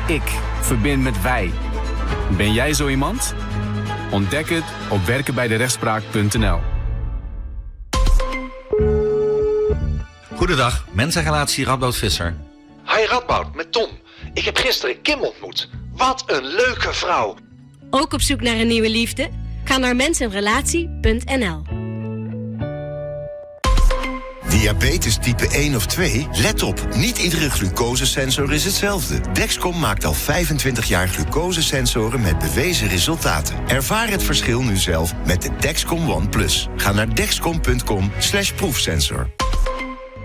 ik verbind met wij. Ben jij zo iemand? Ontdek het op werkenbijderechtspraak.nl. Goedendag, mensenrelatie Radboud Visser. Hi Radboud, met Tom. Ik heb gisteren Kim ontmoet. Wat een leuke vrouw. Ook op zoek naar een nieuwe liefde? Ga naar mensenrelatie.nl. Diabetes type 1 of 2? Let op, niet iedere glucosesensor is hetzelfde. Dexcom maakt al 25 jaar glucosesensoren met bewezen resultaten. Ervaar het verschil nu zelf met de Dexcom ONE+. Ga naar dexcom.com/proefsensor.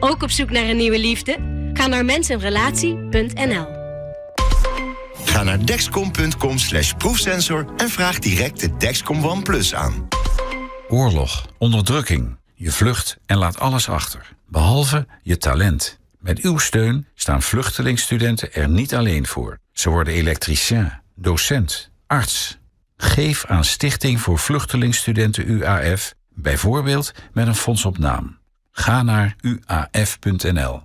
Ook op zoek naar een nieuwe liefde? Ga naar mensenrelatie.nl. Ga naar dexcom.com/proefsensor en vraag direct de Dexcom ONE+ aan. Oorlog, onderdrukking. Je vlucht en laat alles achter, behalve je talent. Met uw steun staan vluchtelingstudenten er niet alleen voor. Ze worden elektricien, docent, arts. Geef aan Stichting voor Vluchtelingstudenten UAF, bijvoorbeeld met een fonds op naam. Ga naar uaf.nl.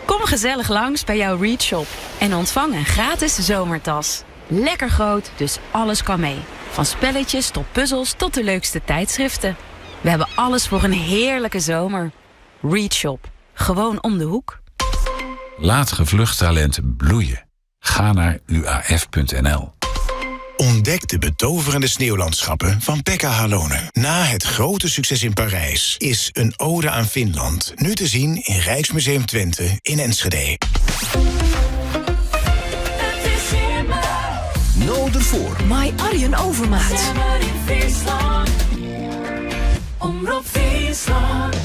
Kom gezellig langs bij jouw Read Shop en ontvang een gratis zomertas. Lekker groot, dus alles kan mee. Van spelletjes tot puzzels tot de leukste tijdschriften. We hebben alles voor een heerlijke zomer. Read Shop. Gewoon om de hoek. Laat gevlucht talenten bloeien. Ga naar uaf.nl. Ontdek de betoverende sneeuwlandschappen van Pekka Halonen. Na het grote succes in Parijs is Een ode aan Finland nu te zien in Rijksmuseum Twente in Enschede. Noordervoor. My Arjen Overmaat. Omroep Friesland.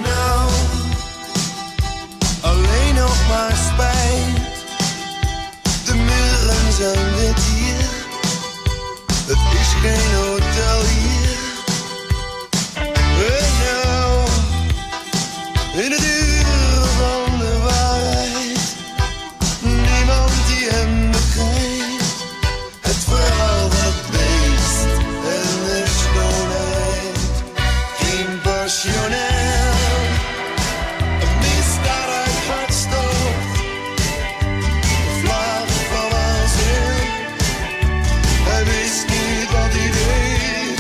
Nou, alleen nog maar spijt. De muren zijn wit hier. Het is geen hotel hier. In het uur van de waarheid, niemand die hem begrijpt. Het verhaal van het beest en de schoonheid. Geen passioneel, een misdaad uit hartstocht. Een vlaag van waanzin, hij wist niet wat hij deed.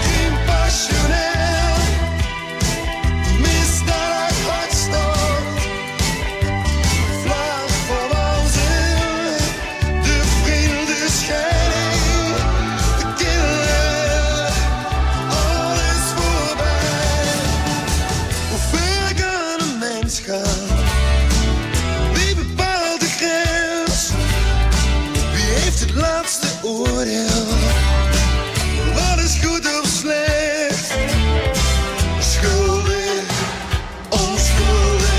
Geen passioneel. Wie bepaalt de grens? Wie heeft het laatste oordeel? Wat is goed of slecht? Schuldig, onschuldig.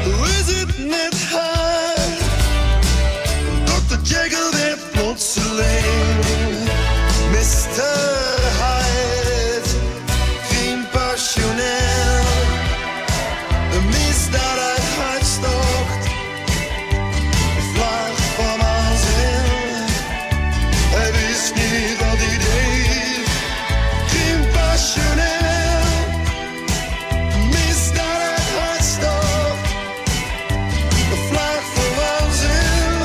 Hoe is het met haar? Dr. Jekyll werd plotseling Mr. Hyde. Geen passioneel. Een misdaad uit hartstocht. Een vlaag van waanzin. Hij wist niet wat hij deed. Geen passioneel. Misdaad uit hartstocht. Een vlaag van waanzin.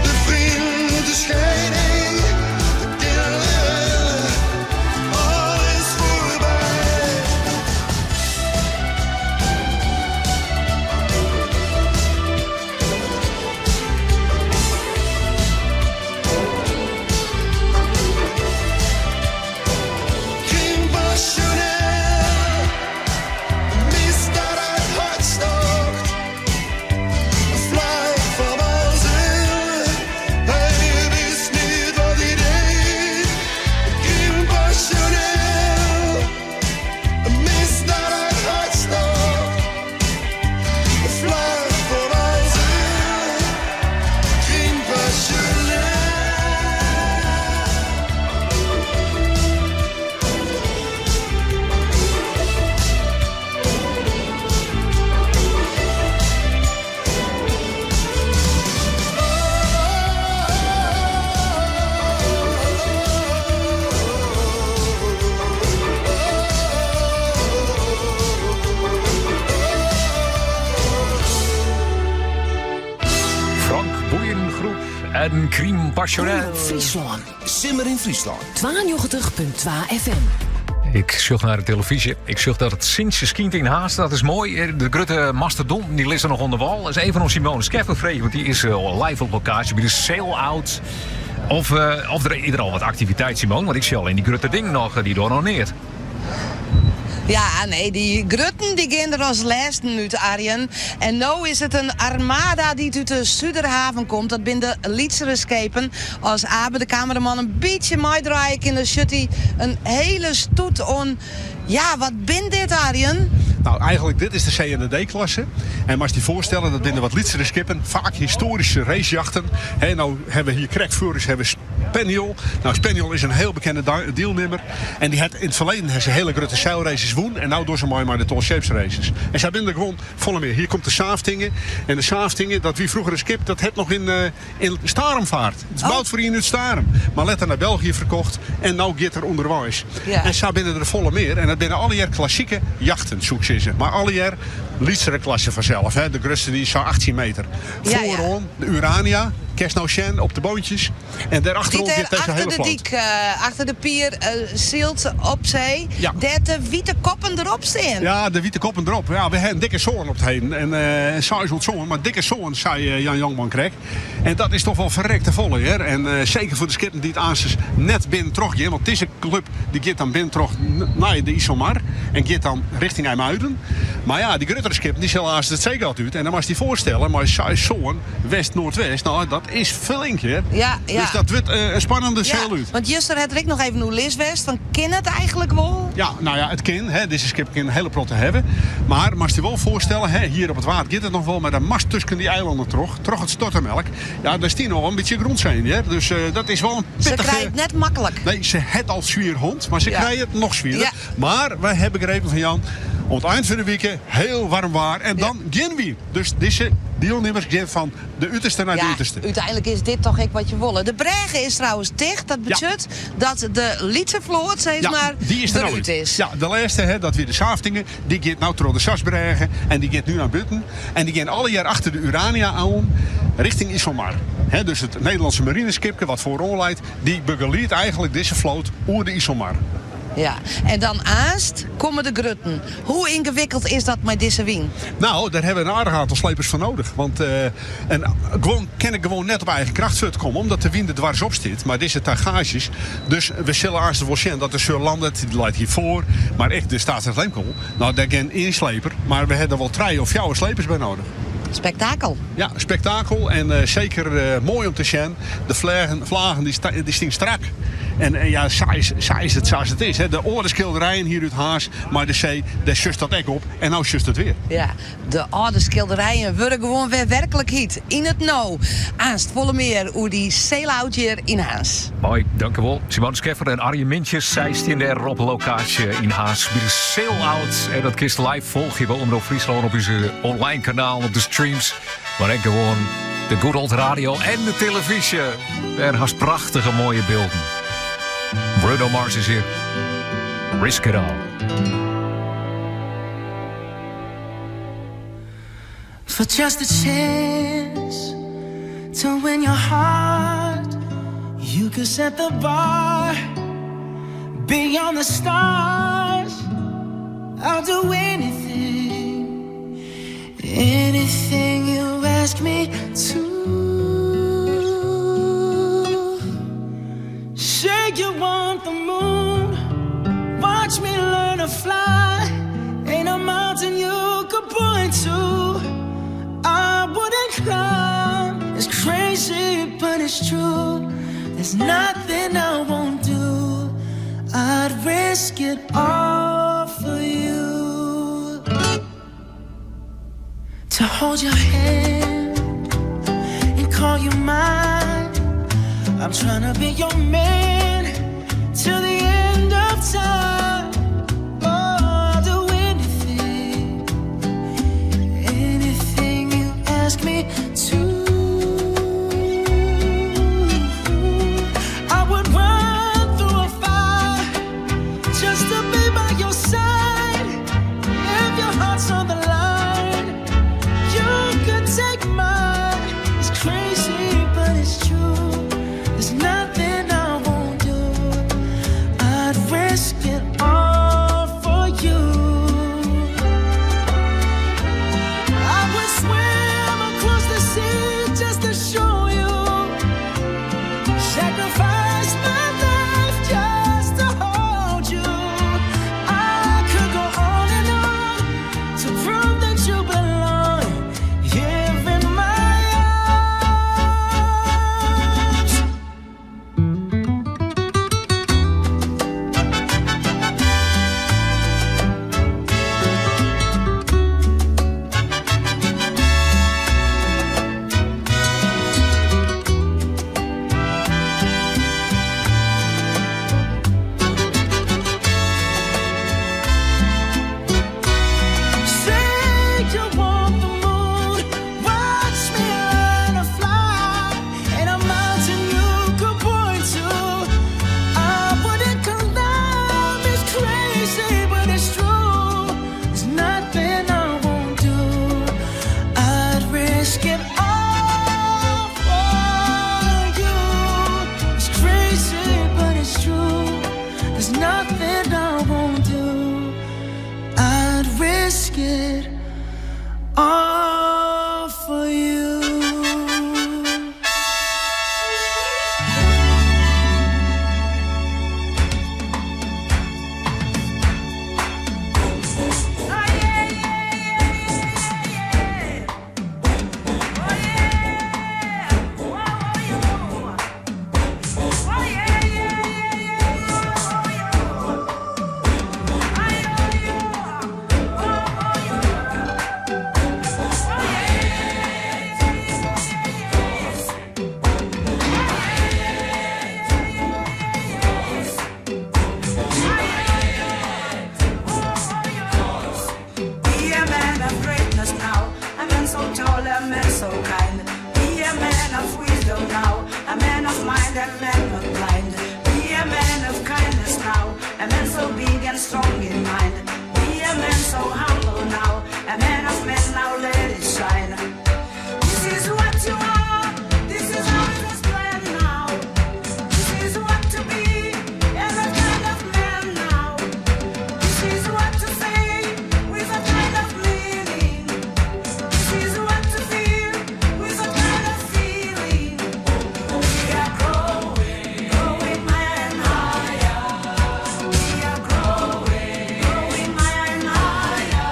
De vrienden schijnen. Een crime passionnel. Friesland. Simmer in Friesland. 92.2 FM. Ik zocht naar de televisie. Ik zocht dat het Sintje skient in Haast. Dat is mooi. De grote mastodon die ligt er nog onder wal. Dat is even van Simone Skeffer vregen, want die is live op locatie bij de sail-out. Of er is al wat activiteit, Simone. Want ik zie al in die grote ding nog die doornoneert. Ja, nee, die grutten die gaan er als laatste uit, Arjen. En nu is het een armada die uit de Zuiderhaven komt. Dat zijn de Lietsere schepen. Als Abe, de cameraman, een beetje meedraaien in de shutty. Een hele stoet on... Ja, wat bin dit, Arjen? Nou, eigenlijk dit is de CND-klasse. En als je je voorstellen, dat binnen wat Lietsere skippen, vaak historische racejachten. Nou hebben we hier Krekvoerders, hebben Spaniel. Nou, Spaniel is een heel bekende deelnemer. En die had in het verleden ze hele grote zeilraces woen. En nu doen ze maar de tall shapes races. En zij binnen gewoon volle meer. Hier komt de Saaftingen. En de Saaftingen, dat wie vroeger een skip, dat het nog in Starumvaart. Het is bouwd voor in het Starum. Maar later naar België verkocht. En nu gaat er onderwijs. Ja. En zij binnen er volle meer. En dat binnen alle jaar klassieke jachten, zoek ze. Maar alle jaar Lietsere klasse vanzelf. Hè. De grootste die is zo 18 meter. Voorom de Urania, Kersnauchen op de boontjes. En daarachterom gaat deze hele vloot. Achter de pier zielt op zee. Ja. Dat de witte koppen erop staan. Ja, de witte koppen erop. Ja, we hebben dikke zoon op het heen. En saai is zoon, maar dikke zoon, zei Jan Jongman kreeg. En dat is toch wel verrekte volle, hè. En zeker voor de skippen die het aanstes net binnen terug gaan. Want het is een club die gaat dan binnen terug naar de Isomar. En gaat dan richting IJmuiden. Maar ja, die grotere skippen die zullen het zeker altijd uit. En dan was die voorstellen, maar saai zoon, west-noordwest. Nou, dat is flink, hè. Ja. Dus dat wordt een spannende zeil uit. Want Juster had ik nog even naar Liswest. Dan kan het eigenlijk wel? Ja, nou ja, het kan. Deze skip kan een hele protte hebben. Maar je wel voorstellen, hè, hier op het water gaat het nog wel. Maar dan mast tussen die eilanden terug het stortermelk. Ja, daar is die nog een beetje grond zijn. Hè. Dus dat is wel een pittige... Ze krijgt het net makkelijk. Nee, ze het al zwier hond, maar ze krijgen het nog zwierig. Ja. Maar wij hebben begrepen van Jan, om het eind van de week heel warm waar. En dan gaan we. Dus deze deelnemers gaan van de uiterste naar de uiterste. Uiteindelijk is dit toch wat je wil. De Brege is trouwens dicht. Dat betekent dat de Lietse vloot steeds maar die is er eruit is. Ja, de laatste, hè, dat weer de Saaftingen. Die gaat nou door de Sasbregen. En die gaat nu naar Butten. En die gaan alle jaar achter de Urania aan richting Isomar. Dus het Nederlandse marineskipje wat voor leidt, die begeleid eigenlijk deze vloot over de Isomar. Ja, en dan aast komen de grutten. Hoe ingewikkeld is dat met deze wien? Nou, daar hebben we een aardig aantal slepers voor nodig. Want kan ik gewoon net op eigen kracht voortkomen, omdat de wind er dwars op zit. Maar deze tagages, dus we zullen eerst wel zien dat de Surlandet, die leidt hiervoor. Maar echt de Staatsrechtlemkool, nou daar gaan één sleper. Maar we hebben wel 3 of 4 slepers bij nodig. Spektakel. Ja, spektakel. En zeker mooi om te zien. De vlagen die staan strak. En ja, saai is het zoals het is. Hè. De oude schilderijen hier uit Haas, maar de zee, daar sjust dat ook op. En nou sjust het weer. Ja, de oude schilderijen worden gewoon weer werkelijkheid. In het nou. Aanst volle meer hoe die sail-out hier in Haas. Mooi, dankjewel. Simone Skeffer en Arjen Mintjes. Zij staan daar op locatie in Haas bij de sail-out. En dat kist live volg je bij Omroep Friesland op onze online kanaal, op de streams. Maar ook gewoon de good old radio en de televisie. Daar haast prachtige mooie beelden. Bruno Mars is hier. Risk it all. For just a chance to win your heart, you could set the bar beyond the stars. I'll do anything, anything you ask me to. Say you want the moon, watch me learn to fly. Ain't a mountain you could point to I wouldn't climb. It's crazy, but it's true. There's nothing I won't do. I'd risk it all for you. To hold your hand and call you mine. I'm trying to be your man till the end of time. Oh, I'll do anything, anything you ask me to. I would run through a fire just to be by your side. If your heart's on the line, you could take mine. It's crazy, but it's true. mind and never blind. Be a man of kindness now, a man so big and strong in mind. Be a man so humble now, a man of men now, let it shine. This is what you are, this is how it was planned now. This is what to be, and a kind of man now. This is what to say, with a kind of meaning. This is what to feel, with a kind of feeling. We are growing, growing higher and higher. We are growing, growing higher and higher.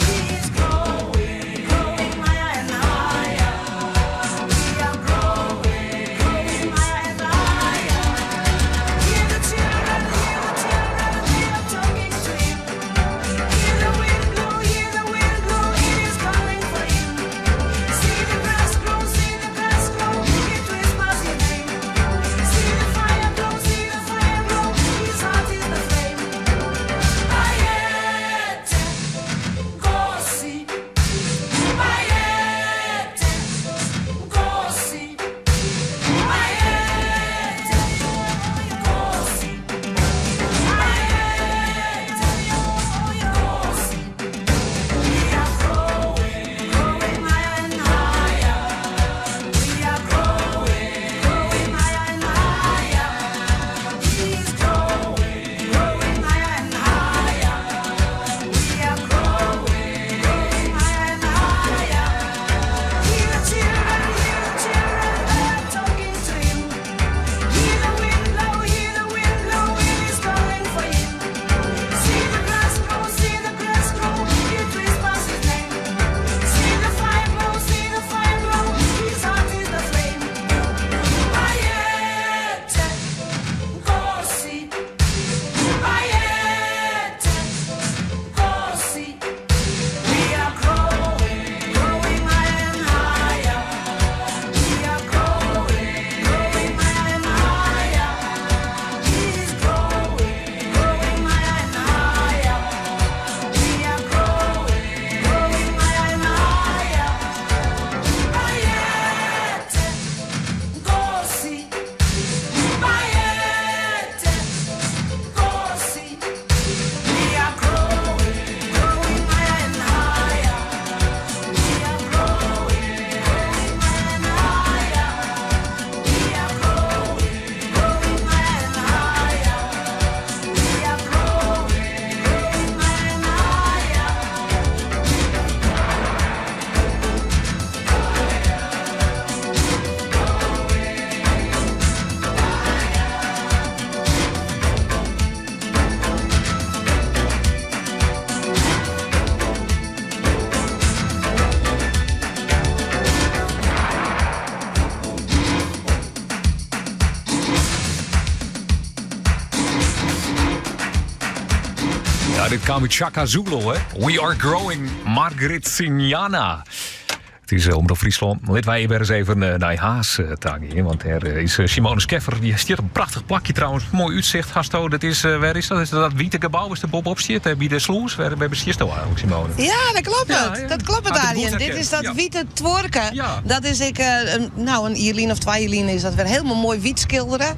He is growing, growing higher and higher. We are growing, growing higher and higher. Hear the children, we are talking to him. Hear the wind blow, it is coming for him. See the grass grow, it whispers his name. See the fire glow, his heart is the flame. Bayete, Nkosi. Bayete, Nkosi. Bayete, Nkosi. Bayete, Nkosi. We are growing, growing higher and higher. We are growing, growing higher and higher. He is growing, growing higher and higher. We are growing, growing higher and higher. Hear the children, they are talking to him. Hear the wind blow, it is calling for him. See the grass grow, it whispers his name. See the fire glow, his heart is the flame. Bayete, Nkosi. Bayete, Nkosi. We are growing, growing higher and higher. We are growing, growing higher and higher. He is growing, growing higher and higher. We are growing, growing higher and higher. Bayete, Nkosi. Bayete, Nkosi. We are growing, growing higher and higher. We are growing, growing higher and higher. We are growing, growing higher and higher. We are growing, growing higher and higher. Ja, dit kwam uit Chaka Zulu, hè. We are growing, Margaret Sinjana. Het is Omroep Friesland. Laten wij weer eens even naar Haas tangen. Want er is Simone Skeffer. Die stiert op een prachtig plakje trouwens. Mooi uitzicht, Hasto. Dat is, waar is dat? Is dat witte gebouw is de Bob opstiert? Bij de Sloes? Waar beslist al eigenlijk, Simone? Ja, dat klopt het. Ja. Dat klopt het, Ah, de Arjen. boel Dit is dat ja. witte twerken. Ja. Dat is een Ierlien of 2 Ierlien is dat weer helemaal mooi wit schilderen.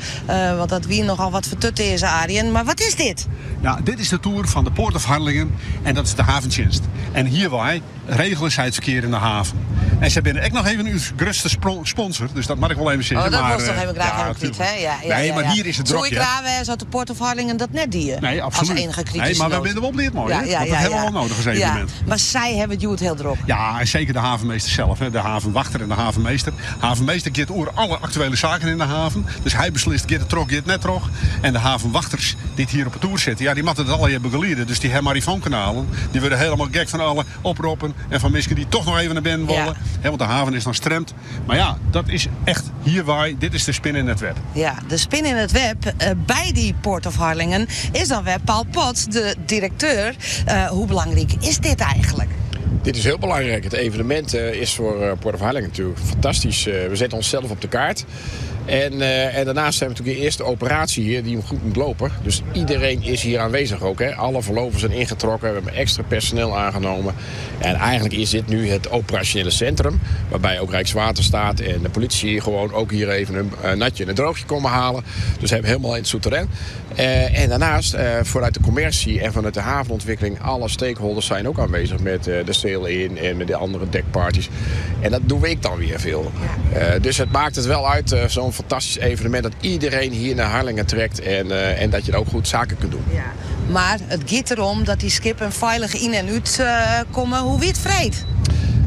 Want dat wie nogal wat vertutten is, Arjen. Maar wat is dit? Nou, dit is de tour van de Poort of Harlingen en dat is de havendienst. En hier wij regelen zij het verkeer in de haven. En ze binnen ook nog even uw grootste sponsor, dus dat mag ik wel even zeggen. Oh, dat maar, was toch even graag een kwiet, hè? Ja, maar hier is het drokje. drokje. Zou ik raar uit de Poort of Harlingen dat net die? Nee, absoluut. Als enige kritische nee, maar we noot. hebben wel leerd mooi, hè? Want dat hebben we wel nodig als evenement. Maar zij hebben het heel druk. Ja, en zeker de havenmeester zelf, hè? De havenwachter en de havenmeester. De havenmeester gaat over alle actuele zaken in de haven. Dus hij beslist, gaat het trok, gaat het net trok. En de havenwachters die het hier op het toer zitten, ja, die moeten het al hebben geleerd. Dus die Marifoon-kanalen, die worden helemaal gek van alle oproepen en van mensen die toch nog even naar binnen willen. Hè, want de haven is dan stremt. Maar ja, dat is echt hier waar. Dit is de spin in het web. Ja, de spin in het web bij die Port of Harlingen is dan weer Paul Potts, de directeur. Hoe belangrijk is dit eigenlijk? Dit is heel belangrijk. Het evenement is voor Port of Harlingen natuurlijk fantastisch. We zetten onszelf op de kaart. En daarnaast hebben we natuurlijk de eerste operatie hier die goed moet lopen. Dus iedereen is hier aanwezig ook. Hè. Alle verloven zijn ingetrokken. We hebben extra personeel aangenomen. En eigenlijk is dit nu het operationele centrum. Waarbij ook Rijkswaterstaat en de politie gewoon ook hier even een natje en een droogje komen halen. Dus we hebben helemaal in het souterrain. En daarnaast vanuit de commercie en vanuit de havenontwikkeling... alle stakeholders zijn ook aanwezig met de sail-in en met de andere dekparties. En dat doe ik dan weer veel. Dus het maakt het wel uit, zo'n fantastisch evenement... dat iedereen hier naar Harlingen trekt en dat je er ook goed zaken kunt doen. Ja. Maar het gaat erom dat die skippen veilig in en uit komen. Hoe wie het vreet?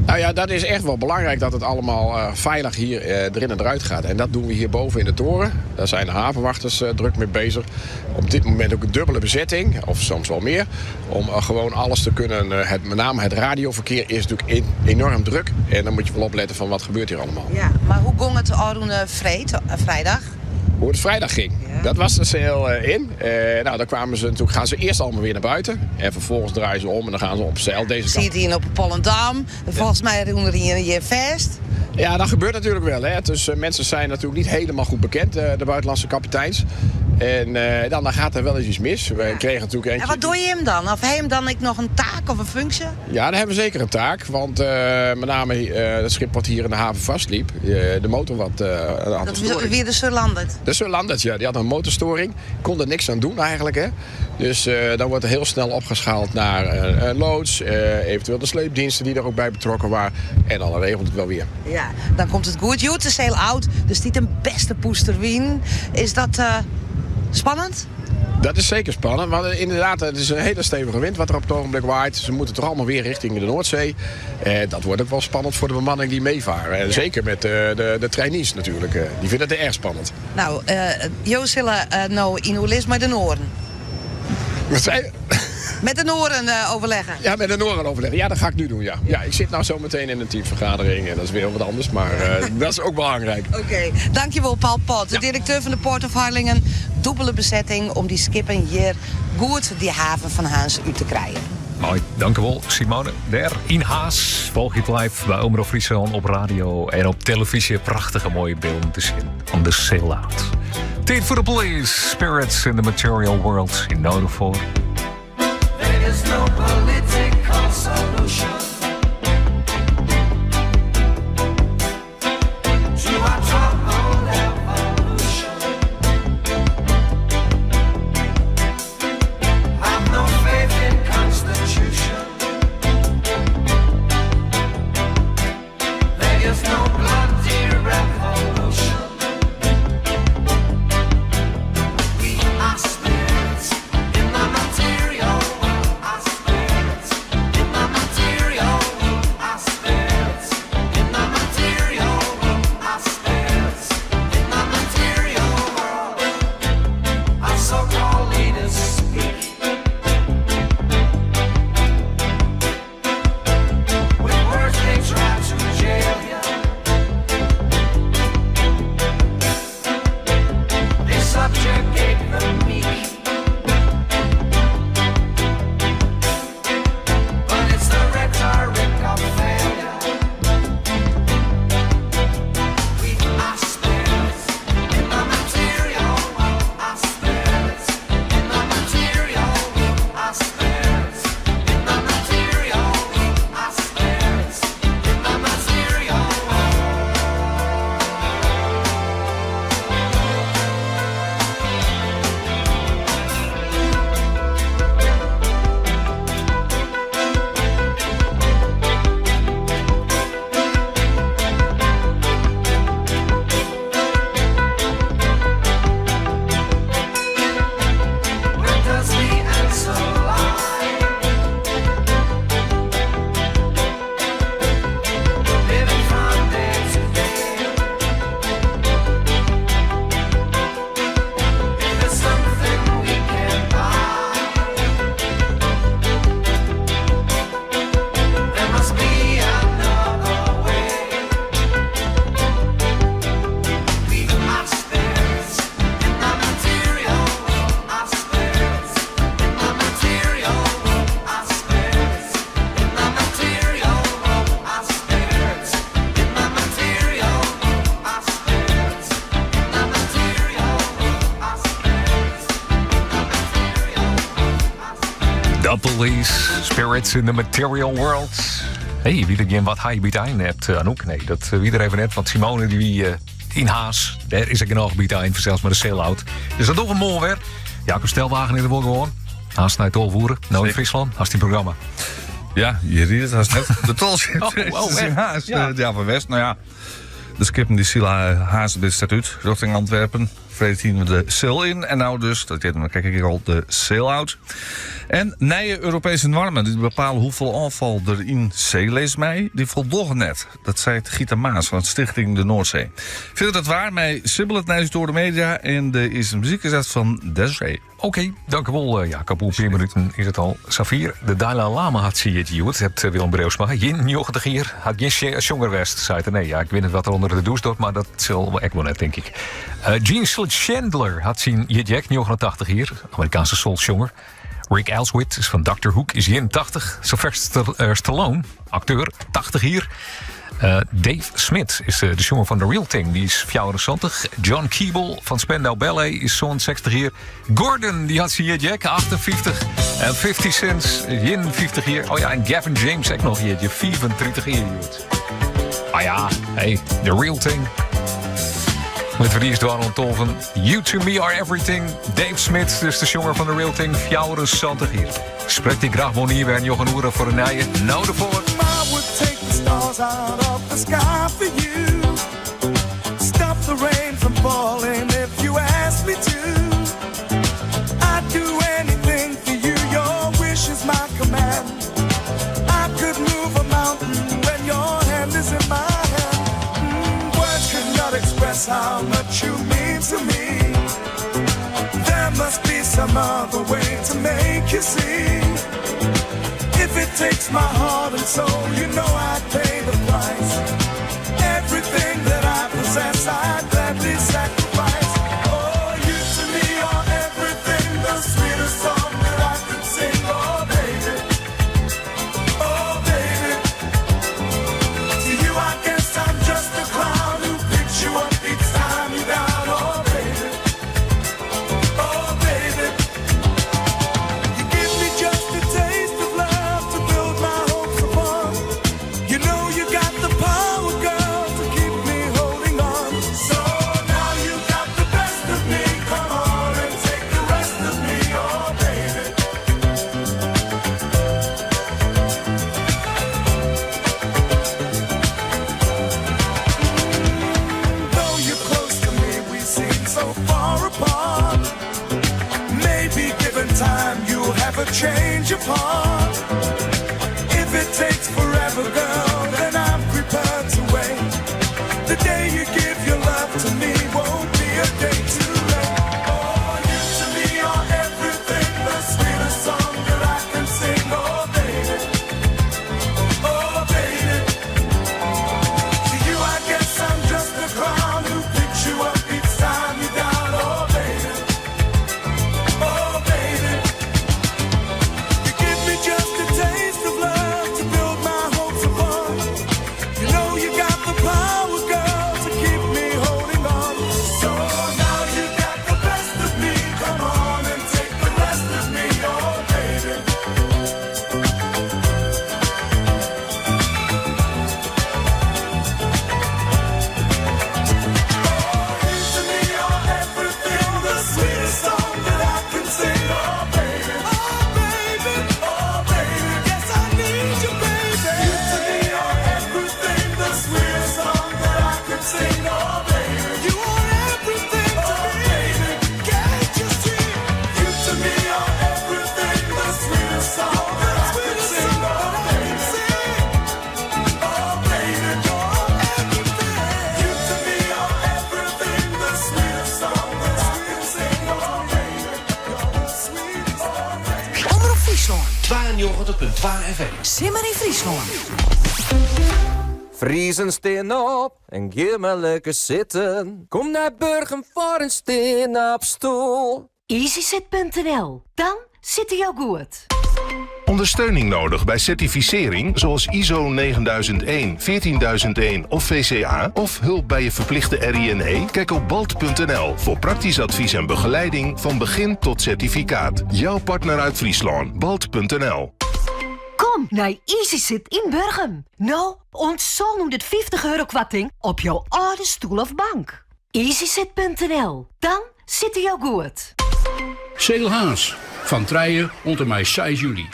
Nou ja, dat is echt wel belangrijk dat het allemaal veilig hier erin en eruit gaat. En dat doen we hier boven in de toren. Daar zijn de havenwachters druk mee bezig. Op dit moment ook een dubbele bezetting, of soms wel meer. Om gewoon alles te kunnen. Met name het radioverkeer is natuurlijk enorm druk. En dan moet je wel opletten van wat gebeurt hier allemaal. Ja, maar hoe ging het vrijdag? Hoe het vrijdag ging. Ja. Dat was de sail in. Nou, dan gaan ze eerst allemaal weer naar buiten. En vervolgens draaien ze om en dan gaan ze op zeil deze kant. Zie je hier op Pollendam. Volgens mij doen er hier vast. Ja, dat gebeurt natuurlijk wel. Hè. Dus mensen zijn natuurlijk niet helemaal goed bekend, de buitenlandse kapiteins. En dan gaat er wel eens iets mis. We kregen natuurlijk eentje... En wat doe je hem dan? Of heeft hem dan nog een taak of een functie? Ja, dan hebben we zeker een taak. Want met name het schip wat hier in de haven vastliep, de motor wat... dat was weer de Surlandert? De Surlandert, ja. Die had een motorstoring. Kon er niks aan doen eigenlijk. Hè. Dus dan wordt er heel snel opgeschaald naar een loods. Eventueel de sleepdiensten die er ook bij betrokken waren. En dan regelt het wel weer. Ja, dan komt het goed. Het is heel oud, dus niet een beste poesterwien. Is dat... spannend? Dat is zeker spannend, want inderdaad, het is een hele stevige wind wat er op het ogenblik waait. Ze moeten toch allemaal weer richting de Noordzee. Dat wordt ook wel spannend voor de bemanning die meevaren. En zeker met de trainees natuurlijk. Die vinden het erg spannend. Nou, Joost zullen nou in Oelis met de Noorden. Wat zei je? Met de Noren overleggen? Ja, met de Noren overleggen. Ja, dat ga ik nu doen, ja. Ja, ik zit nou zo meteen in een teamvergadering en dat is weer wat anders, maar dat is ook belangrijk. Oké, dankjewel Paul Pot, de directeur van de Port of Harlingen. Dubbele bezetting om die skippen hier goed die haven van Haans uit te krijgen. Mooi, dankjewel Simone. Daar in Haas volg je het live bij Omroep Friesland op radio en op televisie. Prachtige mooie beelden te zien van de sail out. Tijd voor de police, spirits in the material world in nodig voor. There is no political solution to our troubled evolution. I've no faith in Constitution. There is no bloody revolution. We are spirits in the material. Police, Spirits in the Material World. Hey, wie er wat hij biedt aan hebt, Anouk? Nee, dat wie er even net, want Simone die in Haas, daar is er genoeg biedt aan, zelfs met de sale-out. Dus dat toch een mooi weer. Jacob Stelwagen in de woord gewoon. Haas naar Tolvoeren, nou in Friesland, als die programma. Ja, je riet het haast net. De tol zit in Haas, ja, van West. Nou ja, de skippen die Sila Haas dit statuut, richting Antwerpen. Vrede we de sale in. En nou dus, dat heet, dan kijk ik hier al, de sale-out. En nieuwe Europese normen die bepalen hoeveel afval er in zee leest mij, die voldoen net. Dat zei Gita Maas van Stichting de Noordzee. Vindt dat waar? Mij sibbel het nieuws door de media en de eerste muziek is dat van Desiree. Oké, dank u wel, Jacob. Op 4 minuten is het al. Safir, de Dalai Lama had ze het gehoord. Het Willem Breusma. In 90 jaar had geen jonger West. Zei het, nee, ja, ik weet niet wat er onder de douche doet, maar dat zal wel echt wel net, denk ik. Gene Chandler had zien Jack 89 jaar. Amerikaanse soulzanger. Rick Elswit is van Dr. Hook, is 81. Sylvester Stallone, acteur, 80 hier. Dave Smith is de zanger van The Real Thing, die is 74. John Keeble van Spandau Ballet is zo'n 60 hier. Gordon, die had ze hier, Jack, 58. En 50 Cent, 50 hier. Oh ja, en Gavin James ook nog hier, 34 hier. Ah ja, hey, The Real Thing. Met verlies Donald Tolven. You to me are everything. Dave Smith, dus de zanger van The Real Thing. 74 hier. Spreekt die graag wel hier bij Jochen Oeren voor een nije. Nou de voor. I would take the stars out of the sky for you. Stop the rain from falling if you ask me to. I'd do anything for you. Your wish is my command. I could move a mountain when your hand is in my hand. Words could not express how much you mean to me. There must be some other way to make you see. If it takes my heart and soul, you know I'd pay the price. Everything that I possess, I'd gladly sacrifice. Oh, you to me are everything, the sweetest song that I could sing. Oh, baby, oh, baby. To you I guess I'm just a clown who picks you up each time you're down. Oh, baby, oh, baby. You give me just a taste of love. Change of heart. If it takes forever, girl, then I'm prepared to wait. The day you give your love to me won't be a day too late. Oh, you to me are everything, the sweetest song that I can sing. Oh, baby, oh, baby. To you I guess I'm just a clown who picks you up each time you're down. Oh, baby, oh, baby. Just a taste of love to build my hopes upon. You know you got the power, girl, to keep me holding on. So now you got the best of me. Come on and take the rest of me, oh baby. Oh, you to me are everything, the sweetest song that I can sing, oh baby. Oh baby. Sing, oh baby, you are everything to me. Can't you see? You to me are everything, the sweetest song that I can sing. Oh baby, oh baby, you're everything. You to me are everything, the sweetest song that I can sing. Oh baby, you're the sweetest. Oh baby. Omroep Friesland. 92.2 FM. Simmer in Friesland. Friesen steen op en geef me lekker zitten. Kom naar Burgum voor een steen op stoel. EasyZit.nl, dan zit hij jou goed. Ondersteuning nodig bij certificering zoals ISO 9001, 14001 of VCA? Of hulp bij je verplichte RINE? Kijk op balt.nl voor praktisch advies en begeleiding van begin tot certificaat. Jouw partner uit Friesland. Balt.nl. Kom naar EasySit in Burgum. Nou, ontzol nu dit €50 kwarting op jouw oude stoel of bank. EasySit.nl. Dan zit jou goed. Seelhaas. Van Trijen onder mij 6 juli.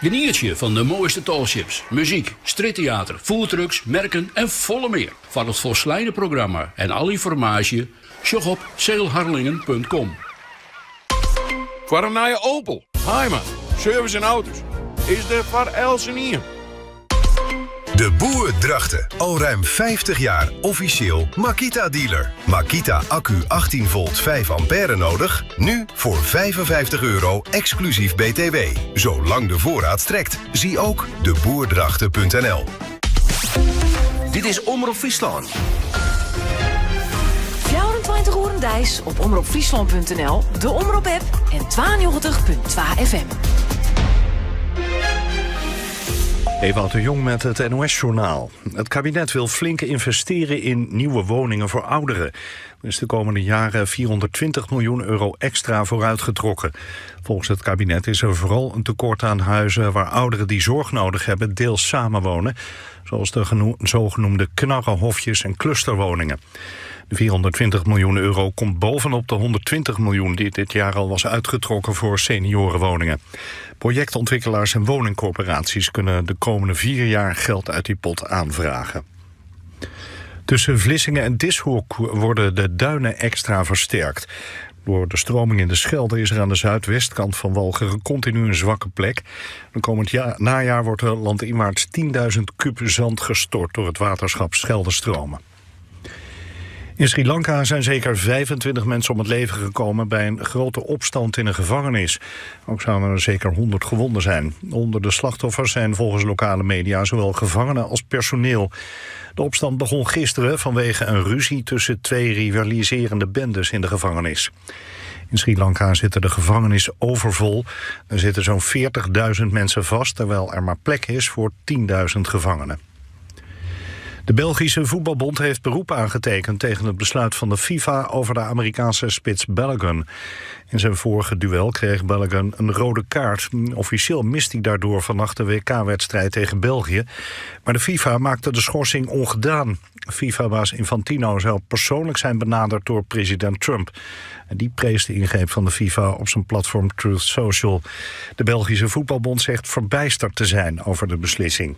Geniet je van de mooiste talkships, muziek, striptheater, foodtrucks, merken en volle meer. Van het volslijne programma en al informatie, zoek op seelharlingen.com. Voor een nieuwe Opel, Heima, service en auto's. Is er voor Elsenier. De Boer Drachten. Al ruim 50 jaar officieel Makita-dealer. Makita accu 18 volt 5 ampère nodig? Nu voor €55 exclusief BTW. Zolang de voorraad strekt. Zie ook deboerdrachten.nl. Dit is Omroep Friesland. 24 uur Dijs op omroepfriesland.nl, de Omroep-app en 92.2 FM. Ewout de Jong met het NOS-journaal. Het kabinet wil flink investeren in nieuwe woningen voor ouderen. Er is de komende jaren €420 miljoen extra vooruitgetrokken. Volgens het kabinet is er vooral een tekort aan huizen waar ouderen die zorg nodig hebben deels samenwonen, zoals de zogenoemde knarrenhofjes en clusterwoningen. De €420 miljoen komt bovenop de €120 miljoen die dit jaar al was uitgetrokken voor seniorenwoningen. Projectontwikkelaars en woningcorporaties kunnen de komende 4 jaar geld uit die pot aanvragen. Tussen Vlissingen en Dishoek worden de duinen extra versterkt. Door de stroming in de Schelde is er aan de zuidwestkant van Walcheren continu een zwakke plek. De komend najaar wordt er landinwaarts 10.000 kub zand gestort door het waterschap Scheldestromen. In Sri Lanka zijn zeker 25 mensen om het leven gekomen bij een grote opstand in een gevangenis. Ook zouden er zeker 100 gewonden zijn. Onder de slachtoffers zijn volgens lokale media zowel gevangenen als personeel. De opstand begon gisteren vanwege een ruzie tussen 2 rivaliserende bendes in de gevangenis. In Sri Lanka zitten de gevangenissen overvol. Er zitten zo'n 40.000 mensen vast, terwijl er maar plek is voor 10.000 gevangenen. De Belgische voetbalbond heeft beroep aangetekend tegen het besluit van de FIFA over de Amerikaanse spits Balogun. In zijn vorige duel kreeg Balogun een rode kaart. Officieel mist hij daardoor vannacht de WK-wedstrijd tegen België. Maar de FIFA maakte de schorsing ongedaan. FIFA-baas Infantino zou persoonlijk zijn benaderd door president Trump. En die prees de ingreep van de FIFA op zijn platform Truth Social. De Belgische voetbalbond zegt verbijsterd te zijn over de beslissing.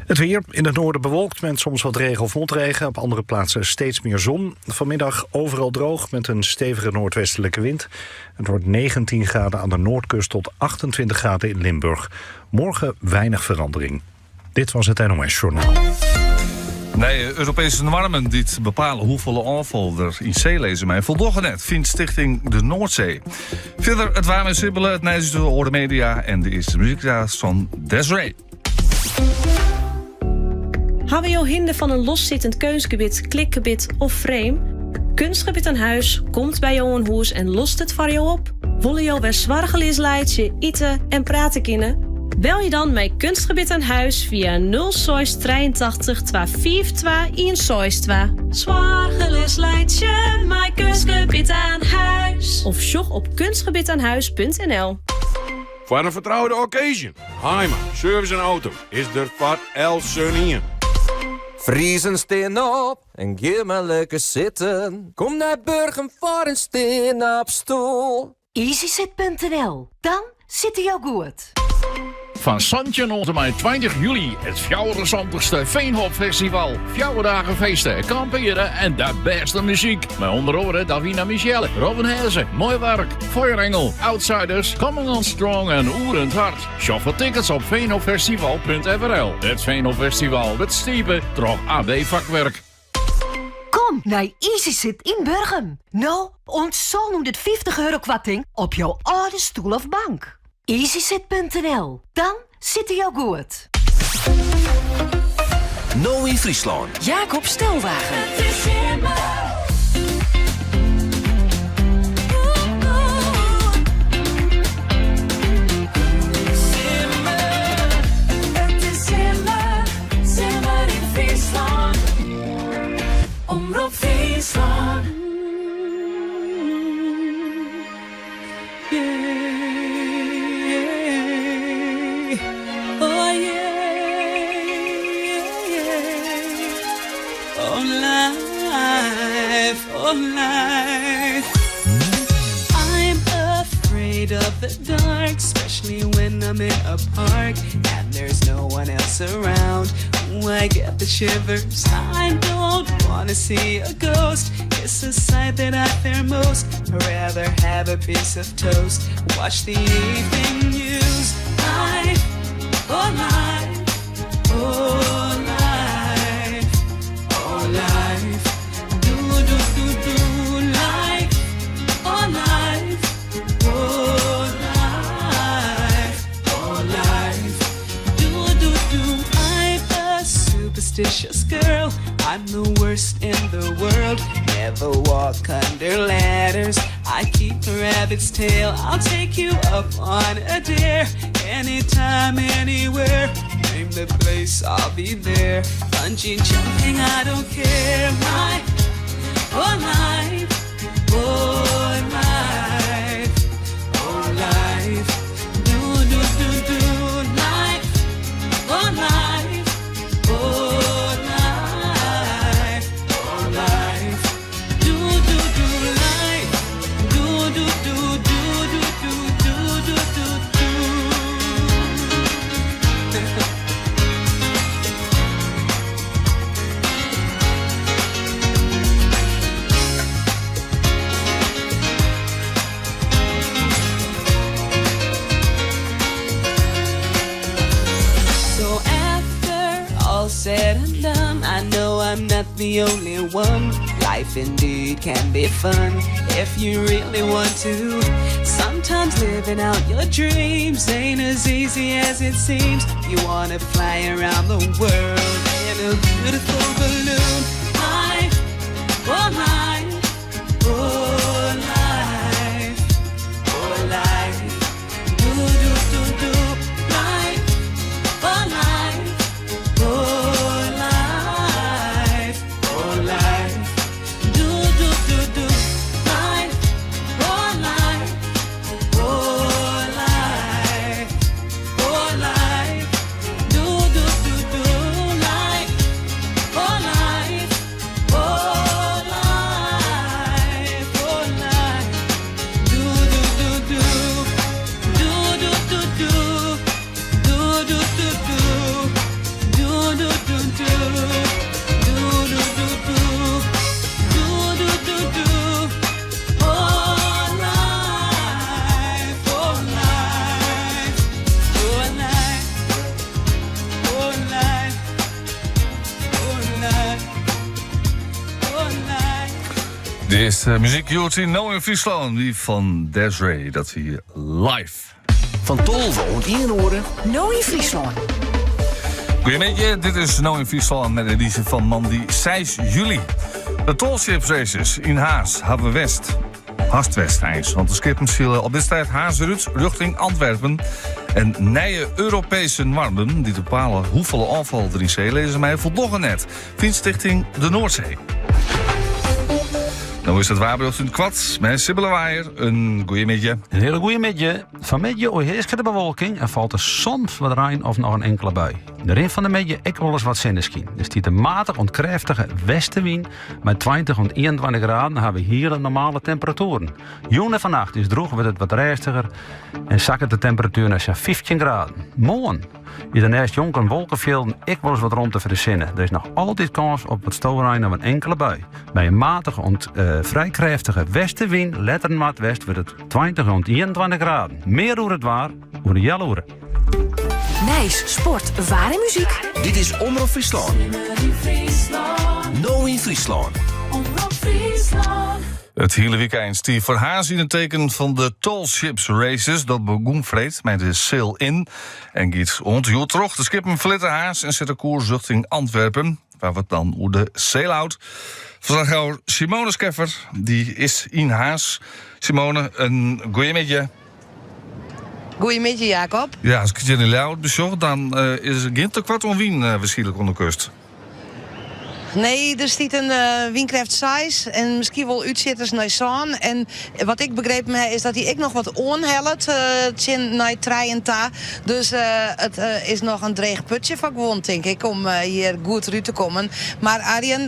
Het weer in het noorden bewolkt met soms wat regen of motregen. Op andere plaatsen steeds meer zon. Vanmiddag overal droog met een stevige noordwestelijke wind. Het wordt 19 graden aan de noordkust tot 28 graden in Limburg. Morgen weinig verandering. Dit was het NOS Journaal. Nee, Europese normen die bepalen hoeveel afval er in zee lezen mij voldoen net, vindt Stichting de Noordzee. Verder het warme sibbelen, het Nijzige Orde Media en de eerste muziekdaad van Desiree. Hebben je hinder van een loszittend keusgebied, klikgebied of frame? Kunstgebied aan huis komt bij jou een hoes en lost het voor jou op. Willen jou weer zwargelis leidje, eten en praten kunnen? Bel je dan met Kunstgebied aan huis via 0683 242 162. Zwargelis leidje, met Kunstgebied aan huis. Of sjog op kunstgebiedaanhuis.nl. Voor een vertrouwde occasion. Heima, service en auto. Is er voor Elsenier. Vriezen steen op en geef maar lekker zitten. Kom naar Burgum voor een steen op stoel. EasySit.nl. Dan zit hij jou goed. Van Santje tot en met 20 juli het fjouwerenzantigste Veenhopfestival. 4 dagen feesten, kamperen en de beste muziek. Met onder andere Davina Michelle, Robin Hezen, Mooi Werk, Feuerengel, Outsiders, Coming on Strong en Oerend Hart. Shop voor tickets op veenhopfestival.nl. Het Veenhopfestival, het stiepen, trok AD Vakwerk. Kom naar EasySit in Burgum. Nou, ontzol nu dit €50 kwarting op jouw oude stoel of bank. EasySit.nl. Dan zit hij jou goed. Nou in Friesland. Jacob Stelwagen. life. I'm afraid of the dark, especially when I'm in a park and there's no one else around. Ooh, I get the shivers. I don't wanna see a ghost. It's a sight that I fear most. I'd rather have a piece of toast. Watch the evening news. Life, oh life, oh life, oh life. Do do do do life, oh life, oh life, oh life. Do do do. I'm a superstitious girl. I'm the worst in the world. Never walk under ladders. I keep a rabbit's tail. I'll take you up on a dare. Anytime, anywhere. Name the place, I'll be there. Bungee jumping, I don't care. Life, oh life, oh life, oh life. Do do do do life, oh life, oh life, oh life. Do do do life, do do do do do do do do do. So after all said and done, I know I'm not the only one. Life indeed can be fun if you really want to. Sometimes living out your dreams ain't as easy as it seems. You wanna fly around the world in a beautiful balloon. Life, oh life, oh life, oh life. Do do do do life, oh life, oh life, oh life. Do do do do life, oh life, oh life, oh life. Do do do do life, oh life, oh life, oh life. Do do do do, do do do do, do do do do, do do do do, do do do do, do do do do. Oh life, oh life, oh life, oh life, oh life, oh life. Dit is muziek Joortien Nou in Friesland, die van Desiree, dat we hier live. Van Tolve en Inhoren. Nou in Friesland. Goedemiddag, dit is Nou in Friesland met de editie van Mandy 6 juli. De Tolships races in Haas, Havenwest, Hastwest-IJs. Want de skippen vielen op dit tijd Hazeruut richting Antwerpen. En nieuwe Europese normen die bepalen hoeveel afval er in zee lezen mij voldoen net. Vriendstichting de Noordzee. Nou is het Waarbrug in het kwad met Sibylle Waaier. Een goeie middag. Een hele goeie middag. Vanmiddag overheerst de bewolking en valt er soms wat rein of nog een enkele bui. De rin van de middag ik wel eens wat zinneschien. Dus die de matig ontkräftige westenwind met 20 tot 21 graden hebben we hier de normale temperaturen. Joen en vannacht is droog, wordt het wat rustiger en zakken de temperatuur naar 15 graden. Morgen is de naast jonker wolkenvelden ik wel eens wat rond te verzinnen. Er is nog altijd kans op wat stoelrein of een enkele bui. Bij een matige vrij krachtige westenwind, lettermaat west, wordt het 20 tot 21 graden. Meer hoe het waar, hoe de jaloeren. Nijs, sport, waar en muziek. Dit is Omroep Friesland. Nou in Friesland. Het hele weekend stier voor Haas in het teken van de Tolships races. Dat begon vreed met de sail-in. En gaat ontjoerd terug. De skippen verlitten Haas en zetten koers richting Antwerpen. Waar we het dan hoe de sail-out. Verslaggeving Simone Skeffer, die is in Haas. Simone, een goeiemiddag. Goeiemiddag, Jacob. Ja, als ik het in de Leeuwen bezocht, dan is het geen te kwart om Wien waarschijnlijk onder de kust. Nee, er staat een Wiencraft size en misschien wel uitzitters naar Zaan. En wat ik begreep is dat hij ook nog wat onhelpt naar trein en ta. Dus het is nog een dreig putje van gewoon, denk ik, om hier goed eruit te komen. Maar Arjen,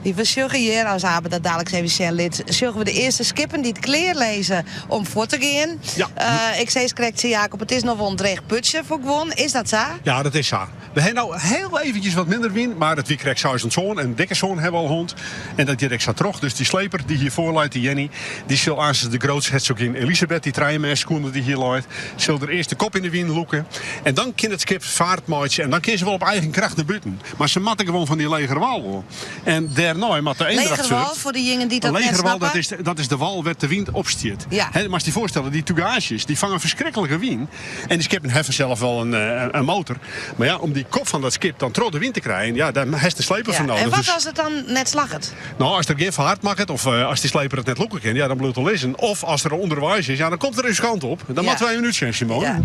we zullen hier, als we dat dadelijk even zijn lid, zullen we de eerste skippen die het kleer lezen om voor te gaan. Ja. Ik zei correct, Jacob, het is nog wel een dreig putje voor gewoon. Is dat zo? Ja, dat is zo. We hebben nou heel eventjes wat minder win, maar het wie krijgt zoon en dikke zoon hebben al hond. En dat direct staat terug. Dus die sleper die hier voorleidt, die Jenny, die zal aan de grootste herzogin Elisabeth, die treinmeerskoende die hier leidt, zal er eerst de kop in de wind loeken. En dan kan het skip vaartmaatje en dan kan ze wel op eigen kracht naar buiten. Maar ze matten gewoon van die legerwal. En daarna mat de eendracht legerwal, voor de jongen die dat net snappen? Dat is de wal waar de wind opstiert. Ja. Maar als je voorstellen, die tugages, die vangen verschrikkelijke wind. En die skippen hebben zelf wel een motor. Maar ja, om die kop van dat skip dan trouw de wind te krijgen, ja, daar heeft de sleper voor nodig. En wat dus, als het dan net slaggert? Nou, als er geen verhard maakt, of als die sleper het net lukken kan, ja, dan bloedt het lezen. Of als er onderwijs is, ja, dan komt er eens kant op. Dan moeten wij een minuutje zijn, Simon. Ja.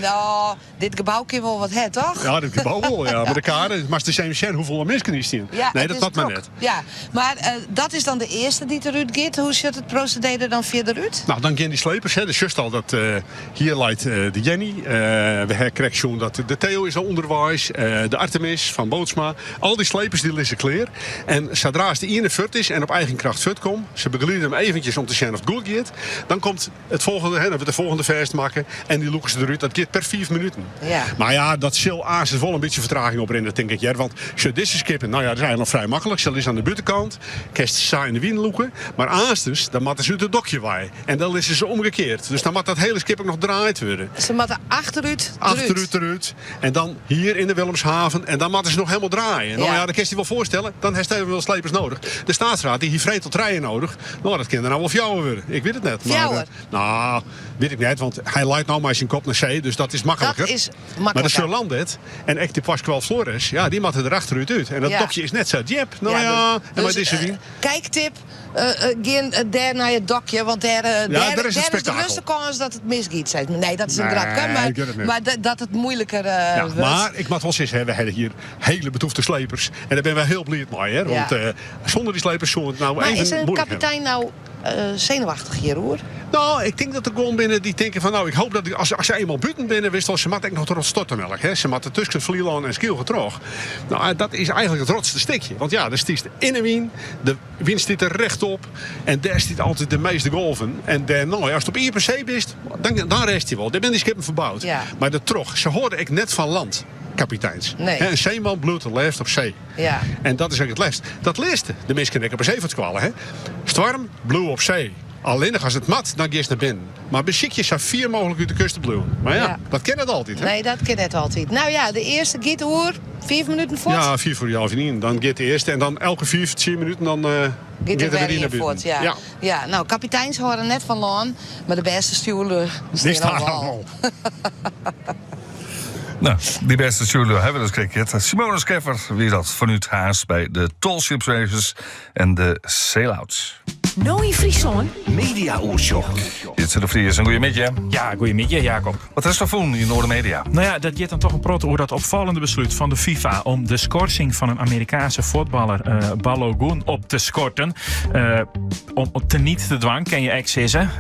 Nou, dit gebouw kan wel wat het, toch? Ja, dit gebouw wel, ja. Maar de karen, maar de zijn hoeveel mensen is die? Ja, nee, dat had maar net. Ja, maar dat is dan de eerste die eruit gaat. Hoe ziet het procedure dan verder uit? Nou, dan gaan die slepers, hè. De just al dat hier leidt de Jenny. We hebben krijgen dat de Theo is al onderwijs. De Artemis van Bootsma. Al die slepers die liggen klaar. En zodra als de ene fut is en op eigen kracht fut komt, ze begeleiden hem eventjes om te zien of het goed gaat. Dan komt het volgende, hè, dan we de volgende vers maken. En die loeken ze eruit. Dat gaat per 5 minuten. Ja. Maar ja, dat zal aas wel een beetje vertraging op in, dat denk ik. Ja, want als deze skippen, nou ja, dat is eigenlijk nog vrij makkelijk. Ze is aan de buitenkant. Kerst saai in de wind loeken. Maar aas dus, dan moeten ze uit het dokje waaien. En dan is ze omgekeerd. Dus dan moet dat hele skip ook nog draaid worden. Ze moeten achteruit. En dan hier in de Willemshaven. En dan moeten ze nog helemaal draaien. Nou ja, dan kun je je wel voorstellen. Dan heeft hij wel slepers nodig. De staatsraad die hier vreet tot rijden nodig. Nou, dat kan er nou wel fjouwen worden. Ik weet het net. Maar, nou, weet ik niet. Want hij leidt nou maar zijn kop naar zee. Dus dat is makkelijker. Dat is makkelijker. Maar de Surlandet en echt de Pascual Flores. Ja, die moeten er achteruit uit. En dat dokje is net zo jep. Nou ja, en met deze wien. Kijktip. Daar naar je dokje, want daar is de rustige kans dat het misgiet. Nee, dat is een grapje, maar dat het moeilijker wordt. Maar ik moet wel zeggen, we hebben hier hele betoefde slepers. En daar ben wij heel blij mee. Hè? Want zonder die slepers zullen het nou maar even is een kapitein nou zenuwachtig hier, hoor? Nou, ik denk dat er gewoon binnen die denken van, nou, ik hoop dat als ze eenmaal buiten binnen wist, ze maakt nog tot stortenmelk. Ze maakt tussen Vlieland en Skiel getroog. Nou, dat is eigenlijk het rotste stukje. Want ja, er stiest in de wind, de wind stiet er rechtop en daar stiet altijd de meeste golven. En nou, als het op IPC is, dan rest je wel. Daar ben die skippen verbouwd. Ja. Maar de trog, ze hoorden ik net van land. Kapiteins. Nee. Een zeeman bloedt het leefst op zee. Ja. En dat is eigenlijk het leefst. Dat leerste de mensen op een zee kwalen. Storm, bloe op zee. Alleen nog als het mat, dan ga je naar binnen. Maar beschikjes zijn 4 mogelijk uit de kust te bloeien. Maar ja, dat ken het altijd. Hè? Nee, dat ken het altijd. Nou ja, de eerste gaat hoor 5 minuten voort. Ja, 4 voor half 1. Dan gaat de eerste en dan elke 4, 10 minuten dan gaat er weer naar voort. Ja, nou, kapiteins horen net van Laan, maar de beste stuurder staan al. Nou, die beste studio hebben we dus cricket. Simone Scheffer, wie dat vanuit Haas bij de Tall Ships Races en de Sailouts. Nooie Friesland. Media-oorschok. Dit is de Vries. Een goeie middag. Ja, goeie middag, Jacob. Wat is er voor in Noord Media? Nou ja, dat gaat dan toch een prot over dat opvallende besluit van de FIFA om de schorsing van een Amerikaanse voetballer Balogun op te schorten. Om teniet te dwang, ken je ex zeggen.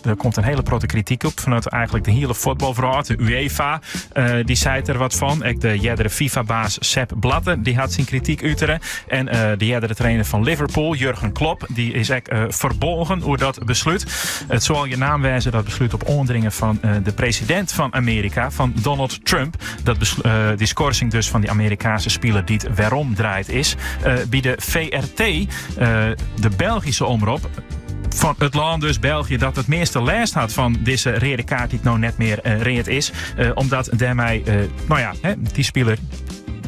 Er komt een hele grote kritiek op vanuit eigenlijk de hele voetbalvrouw, de UEFA. Die zei er wat van. De jerdere FIFA-baas Sepp Blatter, die had zijn kritiek uiteren. En de jerdere trainer van Liverpool, Jurgen Klopp, die is echt verbolgen over dat besluit. Het zal je naam wijzen dat besluit op ondringen van de president van Amerika, van Donald Trump. Dat die schorsing dus van die Amerikaanse speler die het waarom draait is. Bij de VRT, de Belgische omroep, van het land dus België, dat het meeste last had van deze rode kaart die het nou net meer reed is. Omdat daarmee, die speler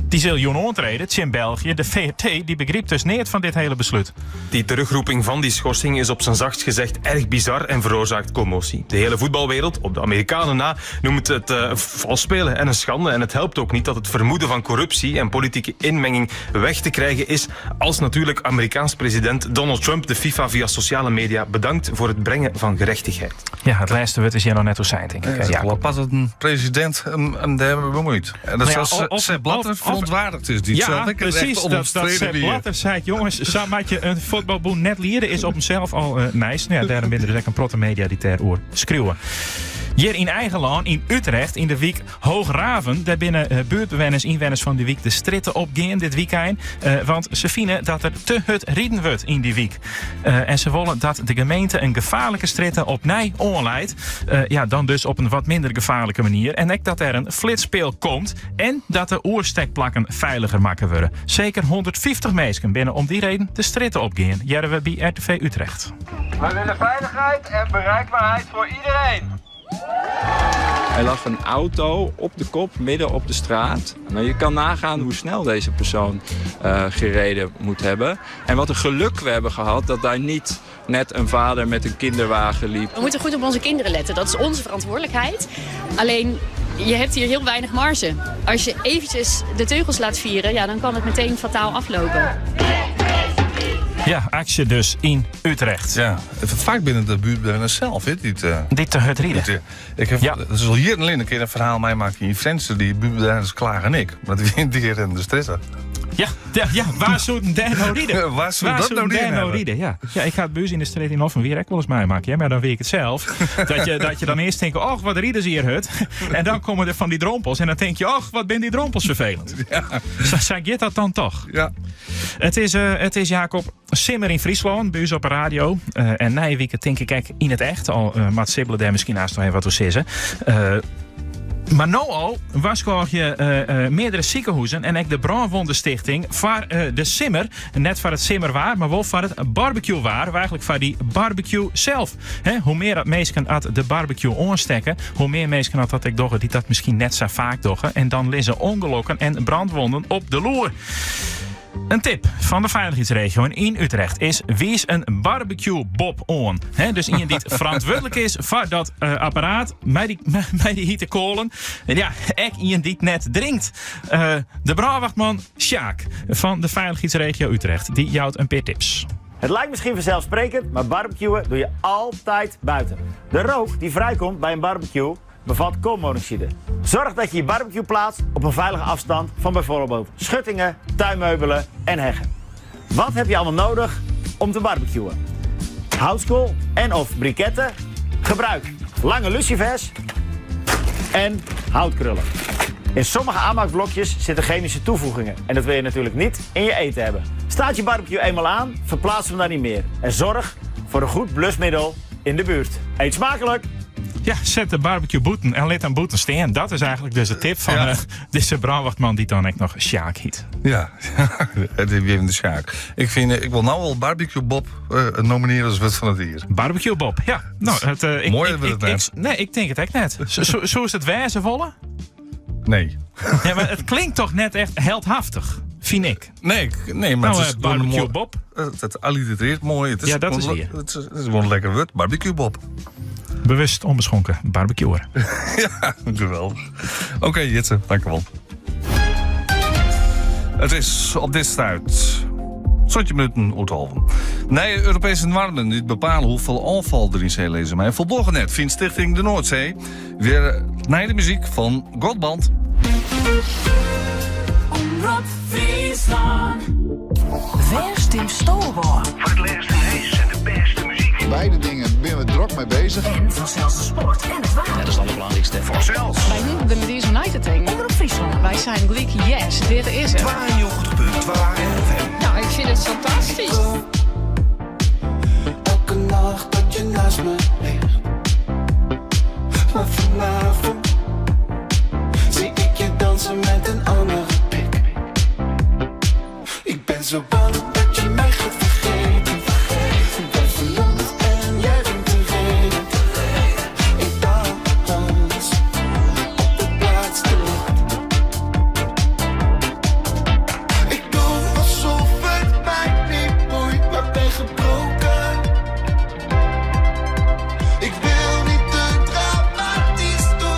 die zal jong ontreden, in België. De VRT die begreep dus niet van dit hele besluit. Die terugroeping van die schorsing is op zijn zachtst gezegd erg bizar en veroorzaakt commotie. De hele voetbalwereld, op de Amerikanen na, noemt het vals spelen en een schande. En het helpt ook niet dat het vermoeden van corruptie en politieke inmenging weg te krijgen is, als natuurlijk Amerikaans president Donald Trump de FIFA via sociale media bedankt voor het brengen van gerechtigheid. Ja, het laatste woord is hier nog net hoe zijn, denk ik. Ja, pas dat een president hem daar bemoeit. En dat zoals Sepp Blatter verontwaardigd is. Die precies. Dat Sepp Blatter zei, jongens, zo maak je een voetbalboen net leren is op hemzelf al nice. Nou ja, daarom ben er dus een proto-media die ter oor schreeuwen. Hier in eigen land, in Utrecht, in de week Hoograven, daar binnen buurtbewoners, inwoners van die week de stritten opgaan dit weekend. Want ze vinden dat er te hut rieden wordt in die week. En ze willen dat de gemeente een gevaarlijke stritten opnieuw aanleidt. Dan dus op een wat minder gevaarlijke manier. En ook dat er een flitspeel komt en dat de oerstekplakken veiliger maken worden. Zeker 150 mensen binnen om die reden de stritten opgaan. Jaren we bij RTV Utrecht. We willen veiligheid en bereikbaarheid voor iedereen. Hij lag een auto op de kop, midden op de straat. Nou, je kan nagaan hoe snel deze persoon gereden moet hebben. En wat een geluk we hebben gehad dat daar niet net een vader met een kinderwagen liep. We moeten goed op onze kinderen letten, dat is onze verantwoordelijkheid. Alleen, je hebt hier heel weinig marge. Als je eventjes de teugels laat vieren, dan kan het meteen fataal aflopen. Ja, actie dus in Utrecht. Ja, vaak binnen de buurtbewoners zelf, hè? Dit te het rieden. Dat is al hier een keer een verhaal meemaken in Friese, die buurtbewoners klagen en ik. Maar die hier in de stressen. Ja, waar zouden daar nou rieden? Waar zouden dat nou rieden? Ja, ik ga het buis in de street in Hoffen weer ook wel eens meemaken. Maar dan weet ik het zelf. dat je dan eerst denkt, och, wat rieden ze hier hut. En dan komen er van die drompels. En dan denk je, och, wat ben die drompels vervelend. Ja. Zeg je dat dan toch? Ja. Het is Jacob Simmer in Friesland, bij ons op de radio. En na je week denk ik in het echt al, Maat Sibbelen daar misschien naast nog even wat te zeggen. Maar nu al was je meerdere ziekenhuizen en ook de Brandwondenstichting voor de Simmer. Net voor het Simmerwaar, maar wel voor het barbecue-waar. Eigenlijk voor die barbecue zelf. Hoe meer dat mensen uit de barbecue aanstekken, hoe meer mensen had dat ik doggen die dat misschien net zo vaak doggen. En dan liggen ongelukken en brandwonden op de loer. Een tip van de veiligheidsregio in Utrecht is: wees een barbecue-bob on. Dus iemand die verantwoordelijk is voor dat apparaat met die hitte kolen. En ja, ik iemand die het net drinkt. De brandwachtman Sjaak van de veiligheidsregio Utrecht, die jouwt een paar tips. Het lijkt misschien vanzelfsprekend, maar barbecuen doe je altijd buiten. De rook die vrijkomt bij een barbecue bevat koolmonoxide. Zorg dat je je barbecue plaatst op een veilige afstand van bijvoorbeeld schuttingen, tuinmeubelen en heggen. Wat heb je allemaal nodig om te barbecuen? Houtskool en of briketten. Gebruik lange lucifers en houtkrullen. In sommige aanmaakblokjes zitten chemische toevoegingen en dat wil je natuurlijk niet in je eten hebben. Staat je barbecue eenmaal aan, verplaats hem dan niet meer. En zorg voor een goed blusmiddel in de buurt. Eet smakelijk! Ja, zet de barbecue boeten en laat hem boeten staan. Dat is eigenlijk dus de tip van deze brandwachtman die dan ook nog Sjaak heet. Ja, het is even de Sjaak. Ik wil nou al barbecue Bob nomineren als wat van het hier. Barbecue Bob, ja. Nou, mooi hebben we het net. Nee, ik denk het echt net. Zo is het wijzenvolle? Nee. Ja, maar het klinkt toch net echt heldhaftig, vind ik. Nee, maar nou, het is barbecue Bob. Het allitereert mooi. Het is dat is hier. Het is gewoon lekker wit. Barbecue Bob. Bewust onbeschonken barbecuen. Ja, geweldig. Oké, Jitse, dank je wel. Het is op dit stuit. Zotje minuten uithalven. Nee, Europese normen die bepalen hoeveel aanval er in zee lezen. Maar voldoende net vindt Stichting de Noordzee weer naar de muziek van Godband. Omroep Friesland. Verst in Stolborg. Voor het leukste huis en de beste muziek. Beide dingen ben we druk mee bezig. En vanzelfs de sport en het water. Dat is het allerbelangrijkste. Vanzelfs. Wij noemen de Medies United tegen. Omroep Friesland. Wij zijn gelijk, yes, dit is het. 92.2 FM. Nou, ik vind het fantastisch. Elke nacht dat je naast me ligt. Maar vanavond zie ik je dansen met een andere pik. Ik ben zo bang dat je mij gaat vergeten. Ik ben verloren en jij bent tevreden. Ik dans op de plaats te licht. Ik doe alsof het mij niet boeit, maar ben gebroken. Ik wil niet te dramatisch doen.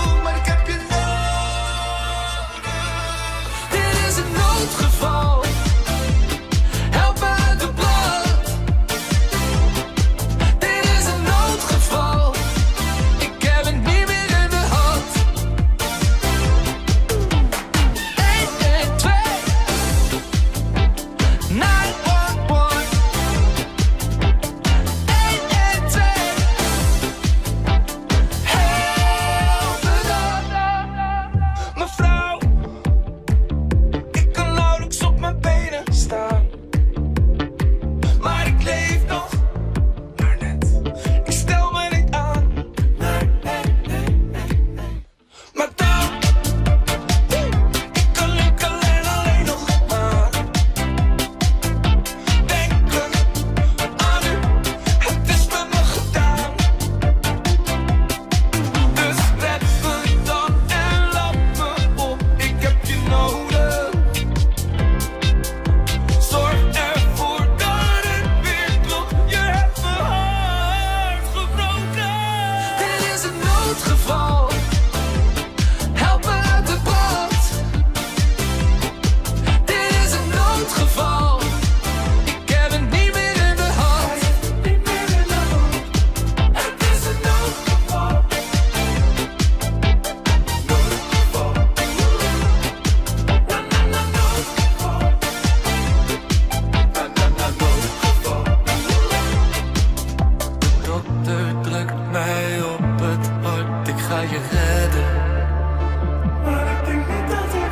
je redden.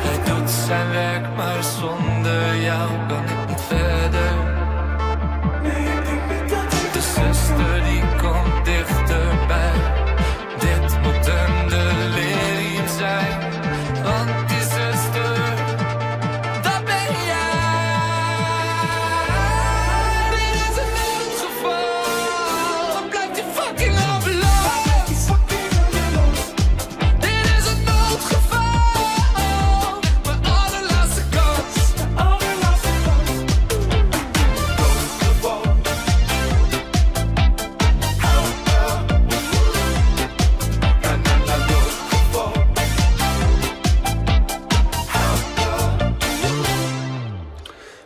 Hij doet zijn werk, maar zonder jou kan ik niet verder. De zuster die komt dichterbij. Dit moet een delirium zijn, want die zuster, dat ben jij. Dit is een noodgeval, wat blijft die fucking overloop? Dit is een noodgeval, mijn allerlaatste kans.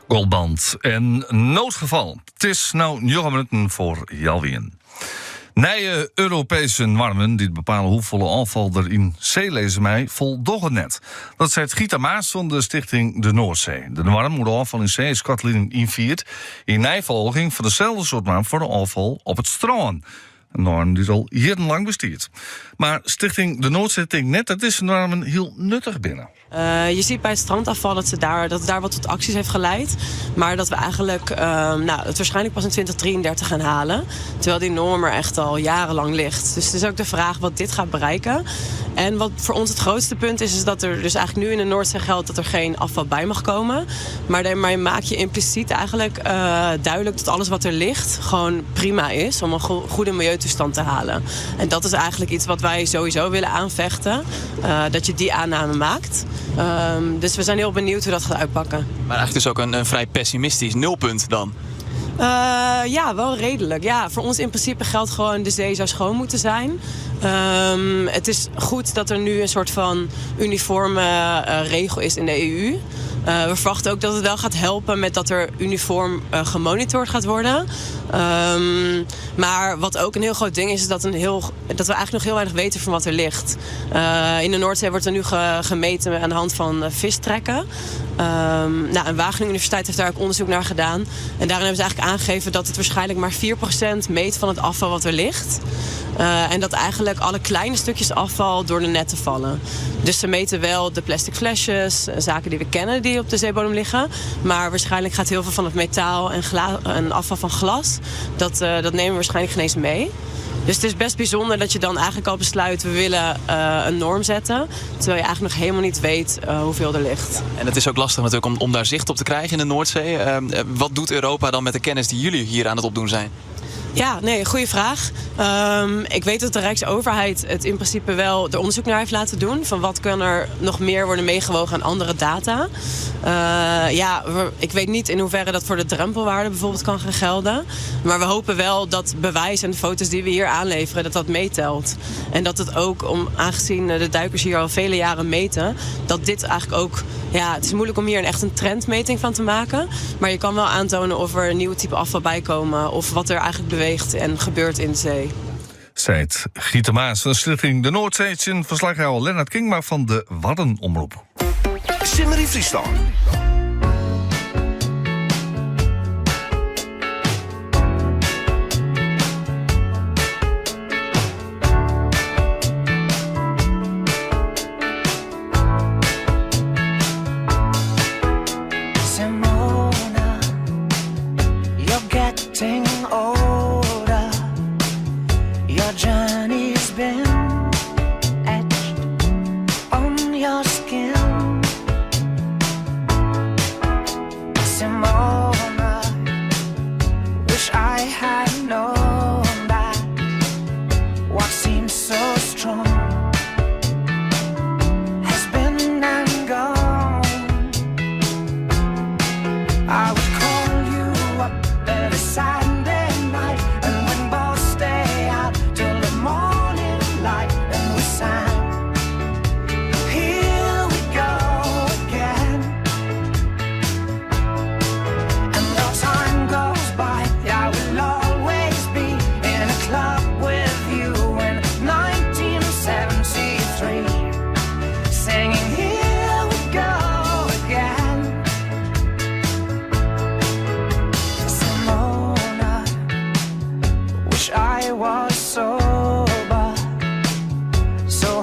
Goldband en noodgeval. Het is nou 9 minuten voor Jalwien. Nieuwe Europese normen die bepalen hoeveel afval er in zee lezen mij voldoen net. Dat zegt Gita Maas van de stichting De Noordzee. De norm moet afval in zee Scotland inviert in nijvolging van dezelfde soort norm voor de afval op het strand. Een norm die al jarenlang bestaat. Maar stichting De Noordzee denkt net dat deze normen heel nuttig binnen. Je ziet bij het strandafval dat het daar wat tot acties heeft geleid. Maar dat we eigenlijk het waarschijnlijk pas in 2033 gaan halen. Terwijl die norm er echt al jarenlang ligt. Dus het is ook de vraag wat dit gaat bereiken. En wat voor ons het grootste punt is dat er dus eigenlijk nu in de Noordzee geldt dat er geen afval bij mag komen. Maar daarmee maak je impliciet eigenlijk duidelijk dat alles wat er ligt gewoon prima is om een goede milieutoestand te halen. En dat is eigenlijk iets wat wij sowieso willen aanvechten. Dat je die aanname maakt. Dus we zijn heel benieuwd hoe dat gaat uitpakken. Maar eigenlijk dus ook een vrij pessimistisch nulpunt dan? Ja, wel redelijk. Ja, voor ons in principe geldt gewoon de zee zou schoon moeten zijn. Het is goed dat er nu een soort van uniforme regel is in de EU. We verwachten ook dat het wel gaat helpen met dat er uniform gemonitord gaat worden. Maar wat ook een heel groot ding is dat we eigenlijk nog heel weinig weten van wat er ligt. In de Noordzee wordt er nu gemeten aan de hand van vistrekken. En Wageningen Universiteit heeft daar ook onderzoek naar gedaan. En daarin hebben ze eigenlijk aangegeven dat het waarschijnlijk maar 4% meet van het afval wat er ligt. En dat eigenlijk alle kleine stukjes afval door de netten vallen. Dus ze meten wel de plastic flesjes, zaken die we kennen die op de zeebodem liggen. Maar waarschijnlijk gaat heel veel van het metaal en afval van glas, dat nemen we waarschijnlijk geen eens mee. Dus het is best bijzonder dat je dan eigenlijk al besluit, we willen een norm zetten. Terwijl je eigenlijk nog helemaal niet weet hoeveel er ligt. En het is ook lastig natuurlijk om daar zicht op te krijgen in de Noordzee. Wat doet Europa dan met de kennis die jullie hier aan het opdoen zijn? Ja, nee, goede vraag. Ik weet dat de Rijksoverheid het in principe wel er onderzoek naar heeft laten doen. Van wat kan er nog meer worden meegewogen aan andere data. Ik weet niet in hoeverre dat voor de drempelwaarde bijvoorbeeld kan gaan gelden. Maar we hopen wel dat bewijs en de foto's die we hier aanleveren, dat meetelt. En dat het ook, aangezien de duikers hier al vele jaren meten, dat dit eigenlijk ook, het is moeilijk om hier echt een trendmeting van te maken. Maar je kan wel aantonen of er een nieuw type afval bij komen of wat er eigenlijk beweegt en gebeurt in de zee. Zijt Giete Maas van de stichting De Noordzee in verslaghouder Lennart Kingma van de Waddenomroep. Simmery Friesland. I was sober, so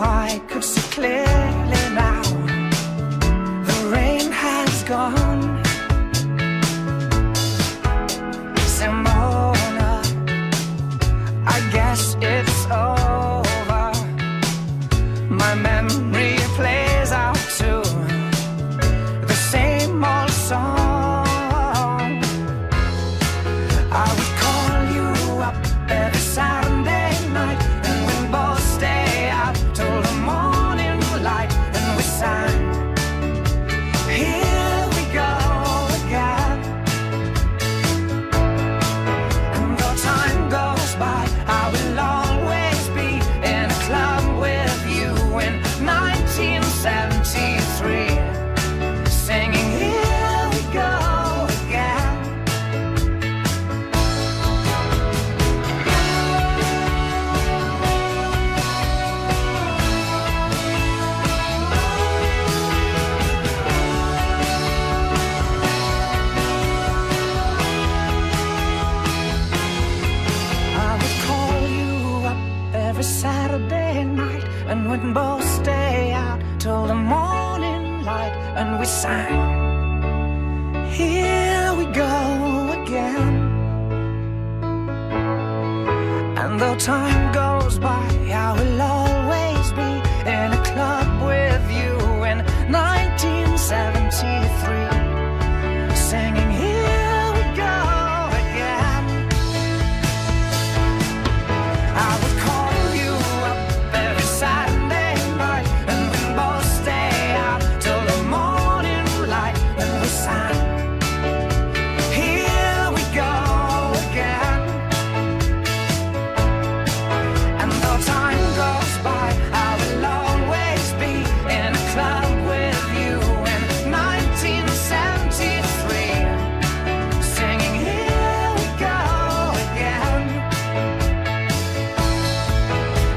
and we'd both stay out till the morning light, and we sang, here we go again. And though time goes by, I will always be in a club with you in 1973, singing here we go again. I would call you up every Saturday night, and we both stay out till the morning light, and we sang, here we go again. And though time goes by, I will always be in a club with you in 1973, singing here we go again.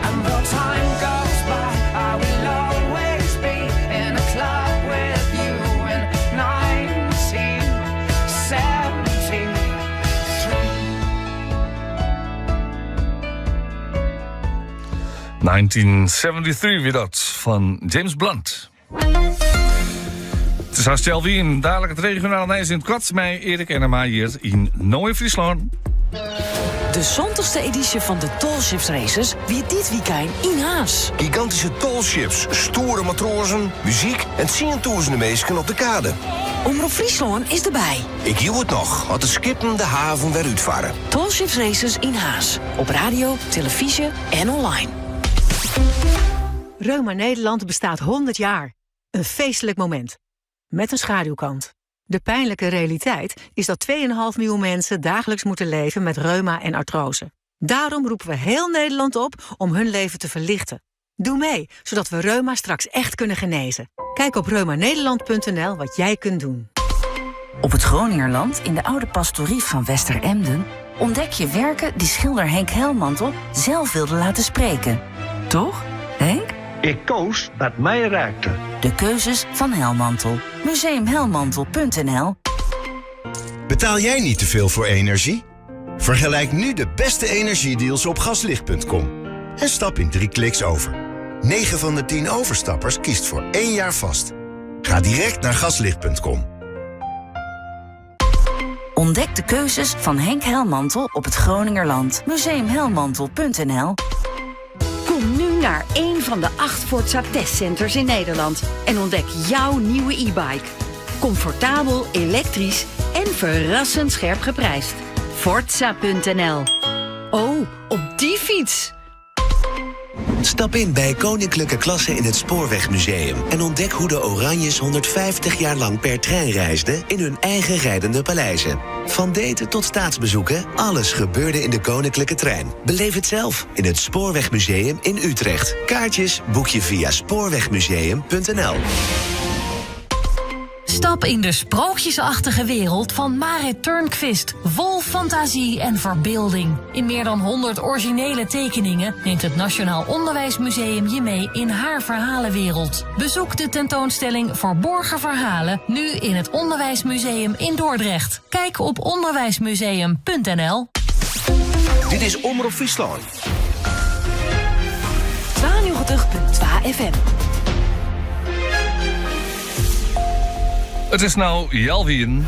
And though time goes by, I will always be in a club with you in 1973. 1973 weer dat, van James Blunt. Het is hartstikke Wien, dadelijk het regionale nieuws in het kwart. Mij Erik Enema hier in Noord-Friesland. De zontigste editie van de Tallships Races weer dit weekend in Haas. Gigantische tallships, stoere matrozen, muziek en tienduizenden mensen op de kade. Omroep Friesland is erbij. Ik hield het nog, had de skippen de haven weer uitvaren. Tallships Races in Haas. Op radio, televisie en online. Reuma Nederland bestaat 100 jaar. Een feestelijk moment. Met een schaduwkant. De pijnlijke realiteit is dat 2,5 miljoen mensen dagelijks moeten leven met reuma en artrose. Daarom roepen we heel Nederland op om hun leven te verlichten. Doe mee, zodat we reuma straks echt kunnen genezen. Kijk op reumanederland.nl wat jij kunt doen. Op het Groningerland, in de oude pastorie van Westeremden, ontdek je werken die schilder Henk Helmantel zelf wilde laten spreken. Toch, Henk? Ik koos wat mij raakte. De keuzes van Helmantel. Museumhelmantel.nl. Betaal jij niet te veel voor energie? Vergelijk nu de beste energiedeals op gaslicht.com. En stap in 3 kliks over. 9 van de 10 overstappers kiest voor 1 jaar vast. Ga direct naar gaslicht.com. Ontdek de keuzes van Henk Helmantel op het Groningerland. Museumhelmantel.nl. Kom nu naar een van de 8 Forza testcenters in Nederland en ontdek jouw nieuwe e-bike. Comfortabel, elektrisch en verrassend scherp geprijsd. Forza.nl. Oh, op die fiets! Stap in bij Koninklijke Klasse in het Spoorwegmuseum en ontdek hoe de Oranjes 150 jaar lang per trein reisden in hun eigen rijdende paleizen. Van daten tot staatsbezoeken, alles gebeurde in de Koninklijke Trein. Beleef het zelf in het Spoorwegmuseum in Utrecht. Kaartjes boek je via spoorwegmuseum.nl. Stap in de sprookjesachtige wereld van Marit Turnquist. Vol fantasie en verbeelding. In meer dan 100 originele tekeningen neemt het Nationaal Onderwijsmuseum je mee in haar verhalenwereld. Bezoek de tentoonstelling Verborgen Verhalen nu in het Onderwijsmuseum in Dordrecht. Kijk op onderwijsmuseum.nl. Dit is Omroep Friesland. 92.2 FM. Het is nou Jalwien.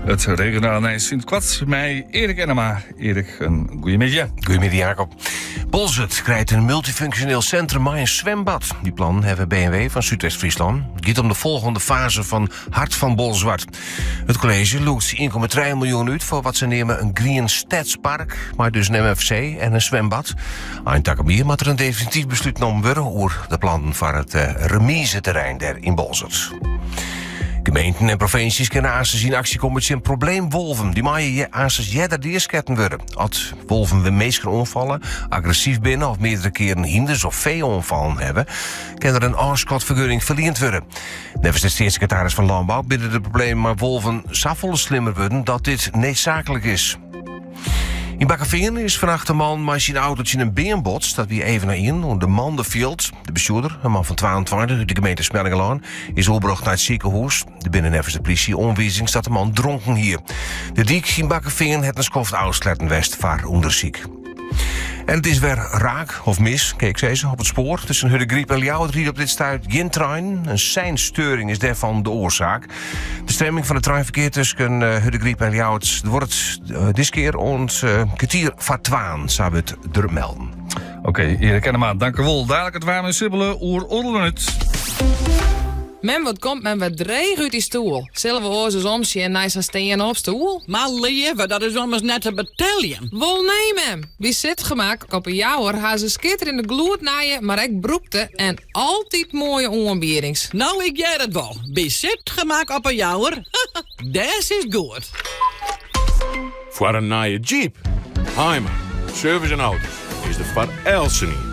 Het regionale nieuws in het kwart. Mij Erik Enema. Erik, een goeiemiddag. Goedemiddag, Jacob. Bolzert krijgt een multifunctioneel centrum maar een zwembad. Die plan hebben BMW van Zuidwest-Friesland. Het gaat om de volgende fase van Hart van Bolzwart. Het college loert 1,3 miljoen uit voor wat ze nemen een Green Stadspark, maar dus een MFC en een zwembad. Aan Takamier moet er een definitief besluit genomen worden over de plannen voor het remiseterrein daar in Bolzert. Gemeenten en provincies kunnen aanstaan in actie komen met een probleemwolven. Die mag je aanstaan jeder deersketten worden. Als wolven we meestal onvallen, agressief binnen of meerdere keren hinders of veeonvallen hebben, kan er een aanschotvergunning verleend worden. Nevens de staatssecretaris van Landbouw binnen de problemen maar wolven zo slimmer worden dat dit noodzakelijk is. In Bakkeveen is vannacht een man met zijn autootje een been botst. Dat wie even naar in. De man, de field, de bestuurder, een man van 22 uit de gemeente Smellingelaan, is overgebracht naar het ziekenhuis. De binnennevens de politie onwezing staat de man dronken hier. De diek in Bakkeveen heeft een skoft uitsletten west voor onderziek. En het is weer raak of mis, kijk ze op het spoor. Tussen Hudde-Griep en Ljouwert riet op dit stuit geen trein. Een seinsteuring is daarvan de oorzaak. De stemming van het treinverkeer tussen Hudde-Griep en Ljouwert wordt dit keer ons kwartier vatwaan, zou het er melden. Oké, Erik Enema, dank u wel. Dadelijk het warme sibbelen oer Ordelenut. Men wat komt men wat dreig uit die stoel. Zullen we oors eens omzien en nice steen op stoel? Maar lieve, dat is ommers net een battalion. Wel nee, mem. Wie zit gemaakt op een jouwer, haar ze skitter in de gloed naaien, maar ik broekte en altijd mooie aanbiedings. Nou, ik jij het wel. Wie zit gemaakt op een jouwer? Dat is goed. Voor een nieuwe Jeep, Heimer, service en auto's is de Van Elsen.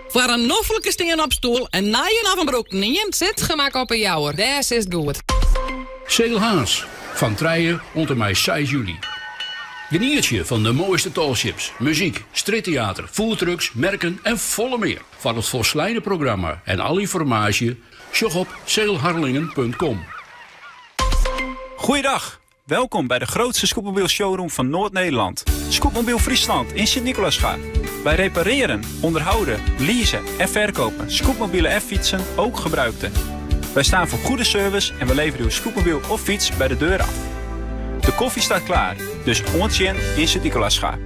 Voor een noffelijke steen op stoel en naaien af een broek niet. Zit gemaakt op een jouwer, dat is goed. Segelhaas, van Trijen onder mij 6 juli. Geniertje van de mooiste talships, muziek, striptheater, foodtrucks, merken en volle meer. Van het volslijne programma en al informatie, zoek op segelharlingen.com. Goeiedag, welkom bij de grootste scootmobiel showroom van Noord-Nederland. Scootmobiel Friesland in Sint-Nicolasga. Wij repareren, onderhouden, leasen en verkopen scootmobielen en fietsen, ook gebruikte. Wij staan voor goede service en we leveren uw scootmobiel of fiets bij de deur af. De koffie staat klaar, dus ontjen in Sint-Nicolasga.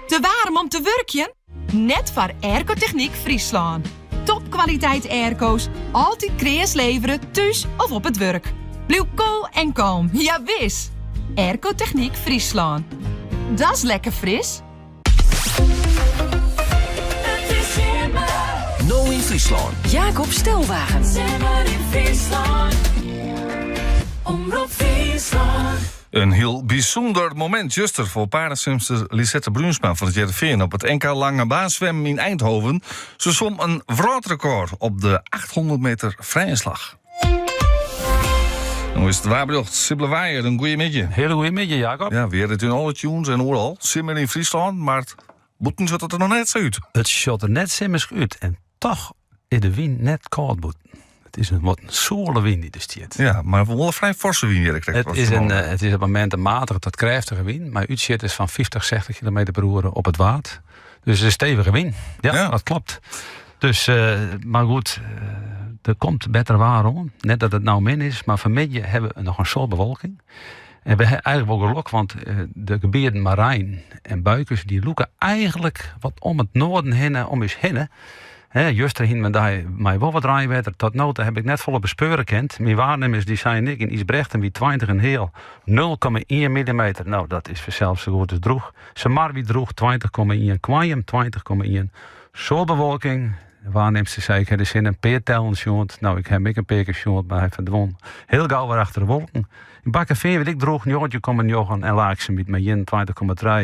Te warm om te werkjen? Net voor Airco-Techniek Friesland. Topkwaliteit airco's, altijd kreas leveren, thuis of op het werk. Blijf koel en kalm, ja wis. Airco-Techniek Friesland. Dat is lekker fris. Nou in Friesland. Jacob Stelwagen. Omroep Friesland. Een heel bijzonder moment, juster voor paardensimster Lisette Bruinsma van het JRVN op het NK Lange Baan zwemmen in Eindhoven. Ze zwom een wereldrecord op de 800 meter vrije slag. Hoe is het waarbedocht? Sibylle Waaier, een goeie middag. Hele goeie middag, Jacob. Ja, weer het in alle tunes en overal. Simmer in Friesland, maar het boeten zat het er nog net zo uit. Het shot er net simmers uit en toch is de wind net koud boet. Het is een wat zoele wind die er staat. Ja, maar wel een vrij forse wind hier. Het is op het moment een matige tot krachtige wind, maar uitzet is van 50, 60 km per uur op het water. Dus het is een stevige wind. Ja, dat klopt. Dus, maar goed, er komt beter waar om. Net dat het nou min is, maar vanmiddag hebben we nog een soort bewolking. En we hebben eigenlijk wel geluk, want de gebieden Marijn en Buikers, die loeken eigenlijk wat om het noorden heen, om eens heen. Juster heen met mij wel wat rijwetter. Tot nu toe heb ik net volle bespeuren kent. Mijn waarnemers die zijn ik in Isbrechten wie 20 en heel 0,1 mm. Nou, dat is zelfs zo goed als droeg. Semar wie droeg 20,1, Kwaaiem 20,1. Zo bewolking. Waarnemster zei ik, heb de zin een peertellen short. Nou, ik heb een peertje short, maar hij verdwon heel gauw weer achter de wolken. In Bakkenveen weet ik droeg 9,9 en laagse met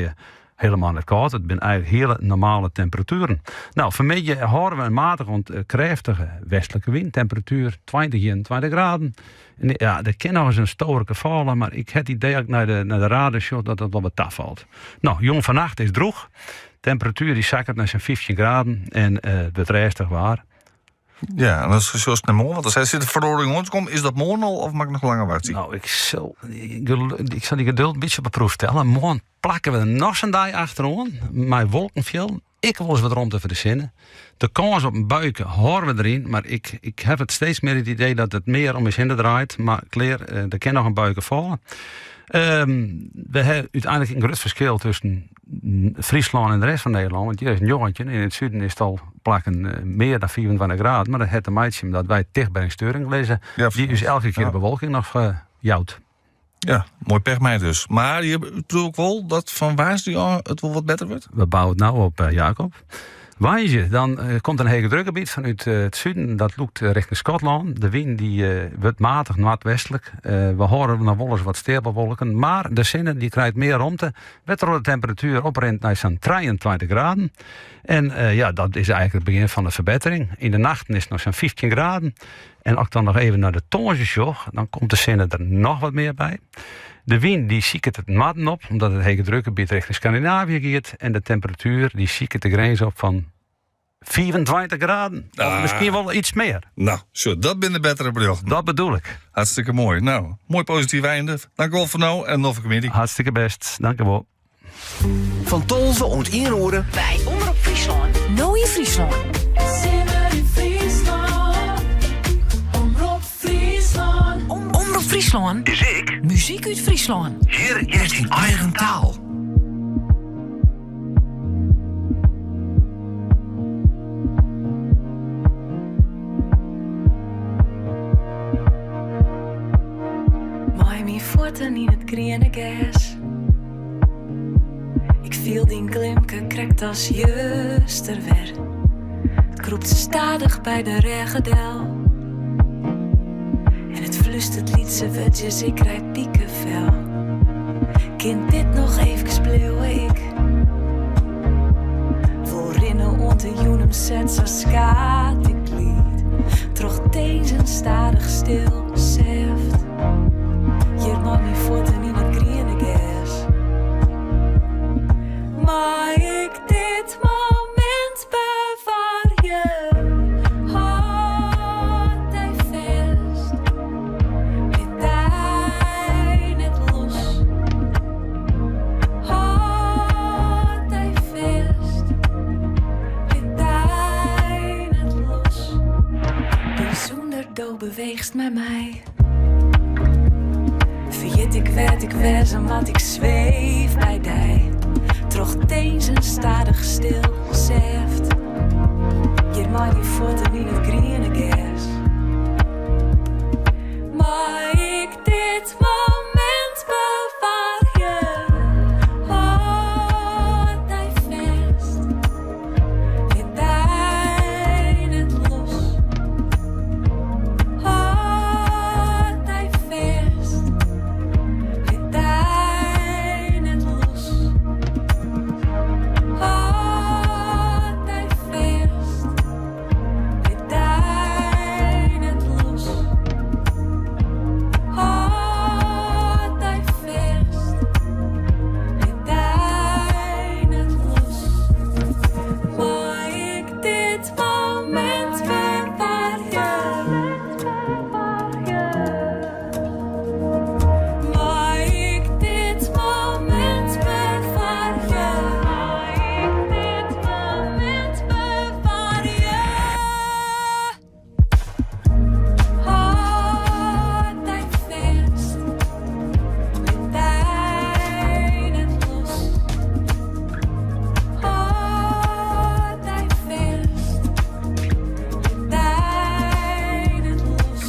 21,3. Helemaal net koud. Het zijn eigenlijk hele normale temperaturen. Nou, vanmiddag horen we een matige, krachtige westelijke wind. Temperatuur 20, 21 graden. En ja, er kan nog eens een storke vallen, maar ik heb het idee dat naar de radarshot dat het wel wat taf valt. Nou, jong vannacht is droeg. Temperatuur die zakkert naar zijn 15 graden en het restig waar. Ja, en dat is zoals het naar morgen. Want als hij zit de verordening rondkomt, is dat morgen al of mag ik nog langer wachten? Nou, ik zal die geduld een beetje op de proef stellen. Morgen plakken we er nog een dag achterom. Mijn wolkenveld. Ik wil eens wat rond te verzinnen. De kans op een buiken horen we erin. Maar ik heb het steeds meer het idee dat het meer om is heen draait. Maar er kan nog een buiken vallen. We hebben uiteindelijk een groot verschil tussen Friesland en de rest van Nederland. Want hier is een jongetje. In het zuiden is het al plakken meer dan 24 graden. Maar dat heeft een meidje dat wij dicht bij een steuring lezen. Ja, die is elke keer de bewolking nog jouwt. Ja, mooi pech dus. Maar je bedoelt ook wel dat van waar het wel wat beter wordt? We bouwen het nou op, Jacob. Waaier, dan komt een hele drukgebied vanuit het zuiden. Dat loopt richting Schotland. De wind die wordt matig noordwestelijk. We horen nog wel eens wat stapelwolken. Maar de zinnen die krijgt meer ruimte. De temperatuur oprent naar zo'n 23 graden. En dat is eigenlijk het begin van de verbetering. In de nachten is het nog zo'n 15 graden. En als ik dan nog even naar de tonges zocht, dan komt de zinnen er nog wat meer bij. De wind die ziekert het matten op, omdat het hele drukgebied richting Scandinavië gaat. En de temperatuur die ziekert de grens op van 24 graden. Of misschien wel iets meer. Nou, zo, dat ben de betere bericht. Dat bedoel ik. Hartstikke mooi. Nou, mooi positief einde. Dank u wel voor nou en nog een comedie. Hartstikke best. Dank u wel. Van Tolve ont 1 oren Bij Omroep Friesland. Nou in Friesland. Omroep Friesland. Is ik. Muziek uit Friesland. Hier is in eigen taal. Mijn voeten in het groene gas. Ik viel die glimke krekt als juster weer. Het kroept stadig bij de regendel. En het flustert liedse wutjes, ik rijd piekenvel. Kind dit nog even bleeuw ik. Voorrinnen onder joenem zet zo skaat ik lied. Troch deze stadig stil zeft. Hier mag mijn voeten in het groene gas. Maar ik dit moment bewaar je. Houdt hij vast. Dit hij net los. Houdt hij vast. Dit hij net los. Bijzonder dood beweegt met mij. Verjet ik werd ik wezen, want ik zweef bij dij. Troch deze stadig stil zegt. Je mag je voeten in het groene gas. Maar ik dit moment bewaar je. Houdt hij vast. Dit hij net los. Houdt hij vast. Dit hij net los. Houdt hij vast. Dit hij net los. Houdt hij vast. Dit hij net los. Maar ik dit moment bewaar je. Maar ik dit moment bewaar je. Maar ik dit moment bewaar je. Houdt hij vast. Dit hij net los. Houdt hij vast. Dit hij net los.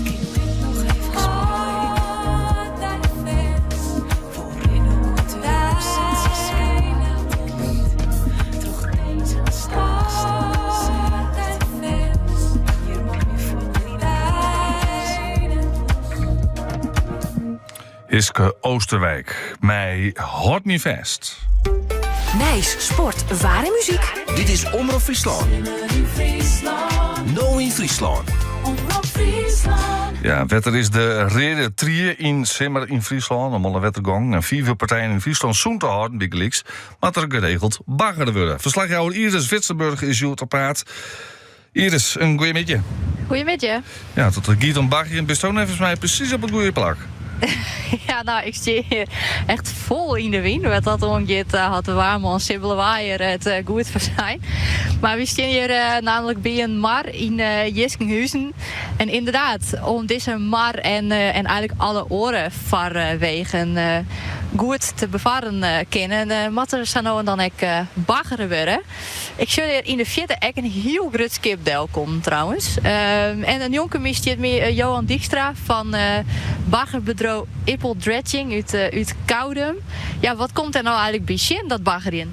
Kind dit nog even houdt hij vast. Voorin hoe het weer sinds schijnen niet. Troch deze stadig stil. Houdt hij vast. Hier mag je voelen niet hij net los. Iske Oosterwijk, mij houdt me vast. Nijs, sport, ware muziek. Dit is Omroep Friesland. Nou in Friesland. Ja, wetter is de reden 3 in Simmer in Friesland. Om alle wettergang en 4 partijen in Friesland zoen te houden, Biggelix. Maar er geregeld baggeren worden. Verslagjouwer Iris Witsenburg is uw te praat. Iris, een goeie midje. Goedemiddag. Ja, tot de Giet baggeren best ook even mij precies op een goede plak. Ja, nou, ik zie hier echt vol in de wind. Wat dat omgeet had de warm en simpele waaier het goed voor zijn. Maar we staan hier namelijk bij een mar in Jiskenhuizen. En inderdaad, om deze mar en eigenlijk alle oren vanwegen goed te bevaren kennen, moet er zo nou en dan ook baggeren worden. Ik zie hier in de vierde ek een heel groot skipdeel komen trouwens. En een jongen mist met Johan Dijkstra van baggerbedrijf Ippel Dredging uit Koudem. Ja, wat komt er nou eigenlijk bij Sjen, dat baggeren?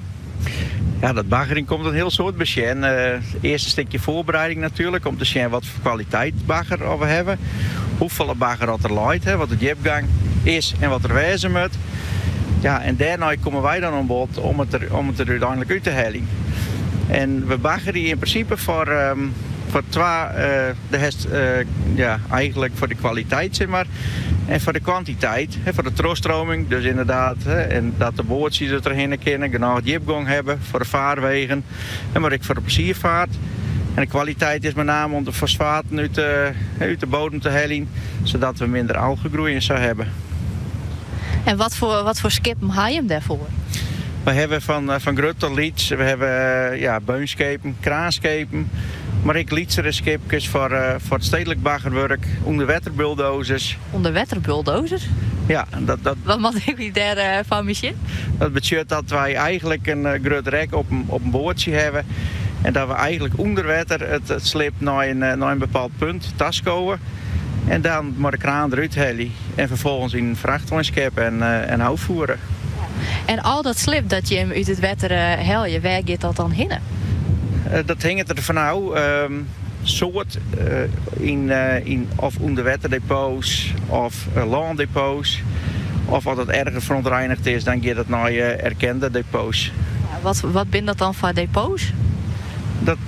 Ja, dat baggering komt een heel soort bij Sjen. Het eerste stukje voorbereiding natuurlijk, om te zien wat voor kwaliteit bagger we hebben. Hoeveel bagger dat er leidt, wat de jepgang is en wat er wezen moet. Ja, en daarna komen wij dan aan bod om het er uiteindelijk uit te halen. En we baggeren in principe voor eigenlijk voor de kwaliteit, zeg maar. En voor de kwantiteit, voor de trooststroming, dus inderdaad, en dat de bootjes er erheen kunnen, genoeg jipgang hebben voor de vaarwegen, en maar ook voor de pleziervaart. En de kwaliteit is met name om de fosfaten uit de bodem te halen, zodat we minder algengroei zou hebben. En wat voor skippen haal je hem daarvoor? We hebben van groot tot lieds, we hebben beunschepen, kraanschepen, maar ik lietsere skipjes voor het stedelijk baggerwerk, onderwetterbulldozers. Onderwetterbulldozers? Ja, Wat mag ik daarvan misschien? Dat betekent dat wij eigenlijk een groot rek op een boordje hebben en dat we eigenlijk onder water het slip naar een bepaald punt taskomen. En dan maar de kraan eruit halen en vervolgens in een vrachtwagenskip en uitvoeren. En al dat slip dat je hem uit het water helje, waar gaat dat dan heen? Dat hangt er vanaf. Soort in of onderwaterdepots of landdepots. Of als het erger verontreinigd is, dan gaat het naar erkende depots. Ja, wat zijn dat dan voor depots?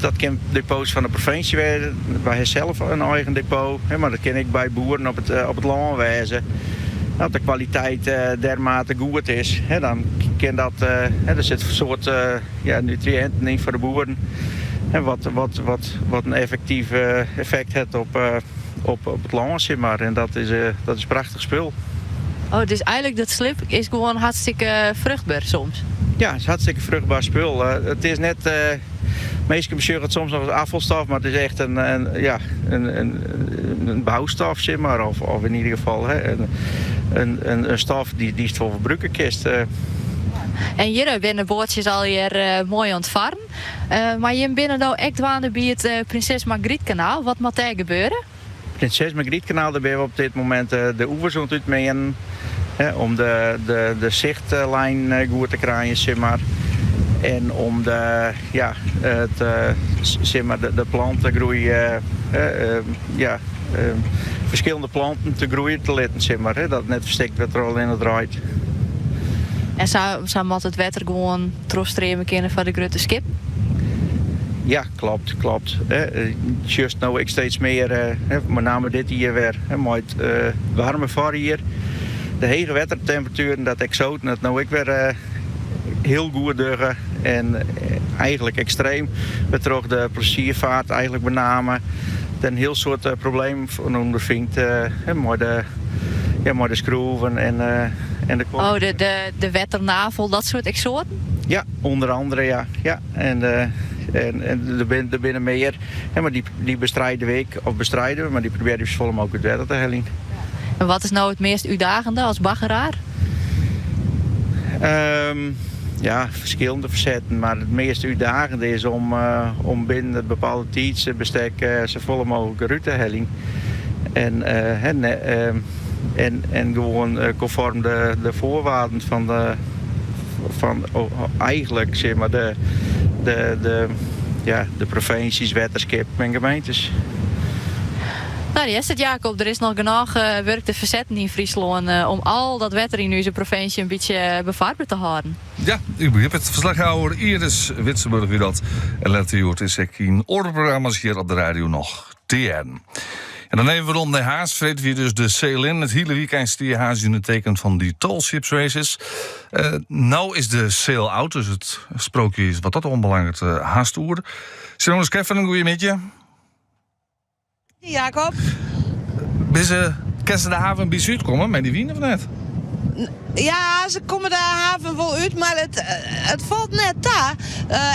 Dat kan depots van de provincie wezen. Wij hebben zelf een eigen depot. Maar dat ken ik bij boeren op het land wezen. Als de kwaliteit dermate goed is, dan kan dat. Er zit een soort nutriënten in voor de boeren. Wat een effectief effect heeft op het land. En dat is prachtig spul. Oh, dus eigenlijk dat slip is gewoon hartstikke vruchtbaar soms? Ja, het is hartstikke vruchtbaar spul. Het is net. Meestal beschouwen het soms nog als afvalstof, maar het is echt een bouwstof, zeg maar. Of in ieder geval een stof die het voor verbruiken kist. En hier binnen boordjes al hier mooi ontvaren. Maar je binnen nou echt waan bij het Prinses Margriet kanaal. Wat moet daar gebeuren? Prinses Margriet kanaal, daar ben we op dit moment de oevers uitmeen. Om de zichtlijn goed te krijgen, zeg maar. En om de plantengroei, verschillende planten te groeien te laten, zeg maar. Dat het net verstikt werd er al in het draait. En zou het water gewoon terugstremen kunnen van de grote skip? Ja, klopt. Juist nou ik steeds meer, met name dit hier weer, met warme voor hier. De hege watertemperaturen, dat exoten, dat nou ik weer heel goed duggen en eigenlijk extreem. We terug de pleziervaart eigenlijk benamen. Een heel soort probleem van ondervindt met de schroeven en de... Oh, de wetternavel, dat soort exoten? Ja, onder andere ja. En er binnen meer. Maar die bestrijden we, maar die proberen we zo vol mogelijk het wetter te halen. En wat is nou het meest uitdagende als baggeraar? Verschillende verzetten. Maar het meest uitdagende is om binnen het bepaalde tijdsbestek zo vol mogelijk eruit te halen. En gewoon conform de voorwaarden van eigenlijk zeg maar de provincies, wetterskip en gemeentes. Nou, die is het, Jacob. Er is nog genoeg werk te verzetten in Friesland om al dat wetter in onze provincie een beetje bevaarbaar te houden. Ja, ik begrijp het. Verslaghouder Iris Witsenburg weer dat. En let u het is in ordeprogramma's hier op de radio nog TN. En dan nemen we rond de Haas, vreten we dus de sail in. Het hele weekend stier Haas in het teken van die tall ships races. Nou is de sail out, dus het sprookje is wat dat onbelangrijk Haastoer. Simone Skeffen, een goeie midje. Jacob. Kan ze de haven bij Zuid komen met die wien of net? Ja, ze komen de haven wel uit, maar het valt net daar.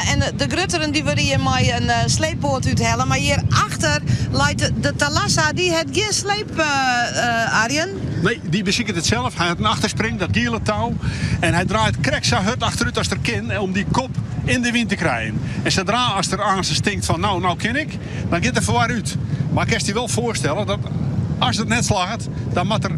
En de grutteren die willen hier maar een sleepboot uithellen. Maar hierachter lijkt de Thalassa, die heeft geen sleep, Arjen. Nee, die beziekt het zelf. Hij heeft een achterspring, dat gele touw. En hij draait kreksa hut achteruit als er kin om die kop in de wind te krijgen. En zodra als er aan ze stinkt van nou ken ik, dan gaat er vooruit uit. Maar ik kan je wel voorstellen dat als het net slaat, dan moet er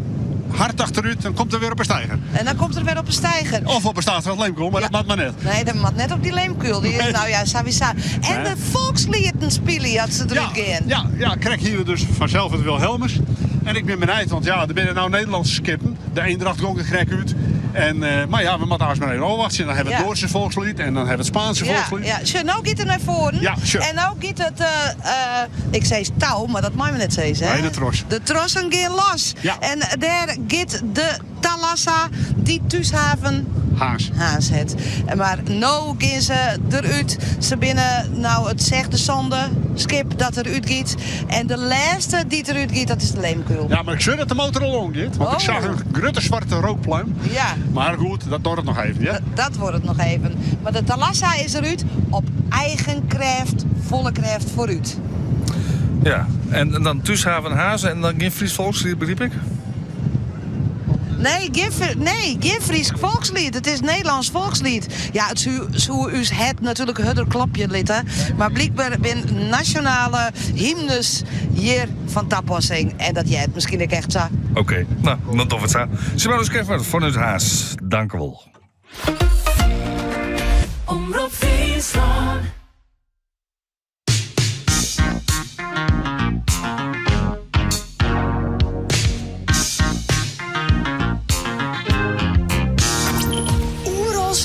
hard achteruit, dan komt er weer op een steiger. En dan komt er weer op een steiger. Of op een staatsrad leemkool, maar dat mag maar net. Nee, dat mag net op die leemkuil. Nee. Nou ja, Savisa. En de volkslieden spelen als ze eruit gaan. Ja, krijg hier dus vanzelf het Wilhelmus. En ik ben benieuwd, want er binnen nou Nederlandse skippen. De Eendracht komt het gek uit. Maar ja, we moeten eerst maar even wachten. Dan hebben we het Duitse volkslied en dan hebben we het Spaanse volkslied. Ja, sure, nou gaat het naar voren. Ja, sure. En nou gaat het, ik zei touw, maar dat mag me net zeggen. Hè? Nee, de tros. De trossen gaan los. Ja. En daar gaat de Thalassa, die thuishaven Haas. het. Maar nou gaan ze eruit. Ze binnen, nou het zegt de zonde, skip dat eruit gaat. En de laatste die eruit gaat, dat is de leemkuil. Ja, maar ik zweer dat de motor al om gaat. Want ik zag een grote zwarte rookpluim. Ja. Maar goed, dat wordt het nog even, ja? Dat wordt het nog even. Maar de Talassa is eruit op eigen kracht, volle kracht vooruit. Ja, en dan Thuishaven Hazen en dan geen Fries volkslied, begreep ik? Nee, geen Fries volkslied. Het is Nederlands volkslied. Ja, het zou u het natuurlijk het klapje litten. Maar blijkbaar ben nationale hymnes hier van Tapassing. En dat jij het misschien ook echt zo. Oké, nou, dan tof het zo. Simone Skeffert vanuit Haas. Dank u wel. Omroep Friesland.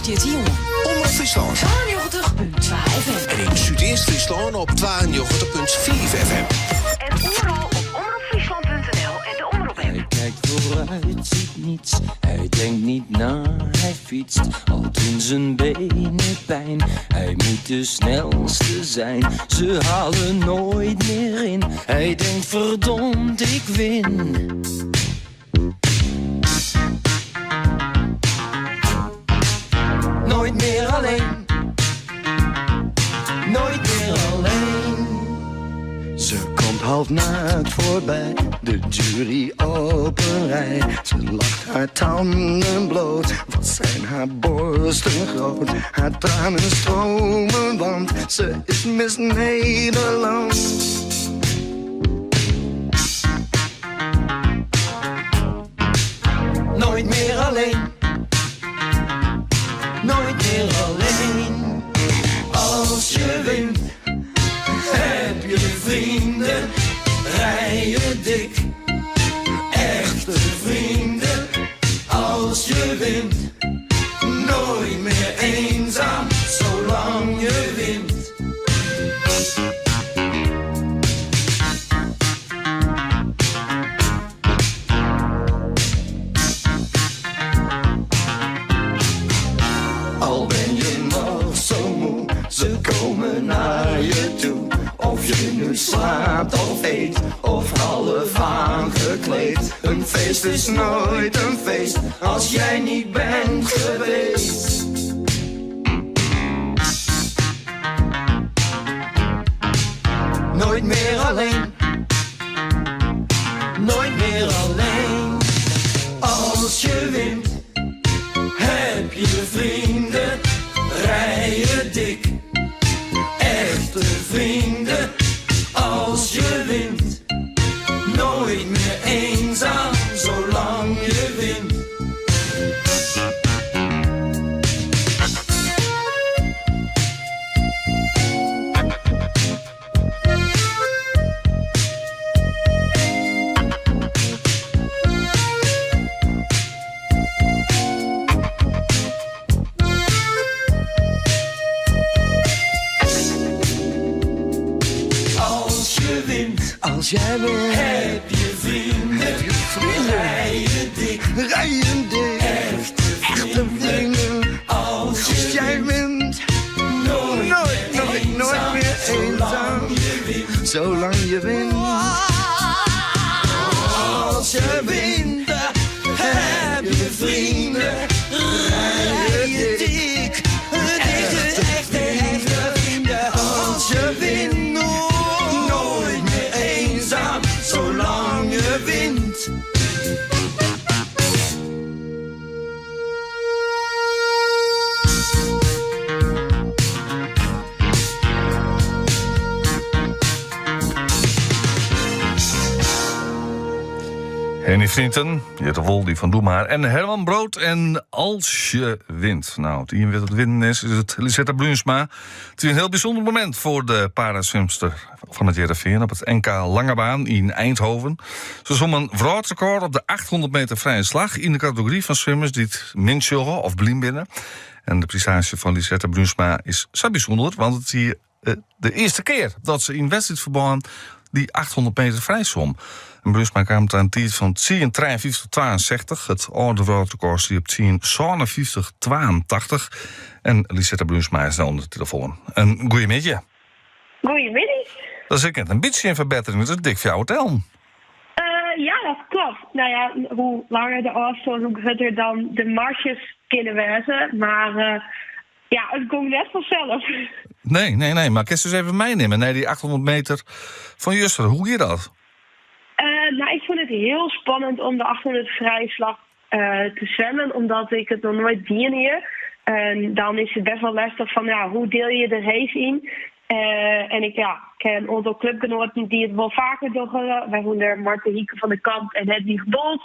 Dit jongen. Omroep Friesland. 92.2 FM. En in Zuid-Eerst-Friesland op 92.4 FM. En overal op omroepfriesland.nl en de Omroep app. Hij kijkt vooruit, ziet niets. Hij denkt niet na, hij fietst. Al doen zijn benen pijn. Hij moet de snelste zijn. Ze halen nooit meer in. Hij denkt verdomd, ik win. Nooit meer alleen. Nooit meer alleen. Ze komt half naakt voorbij, de jury op een rij. Ze lacht haar tanden bloot, wat zijn haar borsten groot. Haar tranen stromen, want ze is Miss Nederland. Nooit meer alleen. Nooit meer alleen. Als je wint, heb je vrienden, rij je dik. Echte vrienden, als je wint. Nooit meer eenzaam, zolang je wint. Al ben je nog zo moe, ze komen naar je toe. Of je nu slaapt of eet, of half aangekleed. Een feest is nooit een feest, als jij niet bent geweest. Nooit meer alleen. Nooit meer alleen. Als je wint, heb je vrienden, rij je dik. Echte vrienden, als je wint. Nooit meer eenzaam, zolang je wint. Als jij wint, heb je vrienden, rij je dik, echte vrienden, als jij wint, nooit meer eenzaam, zolang je wint. Als je wint, heb je vrienden, rij je dik, echte vrienden, als je wint. Zolang je wint. Henny Vrienden, Jette Wol, die van Doe Maar. En Herman Brood en Als je wint. Nou, het enige wat het winnen is het Lisetta Bruinsma. Het is een heel bijzonder moment voor de paraswimster van het JRV op het NK Lange Baan in Eindhoven. Ze zwom een wereldrecord op de 800 meter vrije slag in de categorie van zwimmers die het minst joggen of blind binnen. En de prestatie van Lisetta Bruinsma is zo bijzonder, want het is hier de eerste keer dat ze in wedstrijdverband die 800 meter vrijzwom. En Brusma kwam aan een tijd van 10:53:62. Het oude wereldrecord zie op 10:57:82. En Lisette Brusma is onder de telefoon. Een goeiemiddag. Goedemiddag. Dat is een beetje een verbetering. Dat is dik voor jou hotel. Ja, dat klopt. Nou ja, hoe langer de afstand, hoe groter dan de marges kunnen wezen. Maar ja, het komt net vanzelf. Nee. Maar kun je dus even meenemen naar die 800 meter van Juster. Hoe ging dat? Nou, ik vond het heel spannend om de 800 vrijslag te zwemmen. Omdat ik het nog nooit deed hier. En dan is het best wel lastig van, ja, hoe deel je de race in? En ik ken een aantal clubgenoten die het wel vaker doen. Waaronder Marten Hieke van de Kamp en Hedwig Bolt.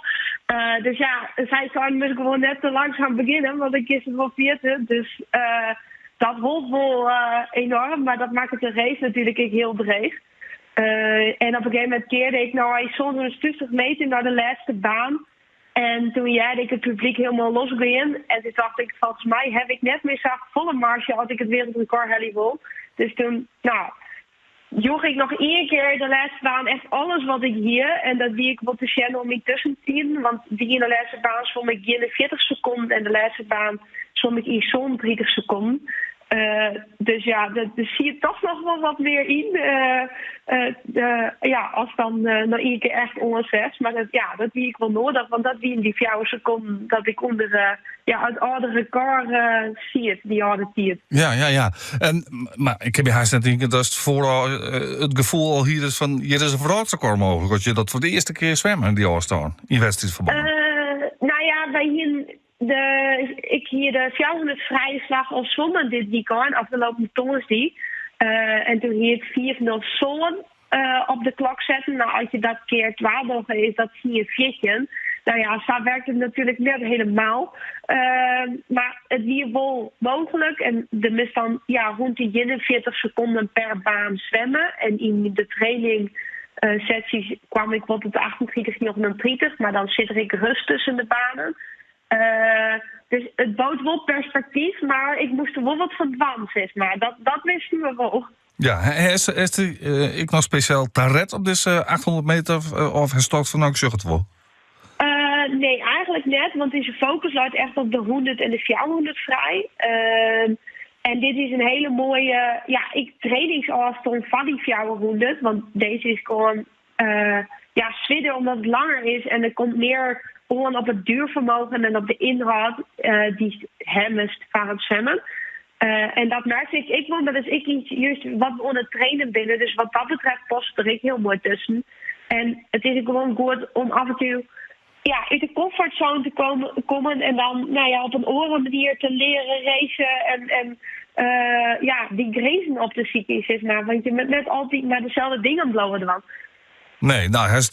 Dus ja, zij zouden dus gewoon net te langzaam beginnen, want ik is het wel 40. Dus dat holt wel enorm, maar dat maakt het de race natuurlijk heel breed. En op een gegeven moment keerde ik zo'n 50 meter naar de laatste baan. En toen jaarde ik het publiek helemaal losging. En toen dacht ik, volgens mij heb ik net meer zo'n volle marge als ik het wereldrecord heli wil. Dus toen, joeg ik nog 1 keer de laatste baan echt alles wat ik hier. En dat die ik wat te channel om me tussen te zien. Want die in de laatste baan zwom ik in 40 seconden. En de laatste baan zwom ik in zo'n 30 seconden. Dus ja, daar zie je toch nog wel wat meer in. Als dan nog 1 keer echt onder 6. Maar dat die ik wel nodig. Want dat die in die 4 seconden dat ik onder het oude record zie het, die oude tijd. Ja. Maar ik heb je haast net denken dat het voor het gevoel al hier is van hier is een veroudrecord mogelijk. Dat je dat voor de eerste keer zwemmen die oorstaan in wedstrijdverband. Ik hier de 400 vrije slag al zwommen dit weekend, afgelopen donderdag. En toen hier het 4-0 zon op de klok zetten. Nou, als je dat keer 12 is, dat zie je 14. Nou ja, zo werkt het natuurlijk net helemaal. Maar het is wel mogelijk. En er is dan rond de 41 seconden per baan zwemmen. En in de training sessies kwam ik wat op de 38, 39. Maar dan zit ik rust tussen de banen. Dus het bood wel perspectief, maar ik moest er wel wat van dwan, zeg maar. Dat wisten we wel. Ja, is ik nog speciaal taret op deze 800 meter of herstort van ik zeg het wel? Nee, eigenlijk net, want deze focus luidt echt op de 100 en de 400 vrij. En dit is een hele mooie trainingsafstand van die 400, want deze is gewoon zwidden omdat het langer is en er komt meer gewoon op het duurvermogen en op de inhoud die hemmest van het zwemmen. En dat merkte ik wel, dat is ik iets juist wat we onder trainen binnen. Dus wat dat betreft past er ik heel mooi tussen. En het is gewoon goed om af en toe uit de comfortzone te komen en dan op een andere manier te leren racen en die grenzen op te zieken, zeg maar. Want je bent net altijd naar dezelfde dingen blowen ervan. Nee, hij is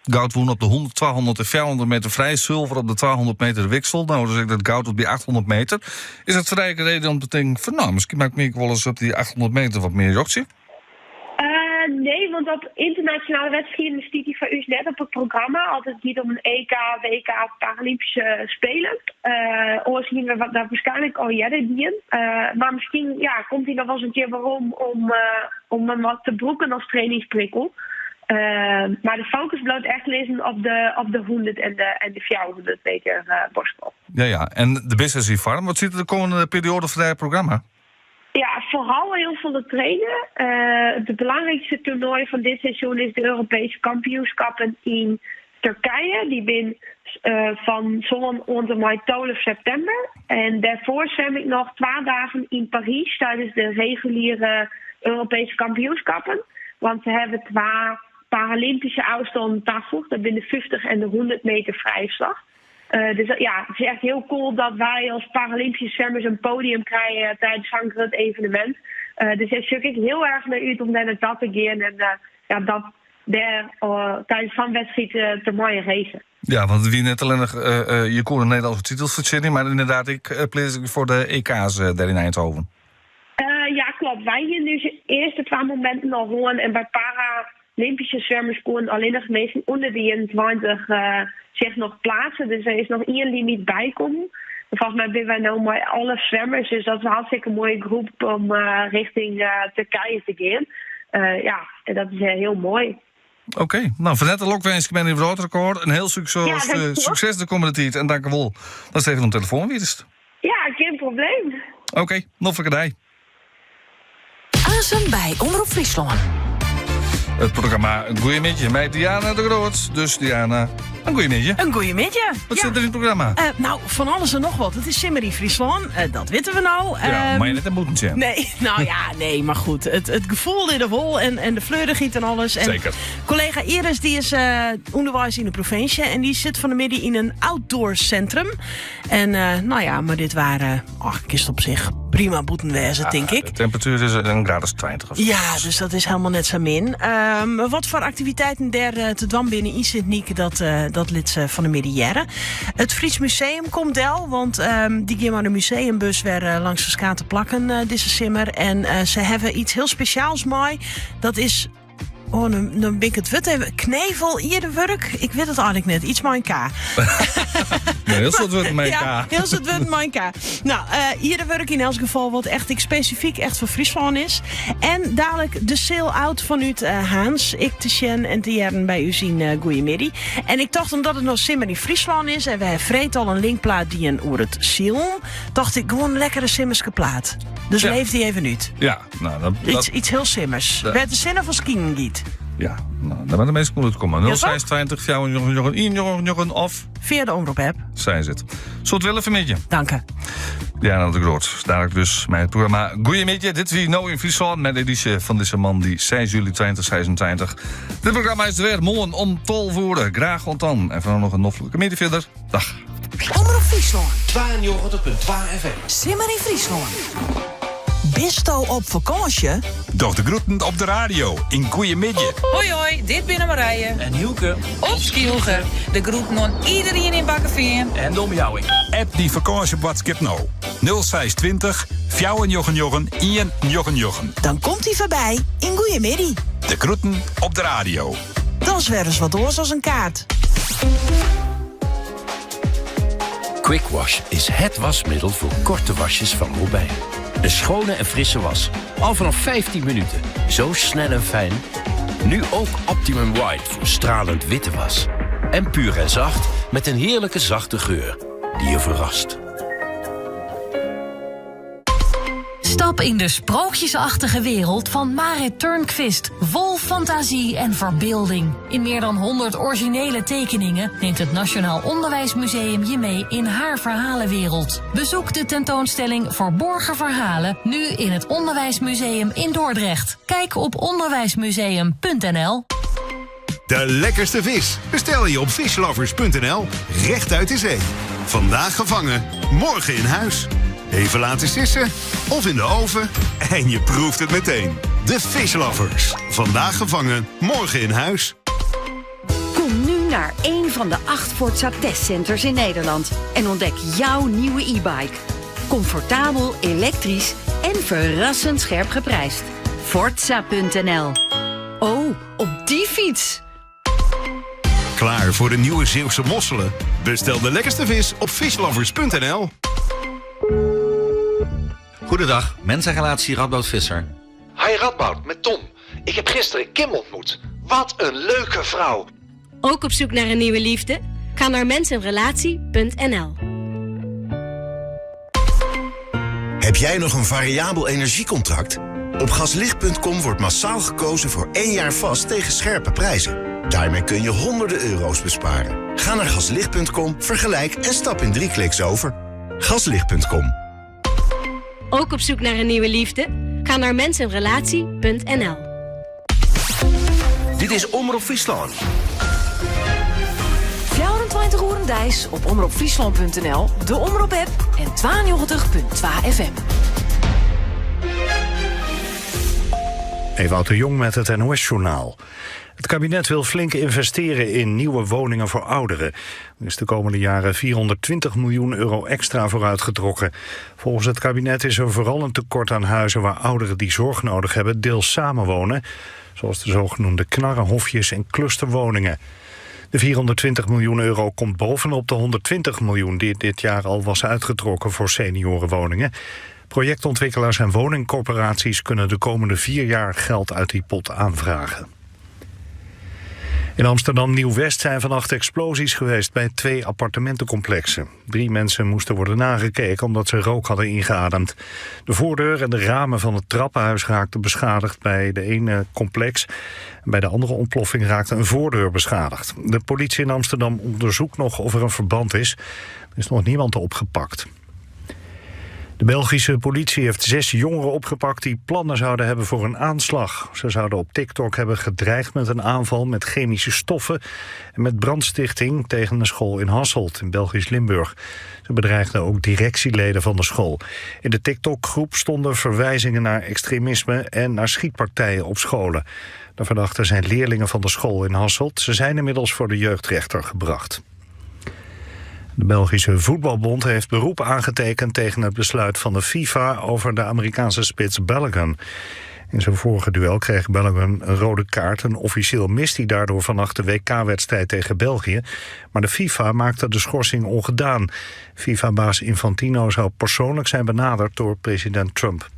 goud woen op de 100, 200 en 400 meter vrij, zilver op de 200 meter wiksel. Nou, dus ik dat goud op die 800 meter. Is dat vrij reden om te denken van, misschien maak ik wel eens op die 800 meter wat meer jochtje? Nee, want op internationale wedstrijden stiet hij voor u net op het programma. Altijd niet om een EK, WK, Paralympische Spelen. Of zien we daar waarschijnlijk al jaren. Maar misschien komt hij nog wel eens een keer waarom om hem wat te broeken als trainingsprikkel. Maar de focus blijft echt liggen op de 100 en de 400 meter borstbal. Ja, en de business in farm. Wat ziet er de komende periode voor het programma? Ja, vooral heel veel te trainen. Het belangrijkste toernooi van dit seizoen is de Europese kampioenschappen in Turkije. Die ben van zo'n onder mei 12 september. En daarvoor zwem ik nog 2 dagen in Parijs tijdens de reguliere Europese kampioenschappen. Want ze hebben 2 Paralympische afstanden toegevoegd. Dat zijn de 50 en de 100 meter vrijslag. Dus het is echt heel cool dat wij als Paralympische zwemmers een podium krijgen tijdens zo'n groot evenement. Dus daar zoek ik heel erg naar uit om naar dat te gaan en dat daar tijdens van wedstrijd te mooie racen. Ja, want wie net alleen nog je kon een Nederlandse titels verzinnen, maar inderdaad ik pleeg voor de EK's daar in Eindhoven. Ja, klopt. Wij hier nu de eerste 2 momenten al gewoon en bij Paralympische zwemmers kon alleen nog meestal onder de 21 zich nog plaatsen. Dus er is nog 1 limiet bijkomen. Volgens mij zijn wij nou maar alle zwemmers. Dus dat is een hartstikke mooie groep om richting Turkije te gaan. En dat is heel mooi. Oké, nou, van net een lokwens, ik ben in het record. Een heel succes de komende tijd. En dank u wel. Dat is even een telefoon weer is. Ja, geen probleem. Oké, nog een keer. Azen bij Omroep Friesland. Het programma Een Goeiemiddag met Diana de Groot. Dus Diana, een goeiemiddag. Een goeiemiddag. Wat zit er in het programma? Nou, van alles en nog wat. Het is Simmerie Friesland, dat weten we nou. Ja, maar je net een moeten zijn. Nee, maar goed. Het gevoel in de wol en de fleurigheid en alles. En zeker. Collega Iris, die is onderwijs in de provincie. En die zit van de middag in een outdoor centrum. En maar dit waren, kist op zich prima boetenwezen, denk ik. De temperatuur is een graad of 20 of zo. Ja, dus dat is helemaal net zo min. Wat voor activiteiten der te dwam binnen in Sint-Nieke, dat lid ze van de middenjaren. Het Fries Museum komt wel, want die gaan maar de museumbus weer langs de skaten plakken, deze simmer. En ze hebben iets heel speciaals mooi. Dat is... dan ben ik het wit even. Knevel, Ierdewerk. Ik weet het eigenlijk net. Iets met een K. Heel soort wit met een K. Ja, heel soort wit met een K. Nou, Ierdewerk in elk geval wat echt specifiek echt voor Friesland is. En dadelijk de sale-out vanuit Haans. Ik te Sjen en te jaren bij u zien goeiemiddag. En ik dacht, omdat het nog simmer in Friesland is en we hebben vreed al een linkplaat die een oer het ziel, dacht ik gewoon een lekkere simmerske plaat. Dus leeft die even uit. Ja, nou, iets heel simmers. Werd de zinnen van Skien giet. Ja, nou, daar ben de mensen moeten komen. 026 nog of via de omroep-app. Zijn ze het. Zo het willen vermidje. Dank u. Diana de Groot. Dadelijk dus mijn programma Goeiemiddag. Dit wie nou in Friesland met de editie van deze man die 6 juli 2026. Dit programma is er weer morgen om 12 uur. Graag ontan. En vanaf nog een noffelijke middag verder. Dag. Omroep Friesland. 92.2 FM. Simmer in Friesland. Bisto op vakantie? Doch de groeten op de radio in Goeiemiddag. Hoi, dit binnen Marije. En Hielke. Op Skielger. De groeten aan iedereen in Bakkenveen. En Dom Jouwing. App die vakantie op WhatsApp nou. 0620 4 Dan komt hij voorbij in Goeiemiddag. De groeten op de radio. Dan is weer eens wat doors als een kaart. Quick Wash is het wasmiddel voor korte wasjes van Robijn. Een schone en frisse was. Al vanaf 15 minuten. Zo snel en fijn. Nu ook Optimum White voor stralend witte was. En puur en zacht met een heerlijke zachte geur die je verrast. Stap in de sprookjesachtige wereld van Marit Turnquist. Vol fantasie en verbeelding. In meer dan 100 originele tekeningen neemt het Nationaal Onderwijsmuseum je mee in haar verhalenwereld. Bezoek de tentoonstelling Verborgen Verhalen nu in het Onderwijsmuseum in Dordrecht. Kijk op onderwijsmuseum.nl. De lekkerste vis bestel je op fishlovers.nl. Rechtuit de zee. Vandaag gevangen, morgen in huis. Even laten sissen of in de oven en je proeft het meteen. De Fishlovers. Vandaag gevangen, morgen in huis. Kom nu naar een van de 8 Forza testcenters in Nederland en ontdek jouw nieuwe e-bike. Comfortabel, elektrisch en verrassend scherp geprijsd. Forza.nl. Oh, op die fiets! Klaar voor de nieuwe Zeeuwse mosselen? Bestel de lekkerste vis op fishlovers.nl. Goedendag, mensenrelatie Radboud Visser. Hi Radboud, met Tom. Ik heb gisteren Kim ontmoet. Wat een leuke vrouw. Ook op zoek naar een nieuwe liefde? Ga naar mensenrelatie.nl. Heb jij nog een variabel energiecontract? Op gaslicht.com wordt massaal gekozen voor 1 jaar vast tegen scherpe prijzen. Daarmee kun je honderden euro's besparen. Ga naar gaslicht.com, vergelijk en stap in 3 kliks over. Gaslicht.com. Ook op zoek naar een nieuwe liefde? Ga naar mensenrelatie.nl. Dit is Omroep Friesland. 24 uur dijs op omroepfriesland.nl, de Omroep-app en 92.2 FM. Ewout de Jong met het NOS-journaal. Het kabinet wil flink investeren in nieuwe woningen voor ouderen. Er is de komende jaren 420 miljoen euro extra voor uitgetrokken. Volgens het kabinet is er vooral een tekort aan huizen waar ouderen die zorg nodig hebben deels samenwonen, zoals de zogenoemde knarrenhofjes en clusterwoningen. De 420 miljoen euro komt bovenop de 120 miljoen die dit jaar al was uitgetrokken voor seniorenwoningen. Projectontwikkelaars en woningcorporaties kunnen de komende 4 jaar geld uit die pot aanvragen. In Amsterdam Nieuw-West zijn vannacht explosies geweest bij 2 appartementencomplexen. 3 mensen moesten worden nagekeken omdat ze rook hadden ingeademd. De voordeur en de ramen van het trappenhuis raakten beschadigd bij de ene complex. Bij de andere ontploffing raakte een voordeur beschadigd. De politie in Amsterdam onderzoekt nog of er een verband is. Er is nog niemand opgepakt. De Belgische politie heeft 6 jongeren opgepakt die plannen zouden hebben voor een aanslag. Ze zouden op TikTok hebben gedreigd met een aanval met chemische stoffen en met brandstichting tegen een school in Hasselt in Belgisch Limburg. Ze bedreigden ook directieleden van de school. In de TikTok-groep stonden verwijzingen naar extremisme en naar schietpartijen op scholen. De verdachten zijn leerlingen van de school in Hasselt. Ze zijn inmiddels voor de jeugdrechter gebracht. De Belgische Voetbalbond heeft beroep aangetekend tegen het besluit van de FIFA over de Amerikaanse spits Balogun. In zijn vorige duel kreeg Balogun een rode kaart en officieel mist hij daardoor vannacht de WK-wedstrijd tegen België. Maar de FIFA maakte de schorsing ongedaan. FIFA-baas Infantino zou persoonlijk zijn benaderd door president Trump.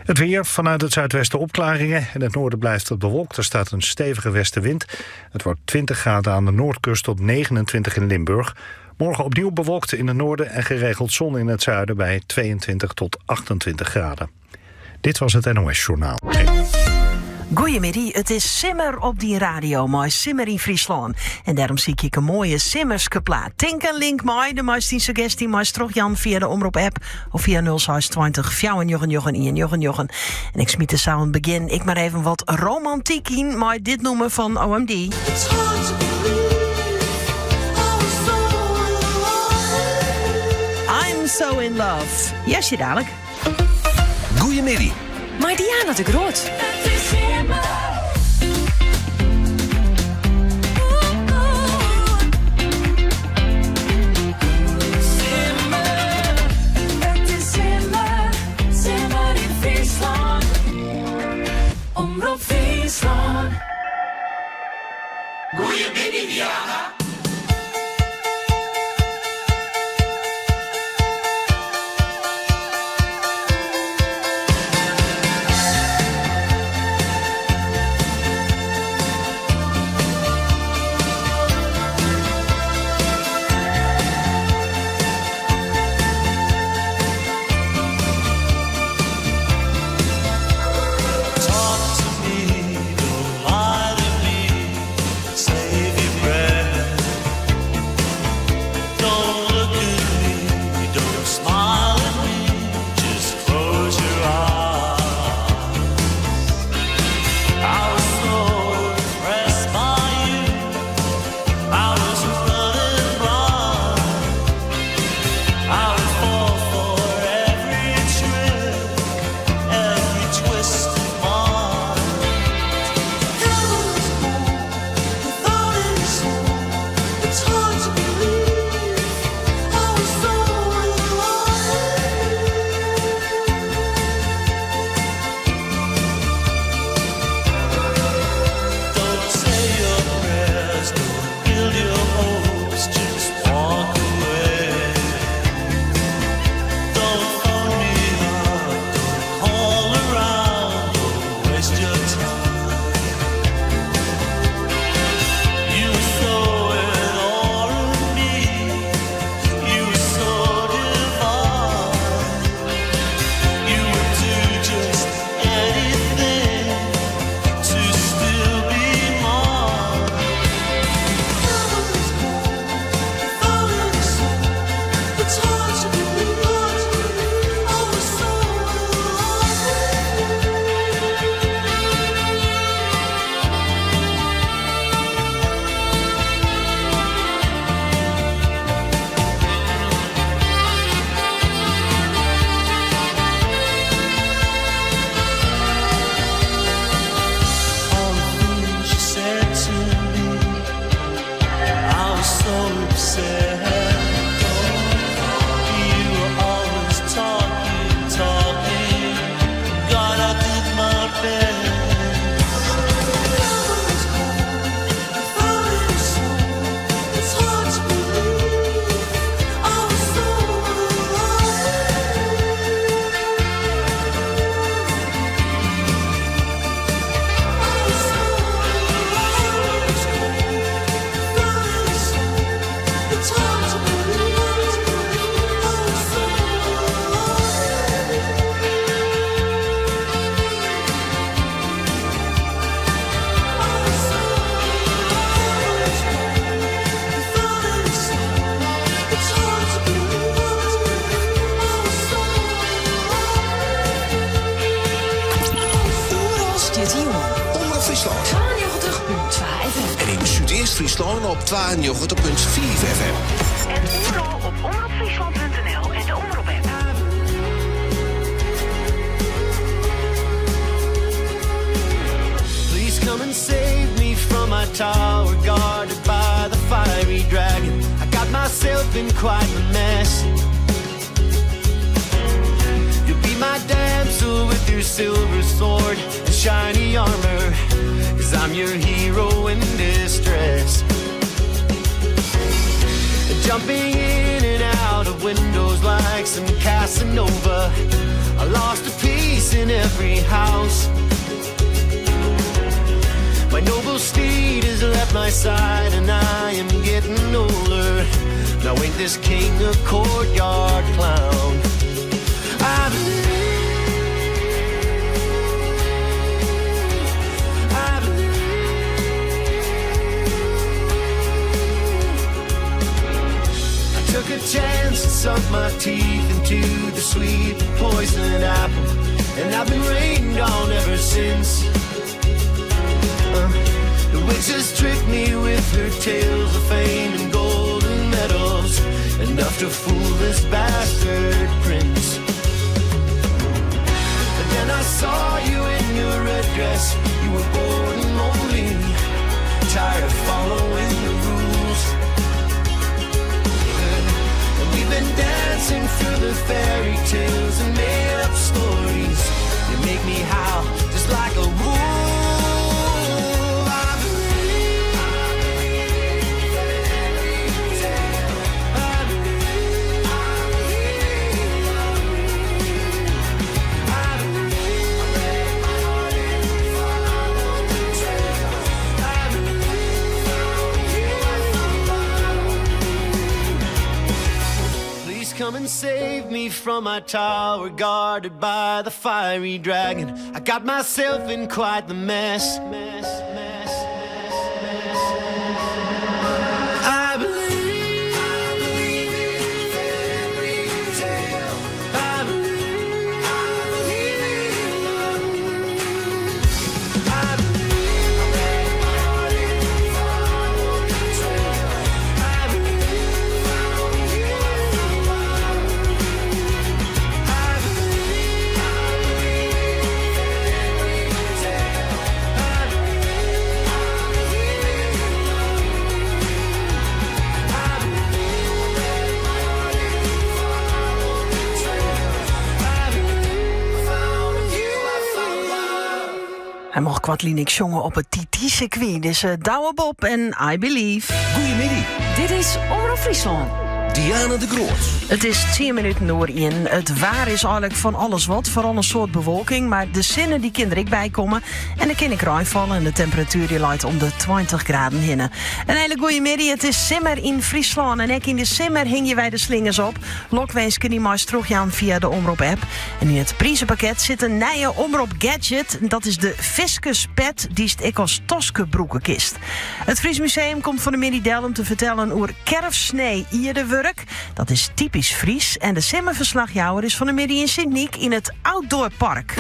Het weer, vanuit het zuidwesten opklaringen. In het noorden blijft het bewolkt. Er staat een stevige westenwind. Het wordt 20 graden aan de noordkust tot 29 in Limburg. Morgen opnieuw bewolkt in het noorden en geregeld zon in het zuiden bij 22 tot 28 graden. Dit was het NOS Journaal. Goeiemiddag, het is Simmer op die radio, maar Simmer in Friesland. En daarom zie ik een mooie Simmerske plaat. Denk een link mij, de meest die suggestie, maar stroeg Jan via de Omroep-app of via 0620 4 En ik smiet de sound begin. Ik maar even wat romantiek in, maar dit noemen van OMD. I'm so in love. Yes, je dadelijk. Goeiemiddag. Maar Diana de Groot. Omroep Friesland. Goeiemiddag, Diana. Friesland op 92.4 FM. En overal op omroepfriesland.nl en de Omroep-app. Please come and save me from my tower, guarded by the fiery dragon. I got myself in quite a mess. You'll be my damsel with your silver sword and shiny armor, 'cause I'm your hero in distress. Jumping in and out of windows like some Casanova, I lost a piece in every house. My noble steed has left my side and I am getting older. Now ain't this king a courtyard clown? I took a chance and sunk my teeth into the sweet poison apple, and I've been rained on ever since. The witch has tricked me with her tales of fame and golden medals, enough to fool this bastard prince. But then I saw you in your red dress. You were bored and lonely, tired of following the rules. And we've been dancing through the fairy tales and made up stories. You make me howl just like a wolf. Come and save me from my tower, guarded by the fiery dragon. I got myself in quite the mess. I believe in fairy tale. I believe in love. I believe I break my heart and follow the trail. I believe found you. Hij mocht Kwartlinik jongen op het TT-circuit. Dus Douwe Bob en I Believe. Goedemiddag. Dit is Omroep Friesland. Diana de Groot. Het is 10 minuten door in. Het waar is eigenlijk van alles wat. Vooral een soort bewolking. Maar de zinnen die kinderen ik bijkomen. En de kan ik vallen. En de temperatuur die leidt om de 20 graden hinnen. Een hele goede middag. Het is simmer in Friesland. En ook in de simmer hing je wij de slingers op. Lokweesken die maar teruggaan via de Omroep-app. En in het prijzenpakket zit een nieuwe Omroep-gadget. Dat is de Fiscus Pet. Die is ik als Toskebroekenkist. Het Fries Museum komt van de middag om te vertellen over kerfsnee Ierdewerk. Dat is typisch Fries. En de simmerverslagjouwer is van de middag in Sint-Niek in het Outdoorpark.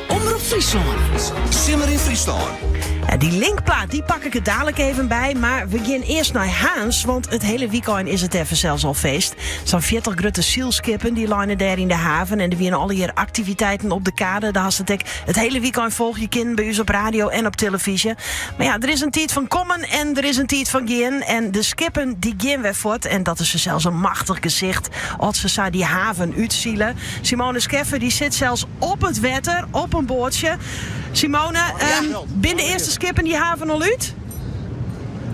Omroep Friesland. Simmer in Friesland. Die linkplaat die pak ik er dadelijk even bij. Maar we gaan eerst naar Haans. Want het hele weekend is het even zelfs al feest. Zo'n 40 grote zielskippen die lijnen daar in de haven. En er weer alle hier activiteiten op de kade. Daar het hele weekend volg je kind bij ons op radio en op televisie. Maar ja, er is een tijd van komen en er is een tijd van gaan. En de skippen die gaan weer voort. En dat is zelfs een machtig gezicht. Als ze die haven uitzielen. Simone Skeffer die zit zelfs op het water, op een bootje. Simone, binnen de eerste skippen die haven al uit?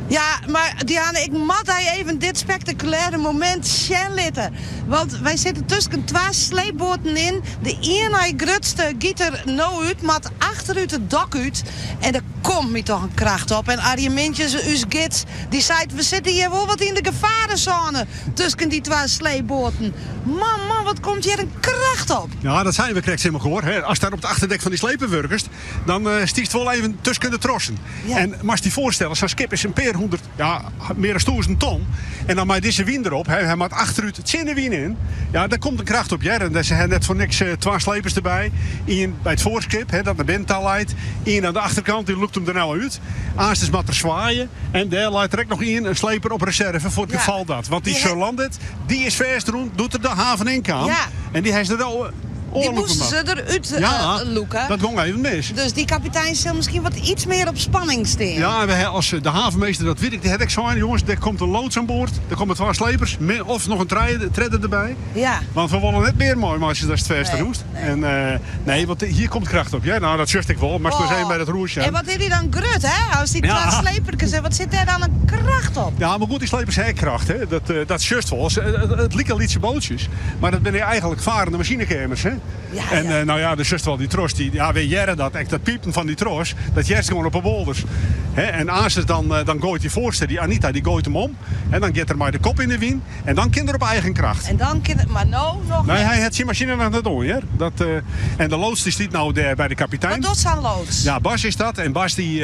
Ja, maar Diana, ik moet even dit spectaculaire moment schenlitten. Want wij zitten tussen 2 sleepboten in. De ene grootste giet er nou uit, maar achteruit het dak uit. En er komt me toch een kracht op. En Arjen Mintjes, uw gids, die zei, we zitten hier wel wat in de gevarenzone tussen die 2 sleepboten. Man, wat komt hier een kracht op. Ja, dat zijn we correct helemaal gehoord. Hè. Als daar op het achterdek van die slepenwerkers, dan stiekt het wel even tussen de trossen. Ja. En maar je voorstellen, zo'n skip is een paar 100, ja, meer dan 1000 ton. En dan maakt deze wien erop, hij maakt achteruit het zinnenwien in. Ja, daar komt een kracht op. Ja. En er zijn net voor niks 2 slepers erbij. Eén bij het voorskip, dat naar binnen leidt. Eén aan de achterkant, die loopt hem er nou uit. Aanst is maar te zwaaien. En daar laat er ook nog een sleper op reserve voor het geval dat. Want die Surlandit, die is verst doen, doet er de haven in kan. Ja. En die heeft er wel... Die moesten ze eruit loeken. Dat ging even mis. Dus die kapitein zal misschien wat iets meer op spanning staan. Ja, als de havenmeester dat weet ik, die had ik zo aan, jongens, er komt een loods aan boord, er komen 2 slepers, of nog een tredder erbij. Ja. Want we willen net meer mooi, maar als je dat het verste roest. Nee, want hier komt kracht op. Ja, nou, dat zust ik wel, maar het zijn bij dat roersje. En wat heeft hij dan grut, hè? Als die 2 slepertjes en wat zit daar dan een kracht op? Ja, maar goed, die slepers hebben kracht, hè. Dat zust wel. Het lieke lietse bootjes, maar dat ben je eigenlijk varende machinekemers, hè. Ja, en nou ja, de zust wel die tros, we jaren dat, echt dat piepen van die tros, dat jerst gewoon op de boulders. En als het dan gooit die voorste, die Anita, die gooit hem om. En dan gaat er maar de kop in de wien. En dan kind er op eigen kracht. En dan kind maar nou nog nee, niet. hij had zijn machine aan het doen, hè. En de loods die stiet nou bij de kapitein. Wat doet zijn loods? Ja, Bas is dat. En Bas die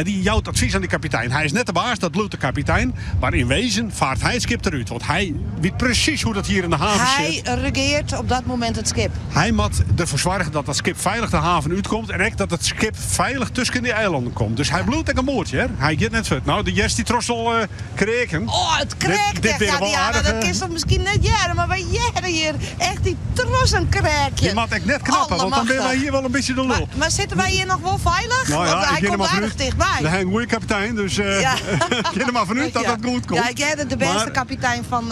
jouwt advies aan de kapitein. Hij is net de baas, dat bloedt de kapitein. Maar in wezen vaart hij het schip eruit. Want hij weet precies hoe dat hier in de haven zit. Hij regeert op dat moment het schip. Hij moet ervoor zorgen dat dat schip veilig de haven uitkomt. En ook dat het schip veilig tussen die eilanden komt. Dus hij bloedt ook een boordje, hè. Hij gaat net vet. Nou, de jerst die trossel kreken. Oh, het kreekt echt. Ja, Diana, dat is toch misschien net jaren. Maar wij jaren hier echt die trossen kreekje. Die moet ik net knappen, want dan ben wij hier wel een beetje de lul. Maar zitten wij hier nog wel veilig? Nou ja, want hij komt aardig dichtbij. Hij is een goede kapitein, dus ik ga er maar vanuit dat dat goed komt. Ja, jij bent de beste kapitein van...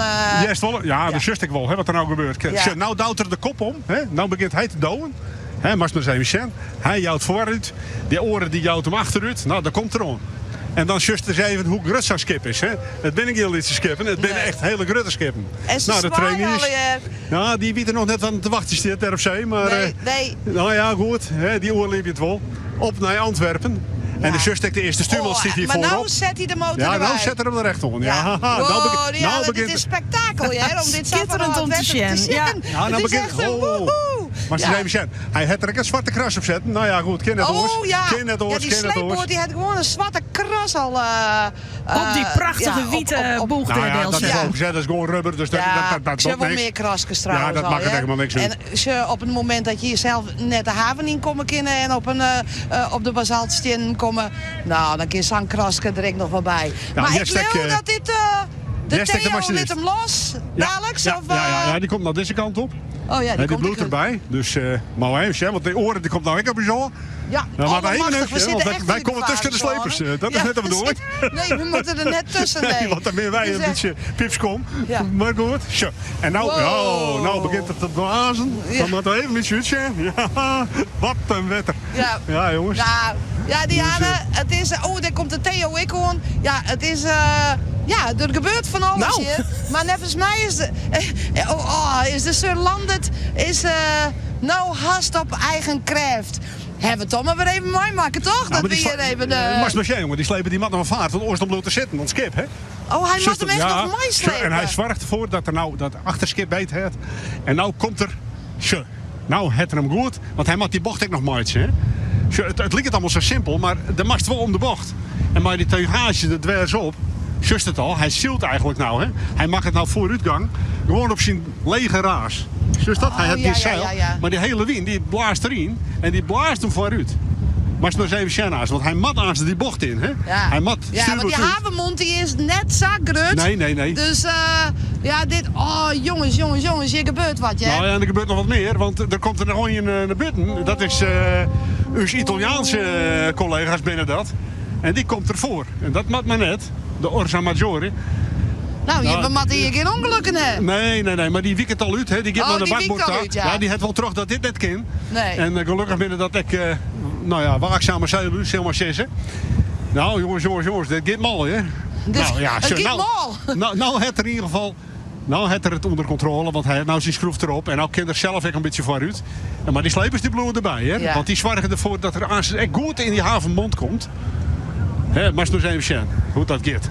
Ja, dat zust ik wel, hè, wat er nou gebeurt. Ja. Nou duwt er de kop om, hè. Nou begint hij te douwen. Maar maar eens even zien. Hij jouwt vooruit, die oren die jouwt hem achteruit. Nou, dat komt er aan. En dan just eens even hoe grut zo'n skip is. Hè. Het ben ik heel iets skippen, het ben echt hele grutte skippen. En ze de trainees, ja, die weten nog net van te wachten zit daar op zee. Maar, nee. Nou ja, goed, hè, die oren liep je het wel. Op naar Antwerpen. En de zus de eerste stuurman zit hier voorop. Maar nou zet hij de motor erbij. Ja, nou zet er hem er recht om. Ja. Nou begint dit is spektakel, hè? Om dit schitterend om te zien. Ja, nou begint maar ze zijn hij had er ook een zwarte kras op zetten. Nou ja, goed, ken het oors. Die sleepboot die had gewoon een zwarte kras al... op die prachtige witte boeg nou ja, dat is ook gezet, dat is gewoon rubber. Dus dat ze hebben wel meer krasjes trouwens. Ja, dat maakt er helemaal niks uit. En als je op het moment dat je jezelf net de haven in komen kunnen en op de basaltstien komen, nou, dan kun je zo'n krasje direct nog wel bij. Maar ik wil dat dit... De Theo liet hem los, dadelijk? Ja, die komt naar deze kant op. Oh ja, die bloed erbij. Dus, maar even, want de oren die komt nou ook op je zo. Ja, maar wij komen tussen de slepers. Dat is net de bedoeling. Nee, we moeten er net tussen. Nee. Want dan ben wij een beetje pips kom. Ja. Maar goed. Zo. En nou begint het te blazen. Dan moet er even een shutje. Ja, wat een wetter. Ja, jongens. Ja, Diana, het is... daar komt de Theo ik gewoon. Ja, het is... ja, er gebeurt van alles hier. Maar nevens mij is de Surlandit nou haast op eigen kracht. Hebben we toch maar weer even mooi maken, toch? Nou, dat we hier even de... Maar jongen, die slepen die mat nog vaart van oorsprong te zitten, want skip, hè? Oh, hij moet hem echt nog mooi slepen. En hij zorgt ervoor dat er nou dat achterskip beet heeft. En nou komt er... Nou, het hem goed, want hij moet die bocht ook nog maatje, hè? Het lijkt allemaal zo simpel, maar de mast wel om de bocht. En maar die teugage er dwers op, just het al, hij zielt eigenlijk nou, hè? Hij mag het nou vooruitgang, gewoon op zijn lege raas. Dus dat, hij heeft die zeil, maar die hele wind, die blaast erin en die blaast hem vooruit. Maar het is nog even Shanna's, want hij mat aan die bocht in, hè? Ja, hij mat want die havenmond die is net zagrut. Nee. Dus dit, jongens, hier gebeurt wat, hè? Nou ja, en er gebeurt nog wat meer, want er komt er nog een naar buiten. Dat is uw Italiaanse collega's binnen dat. En die komt ervoor. En dat mat maar net, de Orsa Maggiore. Nou, we moeten hier geen ongelukken hebben. Nee, maar die wiekt het al uit, hè. Die gaat naar de bakboord. Ja, die heeft wel terug dat dit net kan. Nee. En gelukkig binnen dat ik, waakzame zeilen, zeg maar zeggen. Nou, jongens, dit gaat mal, hè. Nou, ja, het gaat mal. Nou, het er in ieder geval... Nou, het er het onder controle, want hij nou zijn schroef erop. En nou kan er zelf ook een beetje vooruit. Maar die slepers die bloeien erbij, hè. Ja. Want die zorgen ervoor dat er echt goed in die havenmond komt. Hè, maar eens even zien hoe dat gaat.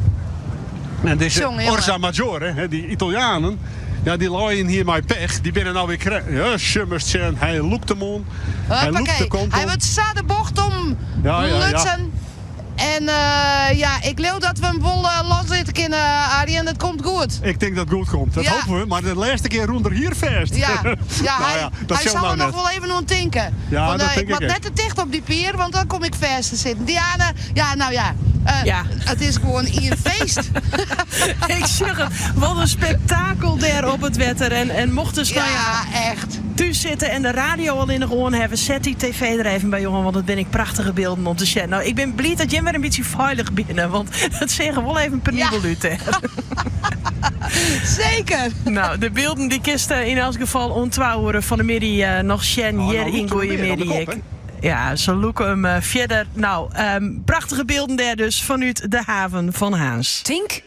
En deze Orsa Maggiore, hè, die Italianen, ja, die laaien hier maar pech. Die binnen nou weer krijgen. Ja, schummers zijn. Hij loopt hem om. Hij loopt de kont om. Hij wordt de bocht om. Ja. En ja, ik geloof dat we hem wel loszitten kunnen, Arie, en dat komt goed. Ik denk dat het goed komt. Dat Ja. hopen we. Maar de laatste keer roender hier vast. Ja, ja, Nou dat hij zal zal er nou nog wel even aan denken. Ja, Want, dat denk ik moet ik net te dicht op die pier, want dan kom ik vast te zitten. Diana, ja, nou ja. Het is gewoon hier een feest. Ik zeg het, wat een spektakel daar op het wetter. En mochten ze echt thuis zitten en de radio al in de oren hebben, zet die tv er even bij, jongen, want dat ben ik prachtige beelden om te zien. Nou, ik ben blij dat jij weer een beetje veilig binnen, want het zeggen wel even penibel uit, hè. Zeker. Nou, de beelden die kisten in elk geval ontwouwen van de middag nog Sjen hier in Goeiemiddag. Ja, ze loeken hem verder. Nou, prachtige beelden daar dus vanuit de haven van Haans. Tink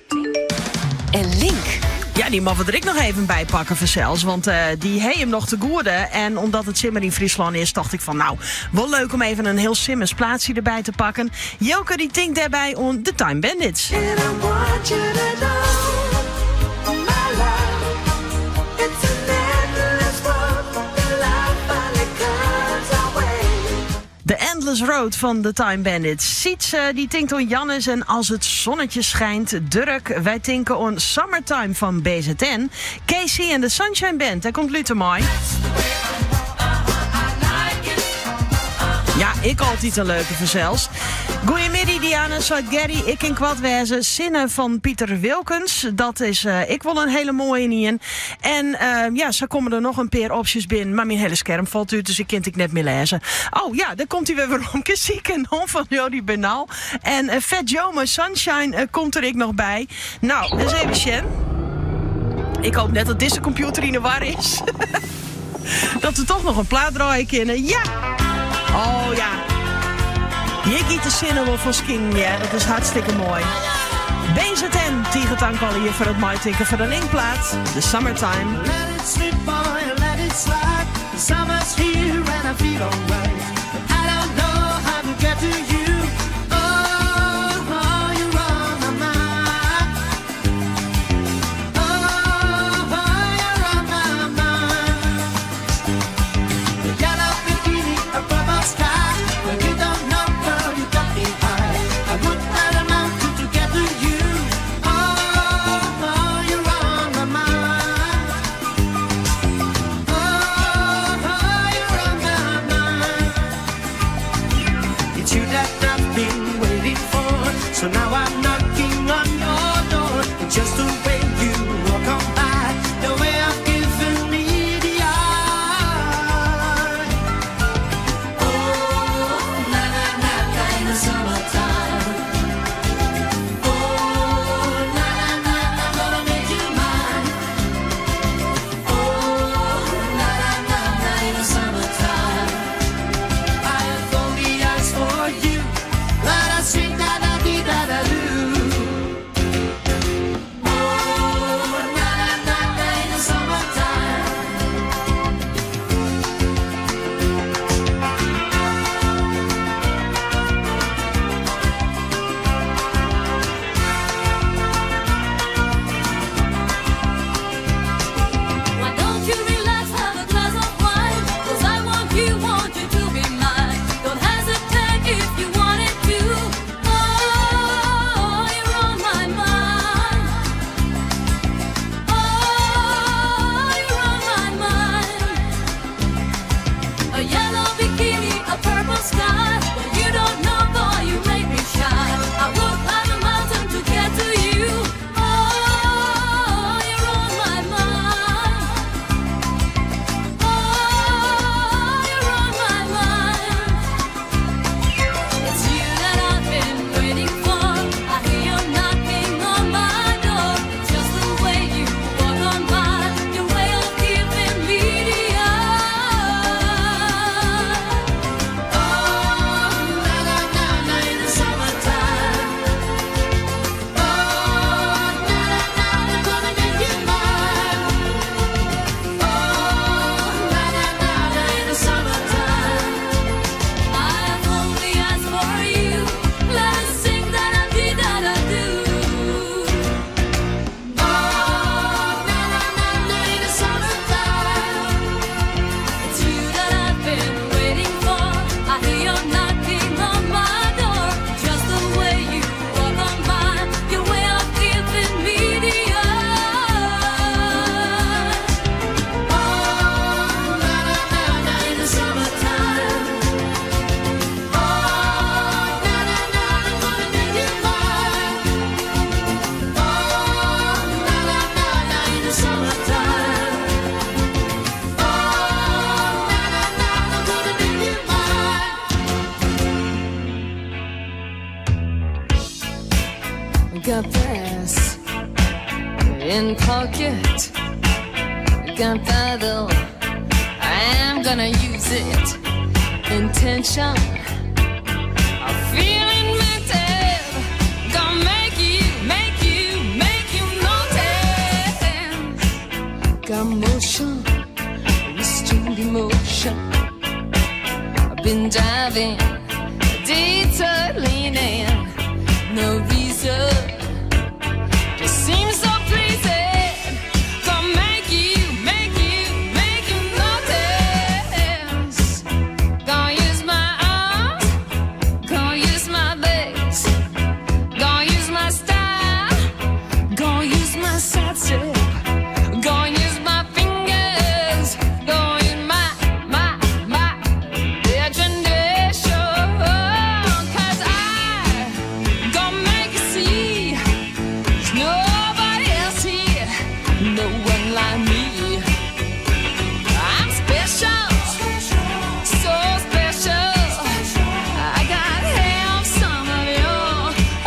en Link. Ja, die mogen we er ik nog even bij pakken vanzelfs. Want die heeft hem nog te goede. En omdat het simmer in Friesland is, dacht ik van nou, wel leuk om even een heel simmers plaatsje erbij te pakken. Joke die tinkt daarbij on The Time Bandits. The Endless Road van The Time Bandits. Siets die tinkt on Jannes en als het zonnetje schijnt, Durk. Wij tinken on Summertime van BZN. Casey en de Sunshine Band, daar komt Luther mooi. Ja, ik altijd een leuke verzels. Goeiemiddag Diana, Zuid Gary, ik in kwadwezen. Zinnen van Pieter Wilkens. Dat is ik wel een hele mooie in. En ja, zo komen er nog een paar opties binnen. Maar mijn hele scherm valt uit, dus ik kan het net meer lezen. Oh ja, daar komt hij weer waarom. Ziek en non van Jody Bernal. En Fat Joe, my Sunshine, komt er ik nog bij. Nou, dus even Sjen. Ik hoop net dat deze computer in de war is. Dat we toch nog een plaat draaien kunnen. Ja! Oh ja. Je giet de zinnen wel van Skin, ja, dat is hartstikke mooi. BZN, Tiegetank hier voor het maaitikken voor de linkplaat. The Summertime. Let it slip, boy, let it slide. The summer's here and I feel alright. But I don't know how to get to you. Oh, you're on my mind. Oh, you're on my mind. The yellow bikini above our sky. But you don't know, girl, you got me high. I would climb a mountain to get to you. Oh, you're on my mind. Oh, you're on my mind. It's you that in pocket. Gunpowder, I'm gonna use it. Intention, I'm feeling mental. Gonna make you notice. Got motion, restrained emotion. I've been diving, detour leaning. No reason, just seems so pleasing. Gonna make you notice. Gonna use my arms, gonna use my legs, gonna use my style, gonna use my side step, gonna use my fingers, gonna use my imagination. 'Cause I gonna make you see there's nobody else here, no one like me. I'm special, so special. I gotta have some of your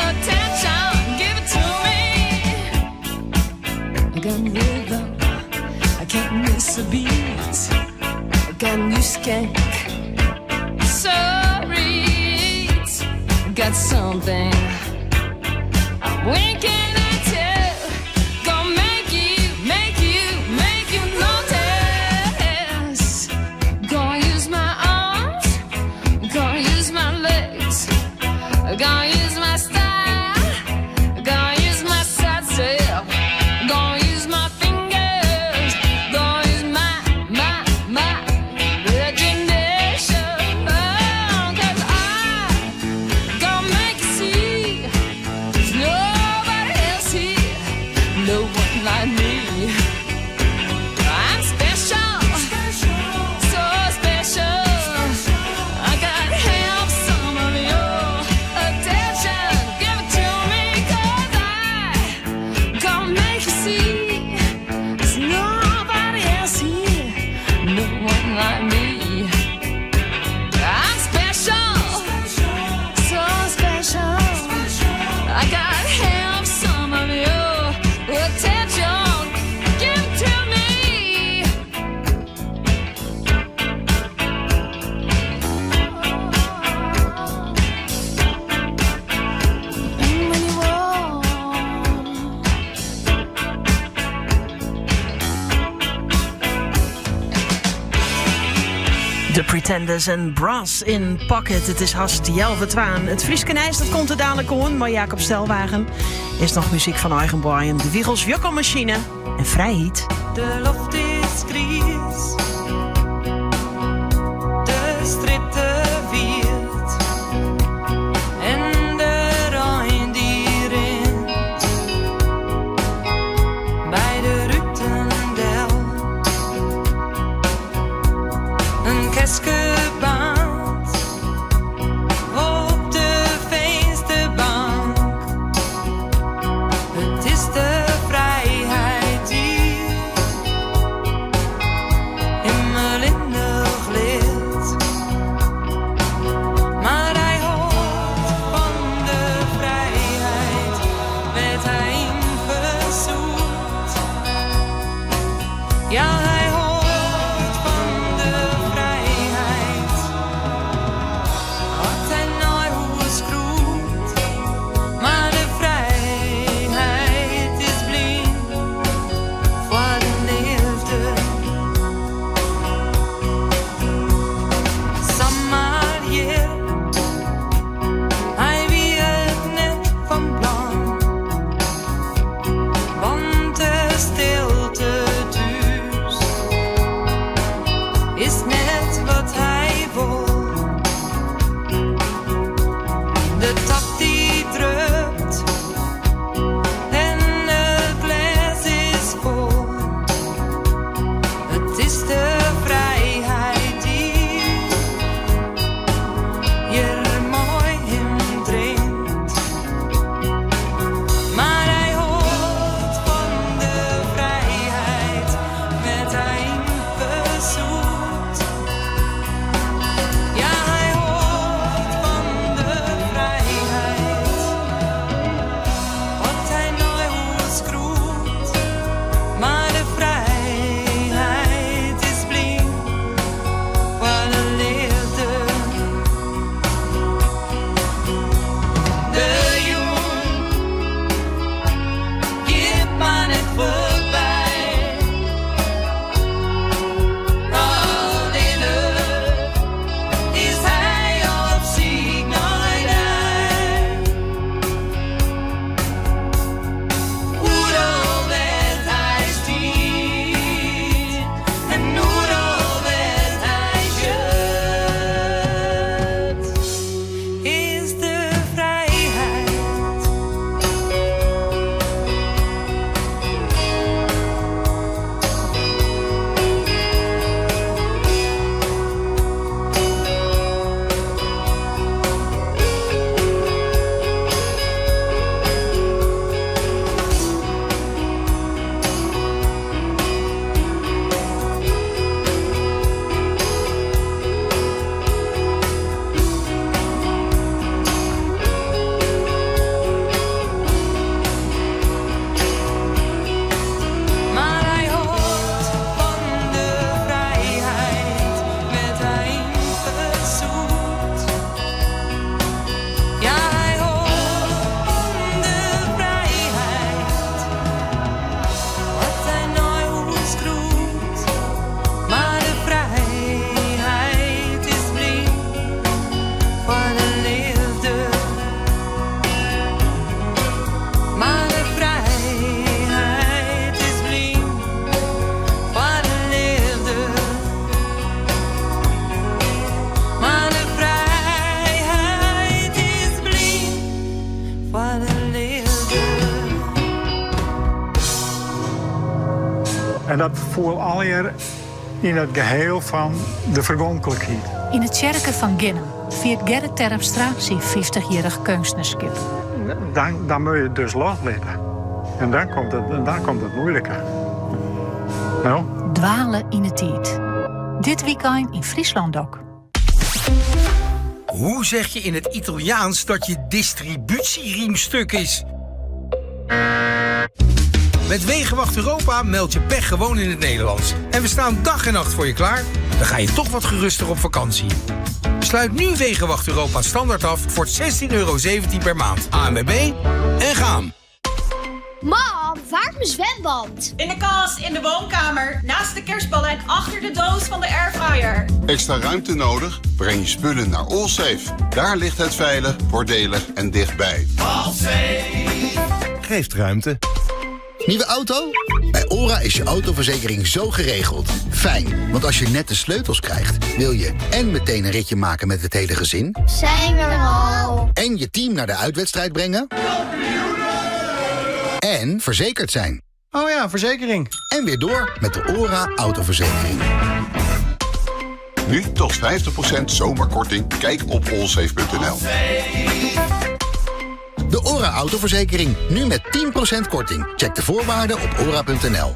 attention. Give it to me. I got rhythm, I can't miss a beat. I got new skank, sorry, got something I'm winking at you. Gonna make you notice. Gonna use my arms, gonna use my legs, gonna use my style, gonna use my side step, gonna use my fingers, gonna use my imagination. 'Cause I gonna make you see there's nobody else here, no one like me. I'm special, so special. I gotta have some of your attention. Give it to me, 'cause I gonna make you see there's nobody else here, no one like me. I'm special, so special. I gotta have some of your attention. Give it to me. And when you walk, The Pretenders en Brass in Pocket. Het is haast 11:12. Het Frieskenijs, dat komt er dadelijk on. Maar Jacob Stelwagen is nog muziek van Eigenboy. De Wiegels Jukkelmachine en Vrijheid. De lucht is grijs. De stritte wierd. En de Rijn die rint. Bij de Rutendel. Een keskebaand. Op de feestenbank. Het is de vrijheid hier. In mijn lindig lid. Maar hij houdt van de vrijheid. Werd hij ingezoet. Ja, hij houdt van de vrijheid. Had hij nooit hoe schroet. Maar de vrijheid is blind voor de liefde. Samarië, hij wie het net van plan. Want de stilte thuis is net wat hij wil. De tap die drupt en het glas is vol. Het is de vrijheid die je mooi in drinkt. Maar hij houdt van de vrijheid. Met hij ingezoet. Ja, hij houdt van de vrijheid. Wat hij nooit hoe schroet. dat voel alweer in het geheel van de vergonkelijkheid. In het kerken van Ginnen viert Gerrit Terpstra zijn 50-jarig kunstnerskip. Dan moet je het dus loslaten. En dan komt het moeilijker. Nou? Dwalen in het tijd. Dit weekend in Friesland ook. Hoe zeg je in het Italiaans dat je distributieriem stuk is? Met Wegenwacht Europa meld je pech gewoon in het Nederlands. En we staan dag en nacht voor je klaar. Dan ga je toch wat geruster op vakantie. Sluit nu Wegenwacht Europa standaard af voor €16,17 per maand. ANWB en gaan. Mam, waar is mijn zwemband? In de kast, in de woonkamer, naast de kerstballen en achter de doos van de airfryer. Extra ruimte nodig? Breng je spullen naar Allsafe. Daar ligt het veilig, voordelig en dichtbij. Allsafe geeft ruimte. Nieuwe auto? Bij OHRA is je autoverzekering zo geregeld. Fijn, want als je net de sleutels krijgt, wil je en meteen een ritje maken met het hele gezin. Zijn we er al? En je team naar de uitwedstrijd brengen. En verzekerd zijn. Oh ja, verzekering. En weer door met de OHRA autoverzekering. Nu tot 50% zomerkorting. Kijk op allsafe.nl. De OHRA autoverzekering. Nu met 10% korting. Check de voorwaarden op ora.nl.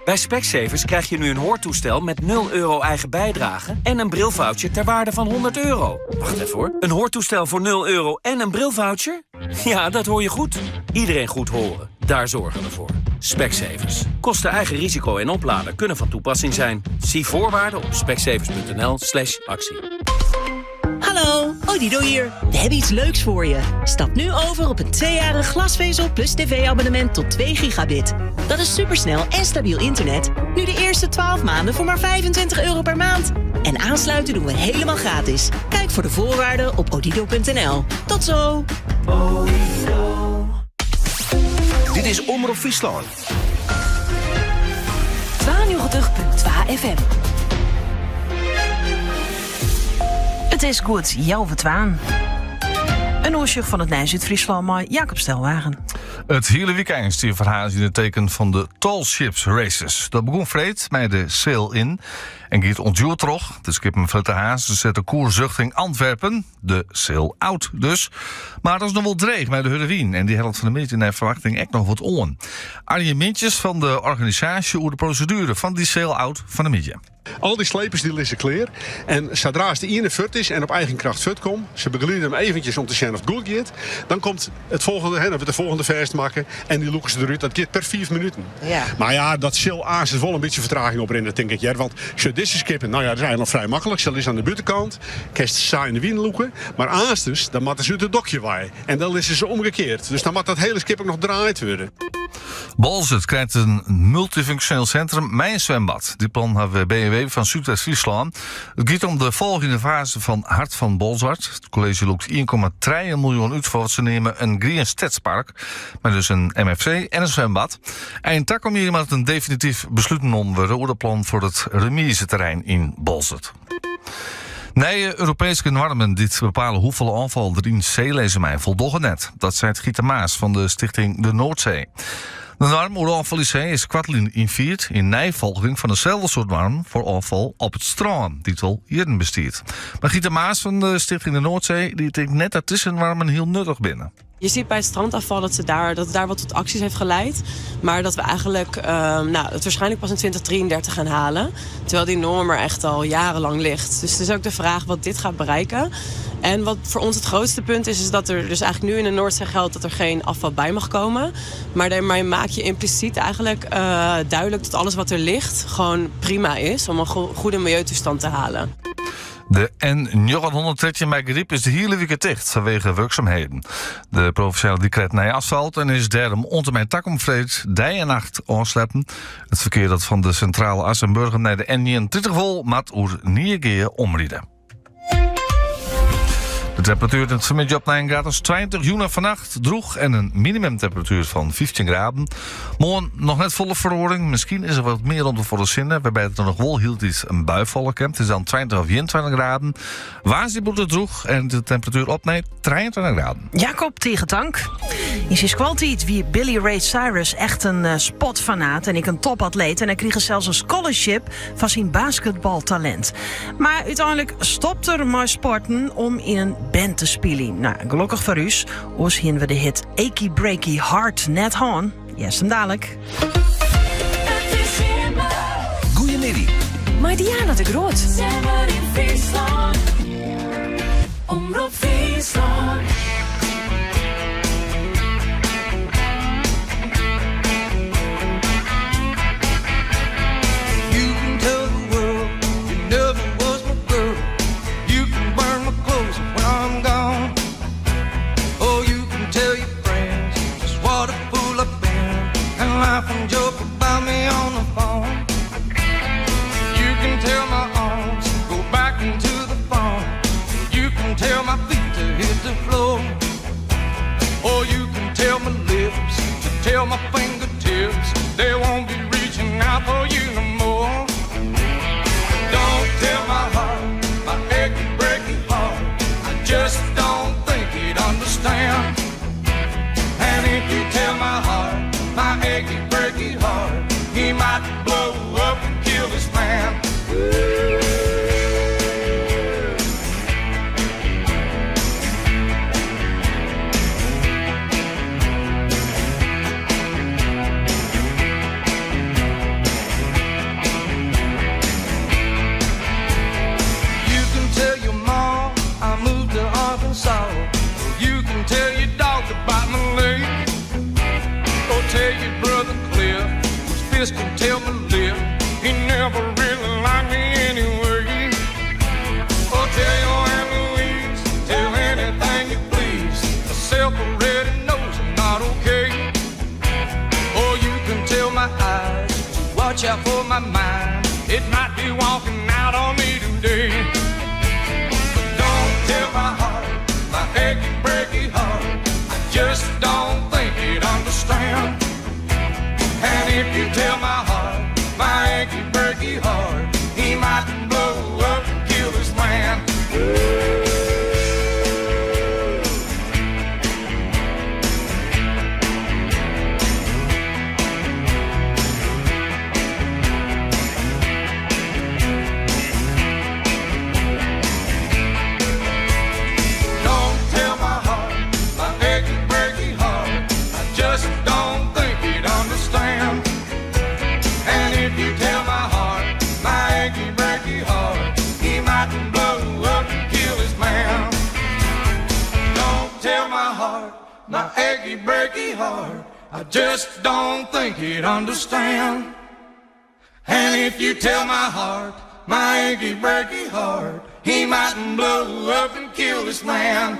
Bij Specsavers krijg je nu een hoortoestel met €0 eigen bijdrage en een brilvoucher ter waarde van €100. Wacht even hoor. Een hoortoestel voor €0 en een brilvoucher? Ja, dat hoor je goed. Iedereen goed horen. Daar zorgen we voor. Specsavers. Kosten eigen risico en opladen kunnen van toepassing zijn. Zie voorwaarden op specsavers.nl/actie. Hallo, Odido hier. We hebben iets leuks voor je. Stap nu over op een 2-jarig glasvezel plus tv-abonnement tot 2 gigabit. Dat is supersnel en stabiel internet. Nu de eerste 12 maanden voor maar €25 per maand. En aansluiten doen we helemaal gratis. Kijk voor de voorwaarden op odido.nl. Tot zo. Dit is Omroep Friesland. 92.2 FM. Het is goed, jouw vertwaan. Een oorzicht van het Nijs uit Friesland, maar Jacob Stelwagen. Het hele weekend is die verhaal in het teken van de Tall Ships Races. Dat begon vreed met de Sail-in en gaat ontduurd terug. De skippen van de Haas zetten koers richting Antwerpen. De Sail-out dus. Maar dat is nog wel dreig met de Hurrewien. En die helft van de meeting naar verwachting echt nog wat on. Arjen Mintjes van de organisatie over de procedure van die Sail-out van de media. Al die slepers die liggen clear. En zodra de ene fut is en op eigen kracht fut komt, ze begeleiden hem eventjes om te zien of het goed gaat. Dan komt het volgende, dat we de volgende verst maken. En die loeken ze eruit. Dat gaat per 4 minuten. Ja. Maar ja, dat zal aas wel een beetje vertraging oprennen, denk ik. Ja. Want als je dit skippen, nou ja, dat is eigenlijk nog vrij makkelijk. Ze is aan de buitenkant, kerst saai in de wien loeken. Maar aastens, dan moet ze uit het dokje waaien. En dan is ze omgekeerd. Dus dan moet dat hele skip ook nog draaid worden. Bolzert krijgt een multifunctioneel centrum, mijn zwembad. Die plan hebben we BNW van Zuid-Friesland. Het gaat om de volgende fase van Hart van Bolzert. Het college loopt 1,3 miljoen uit voor wat ze nemen een Green Stadspark. Maar dus een MFC en een zwembad. En tak om hier met een definitief besluit onder het plan voor het remiseterrein in Bolzert. Nee, Europese normen die bepalen hoeveel aanval er in zeelezen voldoen net. Dat zei Gieta Maas van de stichting De Noordzee. De norm over afval in zee is kwartlin in viert in nijvolging van dezelfde soort norm voor afval op het strand, die het al eerder bestiert. Maar Gieta Maas van de stichting De Noordzee die denkt net dat tussenwarmen heel nuttig binnen. Je ziet bij het strandafval dat het daar wat tot acties heeft geleid. Maar dat we eigenlijk het waarschijnlijk pas in 2033 gaan halen. Terwijl die norm er echt al jarenlang ligt. Dus het is ook de vraag wat dit gaat bereiken. En wat voor ons het grootste punt is dat er dus eigenlijk nu in de Noordzee geldt dat er geen afval bij mag komen. Maar daarmee maak je impliciet eigenlijk duidelijk dat alles wat er ligt gewoon prima is om een goede milieutoestand te halen. De N913 bij Griep is de hele week dicht vanwege werkzaamheden. De provinciale decreet naar asfalt en is daarom onder mijn takomvreed dag en nacht aansleppen. Het verkeer dat van de centrale Assenburger naar de N39 vol, maar oer 9 keer omrijden. De temperatuur in het vanmiddag op 9 graden 20 juni vannacht droeg en een minimumtemperatuur van 15 graden. Morgen nog net volle verhoring. Misschien is er wat meer rond voor de zinnen, waarbij het er nog wel hield iets een bui vallen kan. Het is dan 20 of 21 graden. Waar ze het droeg en de temperatuur op 23 graden. Jacob Tegentank. In zijn squaltiet wie Billy Ray Cyrus echt een spotfanaat en ik een topatleet. En hij kreeg zelfs een scholarship van zijn basketbaltalent. Maar uiteindelijk stopte er maar sporten om in een band te spelen. Nou, gelukkig voor u, ons zien we de hit Achy Breaky Heart net aan. Yes, hem dadelijk. Goeiemiddag. Maar Diana de Groot. Zemmer in Friesland. Omroep Friesland. You can tell the world you never was my girl. You can burn my clothes when I'm gone. Oh, you can tell your friends just what a fool I've been and laugh and joke about me on the phone. You can tell my arms go back into the phone. You can tell my feet to hit the floor. Or you can tell my lips to tell my fingertips they won't be reaching out for you no more. Don't tell my heart, my achy breaky heart, I just don't think he'd understand. And if you tell my heart, my achy breaky heart, he might blow up and kill this man. Arkansas. You can tell your dog about my leg, or tell your brother Cliff whose fist can tell my lip he never really liked me anyway. Or tell your Aunt Louise, tell anything you please, myself already knows I'm not okay. Or you can tell my eyes to watch out for my mind, it might be walking out on me today. Tell my heart, my achy breaky heart, I just don't think he'd understand. And if you tell my heart, my achy breaky heart, he might blow up and kill this man. My achy breaky heart, I just don't think he'd understand. And if you tell my heart, my achy breaky heart, he mightn't blow up and kill this man.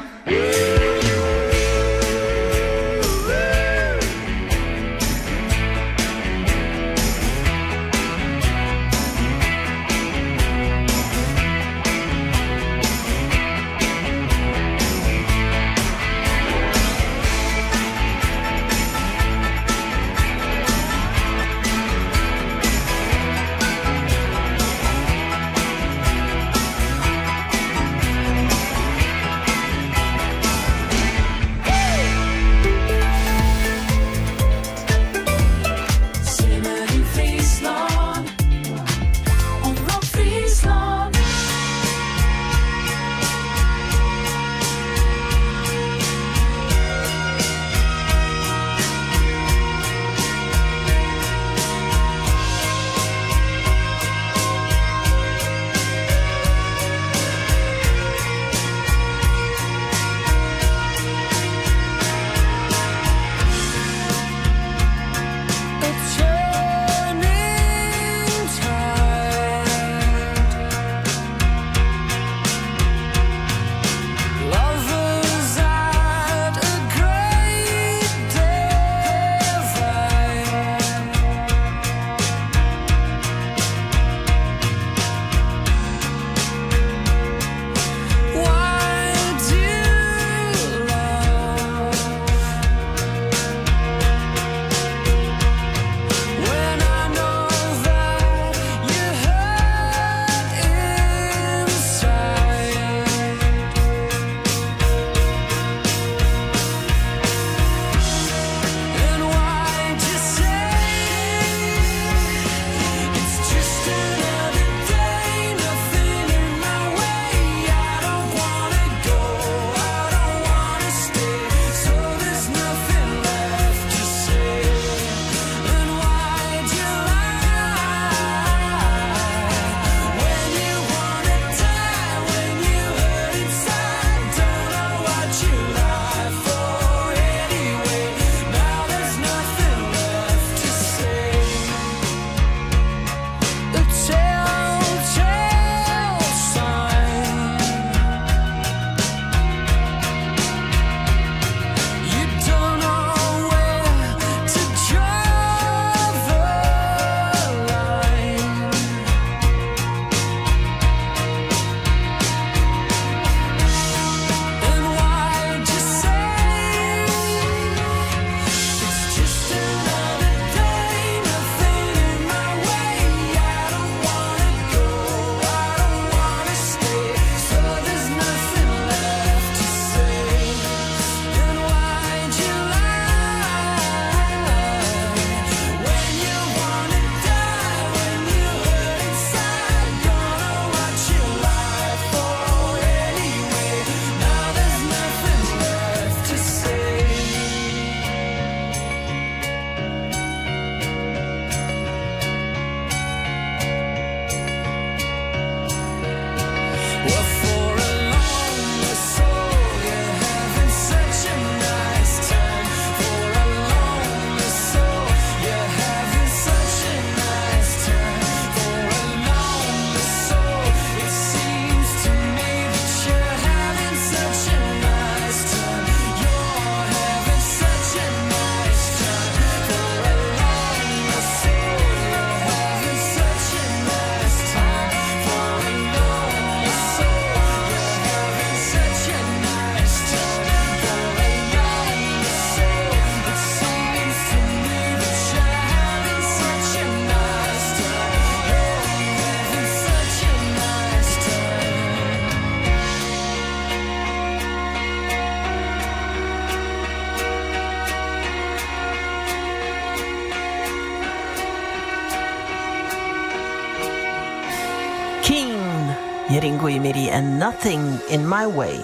Hier in Goeiemiddag en Nothing in My Way.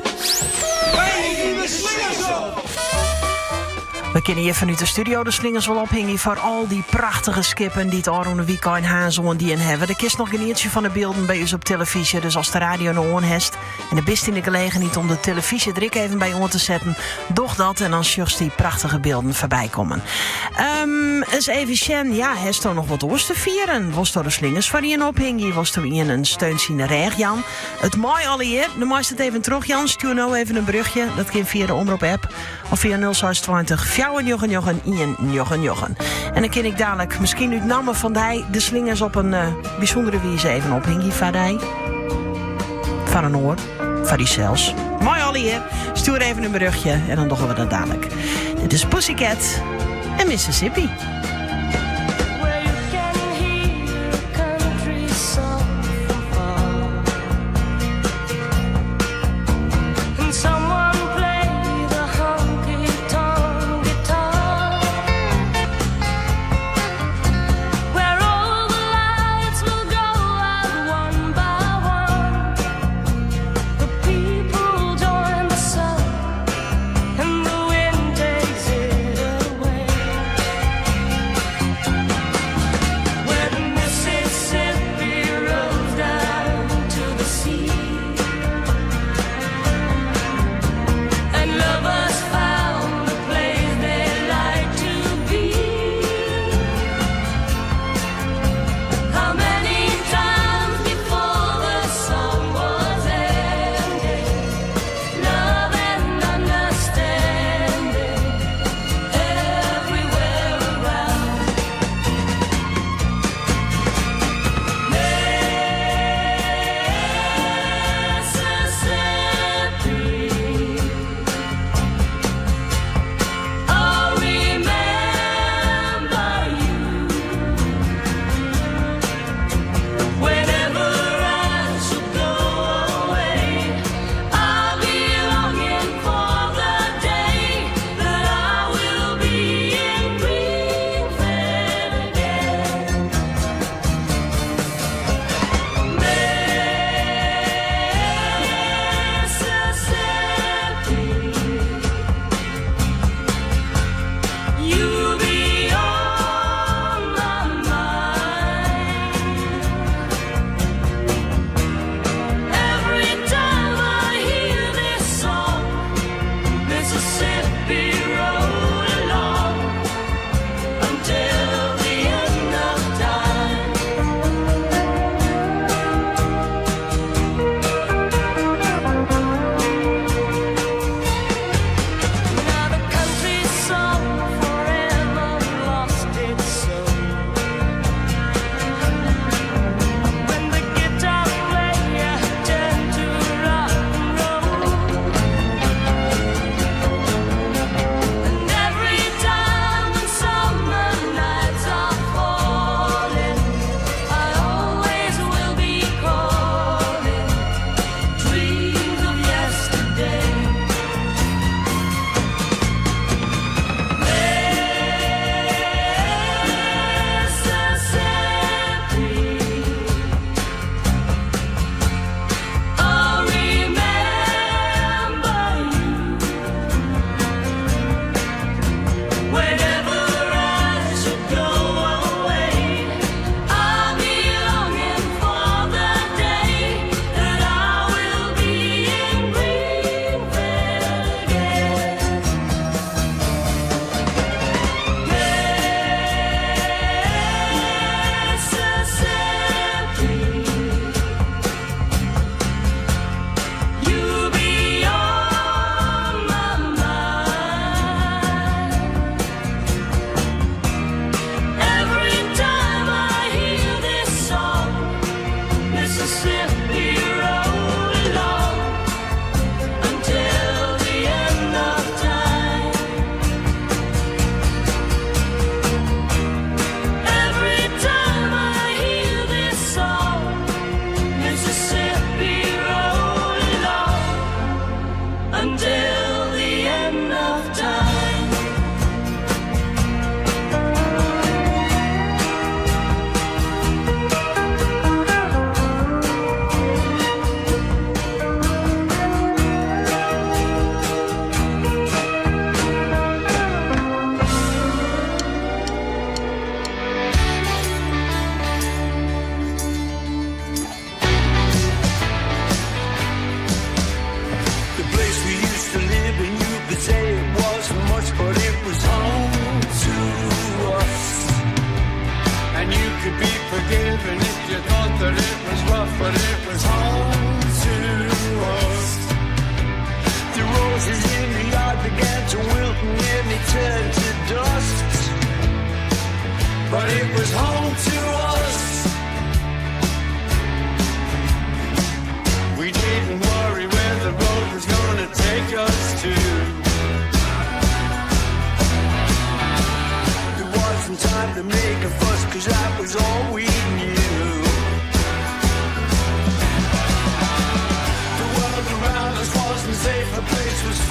We kunnen hier vanuit de studio de slingers wel ophingen voor al die prachtige skippen die het Aron Weekend Hazel die in hebben. Er kist nog een eertje van de beelden bij ons op televisie. Dus als de radio nog on heeft en de best in de gelegenheid om de televisie er even bij on te zetten, doch dat en dan just die prachtige beelden voorbij komen. Eens even Sjen, ja, heeft er nog wat oors te vieren? Was er de slingers van je ophingen? Was er in een steunziende reeg, Jan? Het mooi alle hier. Dan maakt het even terug, Jan. Stuur nou even een brugje. Dat kan via de omroep-app of via 0620 4 En dan ken ik dadelijk misschien uit namen van de slingers op een bijzondere wijze even ophingen van die. Van een oor. Van die zelfs. Mooi alle hier. Stuur even een brugje en dan doen we dat dadelijk. Dit is Pussycat en Mississippi.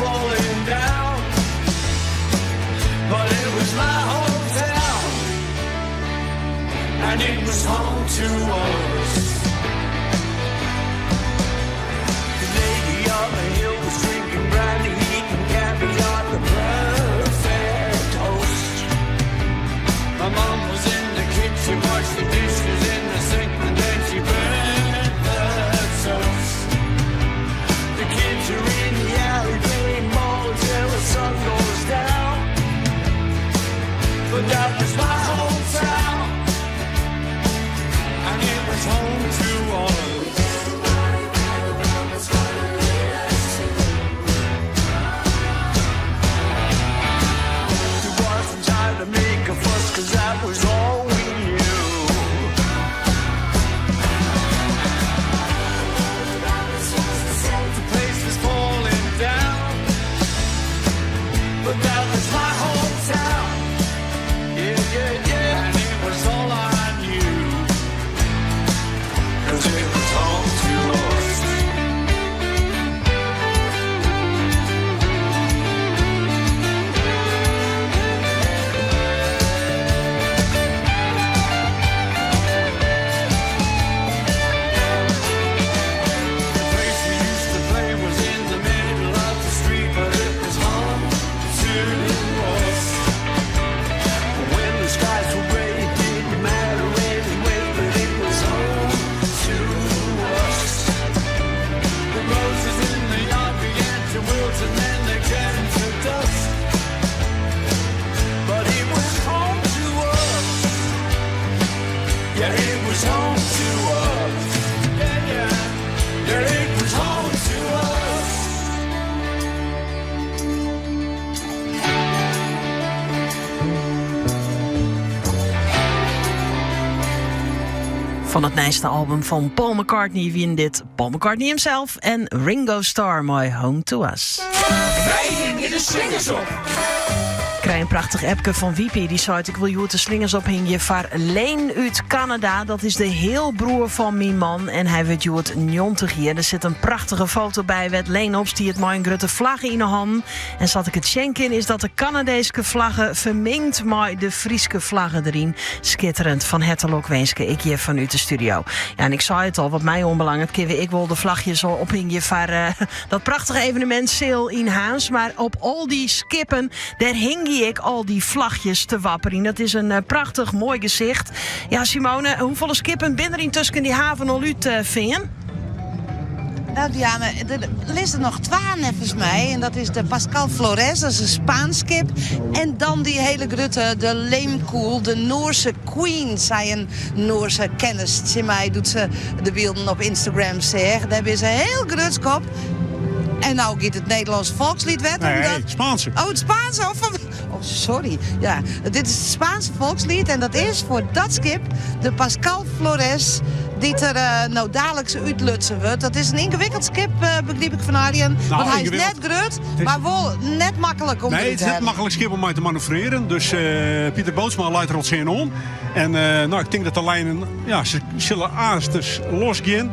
falling down, but it was my hometown, and it was home to us. The lady on the hill was drinking brandy, eating caviar, the perfect host. My mom was in the kitchen, washed the dishes in the sink, and then she burned the toast. The kids are in the alley playing ball till the sun goes down, but that was my hometown, and it was home to us. There wasn't time to make a fuss, 'cause that was all we knew. The place was falling down, but that was my hometown. Yeah, yeah, yeah, and it was all I knew, 'cause it was home to us. The place we used to play was in the middle of the street, but it was home to us. When the skies were gray, it didn't matter anyway, but it was home to us. The roses in the yard began to wilt and then they turned to dust, but it was home to us. Yeah, it was home to us. Yeah, yeah, yeah, it was home to us. Van het nieuwste album van Paul McCartney win dit Paul McCartney himself en Ringo Starr, My Home to Us. Wij hingen de slingers op. Ik krijg een prachtig appje van Wiepie. Die zei: ik wil je de slingers ophingen voor Leen uit Canada. Dat is de heelbroer van mijn man. En hij werd je het 90 hier. Er zit een prachtige foto bij. Met Leen op die het mijn grote vlaggen in de hand. En zat ik het schenken in, is dat de Canadese vlaggen verminkt met de Frieske vlaggen erin. Schitterend. Van Hertelok wenske ik je vanuit de studio. Ja, en ik zei het al, wat mij onbelangrijk. Ik wil de vlagjes ophingen voor dat prachtige evenement Sail in Haans. Maar op al die skippen, daar hing ik al die vlagjes te wapperen. Dat is een prachtig mooi gezicht. Ja, Simone, hoeveel skippen binnen er intussen die haven al uit vinden? Nou Diana, er is er nog 12 volgens mij. En dat is de Pascal Flores, dat is een Spaans skip. En dan die hele grote, de Leemkoel, de Noorse Queen, zei een Noorse kennis. Zie mij doet ze de beelden op Instagram zeggen. Daar hebben ze een heel groot kop. En nou gaat het Nederlands volkslied werd. Nee, omdat... het Spaanse. Oh, het Spaanse? Oh, sorry. Ja, dit is het Spaanse volkslied. En dat is voor dat skip, de Pascal Flores, die er nou dagelijks uitlutsen wordt. Dat is een ingewikkeld skip, begreep ik van Arjen. Nou, want hij is net groot, maar wel net makkelijk om te Nee, het is net makkelijk skip om mij te manoeuvreren. Dus Pieter Bootsma leidt er al zin om. En nou, ik denk dat de lijnen, ja, ze zullen aasters losgaan.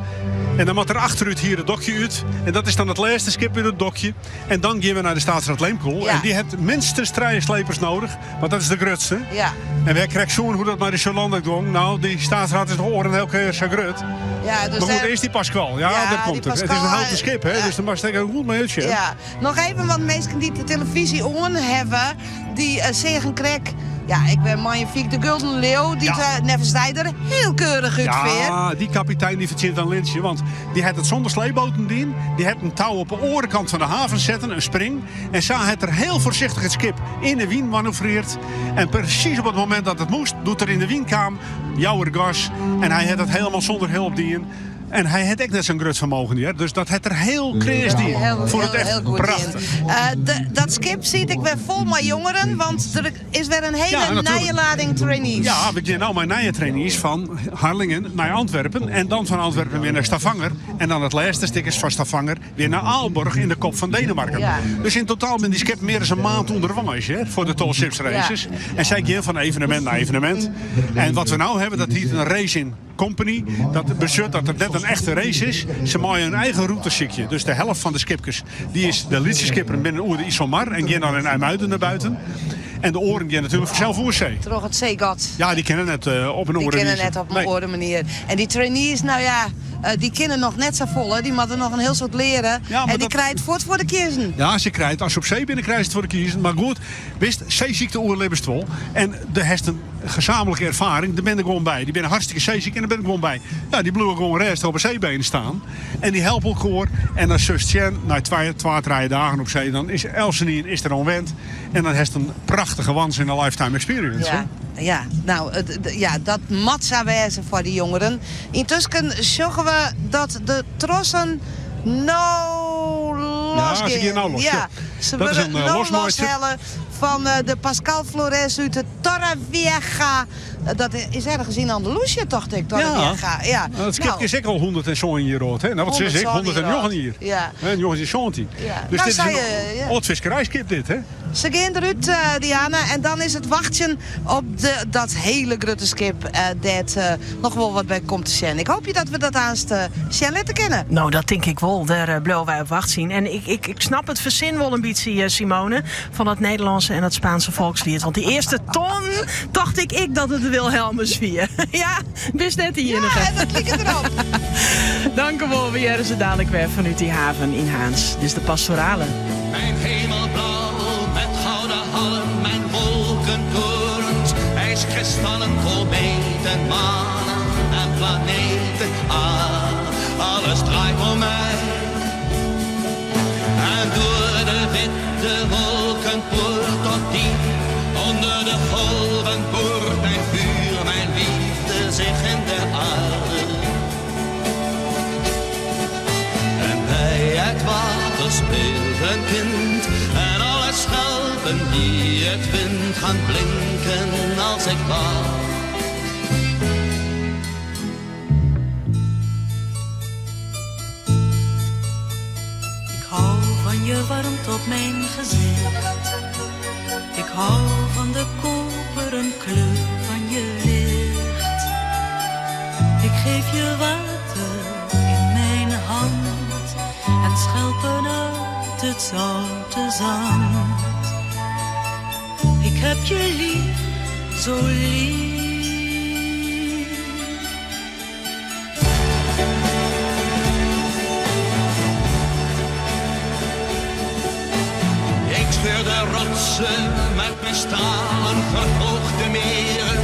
En dan moet er achteruit hier het dokje uit. En dat is dan het laatste skip in het dokje. En dan gaan we naar de Staatsraad Leemkoel. Ja. En die heeft minstens 3 slepers nodig. Want dat is de grootste. Ja. En wij krijgen zo'n hoe dat maar de Jolanda doen. Nou, die Staatsraad is nog oren heel keer zo groot. Ja, dus maar goed, eerst die Pascal. Ja, dat komt het. Het is een houten skip, hè. Dus dan mag je goed mee uitje. Ja, nog even, want mensen die de televisie on hebben, die zeggen krijg. Ja, ik ben magnifiek de Gulden Leeuw, die nevens er heel keurig uitveert. Ja, die kapitein die verzint aan Lintje, want die had het zonder sleeboten dien. Die had een touw op de orenkant van de haven zetten, een spring. En zo had er heel voorzichtig het schip in de wien manoeuvreerd. En precies op het moment dat het moest, doet er in de wienkam jouwer gas. En hij had het helemaal zonder hulp dien. En hij had ook net zo'n groot vermogen hier. Dus dat had er heel krees die. Voor het echt prachtig. Dat skip ziet ik weer vol met jongeren. Want er is weer een hele nieuwe lading trainees. Ja, we gaan nou mijn nieuwe trainees van Harlingen naar Antwerpen. En dan van Antwerpen weer naar Stavanger. En dan het laatste stuk is van Stavanger weer naar Aalborg in de kop van Denemarken. Ja. Dus in totaal ben die skip meer dan een maand onderweg voor de Tall Ships Races. Ja. En zij gaan van evenement naar evenement. En wat we nou hebben, dat heet een race in company. Dat bezit dat het net een echte race is. Ze maken hun eigen routesikje. Dus de helft van de skipkers, die is de liedjeskipper binnen Oer de Isomar. En gaan dan in IJmuiden naar buiten. En de oren die natuurlijk zelf Oerzee. Toch het zeegat. Ja, die kennen het op een oren. Die kennen net op een oren manier. En die trainees, nou ja, die kennen nog net zo vol. Hè. Die moeten nog een heel soort leren. Ja, en die krijgt het voor de kiezen. Ja, ze krijgt, als ze op zee binnen krijgt het voor de kiezen. Maar goed, wist, zeeziekte oerlevenstvol. En de heeft een gezamenlijke ervaring. Daar ben ik gewoon bij. Die ben hartstikke zeeziek en daar ben ik gewoon bij. Ja, die blijven gewoon rest op een zeebenen staan. En die helpen elkaar. En als zus Tjen, na 2-3 dagen op zee, dan is Elsenien is er onwend. En dan heeft een prachtige once in a lifetime experience. Ja. Ja, nou, dat mat zou wezen voor die jongeren. Intussen zorgen we dat de trossen nou losgaan. Ja, ze gaan nou los. Ja, ze willen nou loshellen van de Pascal Flores uit de Torrevieja. Dat is ergens in Andalusië, dacht ik. Torrevieja. Ja. Het skipje is ook al 100 en zo in hier rood. Nou, wat zeg ik? 100 en jochen hier. Ja. En jochen is 70. Ja. Dus nou, dit is een oud visserijskip dit, hè? Ze gaan eruit, Diana. En dan is het wachten op dat hele grote skip dat nog wel wat bij komt te zijn. Ik hoop je dat we dat aanst zijn laten kennen. Nou, dat denk ik wel. Daar blijven wij op wacht zien. En ik snap het verzin wel een beetje, Simone, van het Nederlandse en het Spaanse volkslied. Want die eerste ton dacht ik dat het de Wilhelmus vier. Ja, best net die enige. Ja, en dat liep erop. Dank u wel. Weer ze dadelijk weer vanuit die haven in Haans. Dit is de pastorale. Mijn hemelblauw met gouden hallen, mijn wolkentorens, ijskristallen, kometen, manen en planeten. Alles draait om mij. En door de witte wolken poort tot diep onder de golven boort mijn vuur, mijn liefde zich in de aarde. En bij het water speelt een kind en alle schelpen die het wind gaan blinken als ik wacht. Ik hou van je warmte op mijn gezicht. Ik hou van de koperen kleur van je licht. Ik geef je water in mijn hand en schelpen uit het zoute zand. Ik heb je lief, zo lief. Ik scheur de rotsen met mijn stralen, verhoog de meren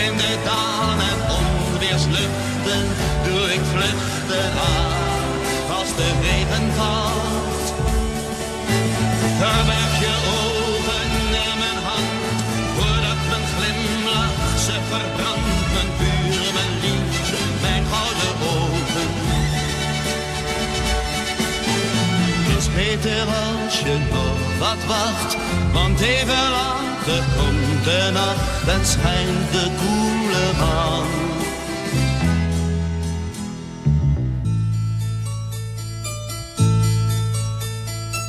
in de dalen en onweersluchten doe ik vluchten aan als de regen valt. Verberg je ogen in mijn hand, voordat mijn glimlach ze verbrandt, mijn vuur, mijn liefde, mijn gouden ogen. Het is beter als je nog wat wacht, want even later komt de nacht en schijnt de koele maan.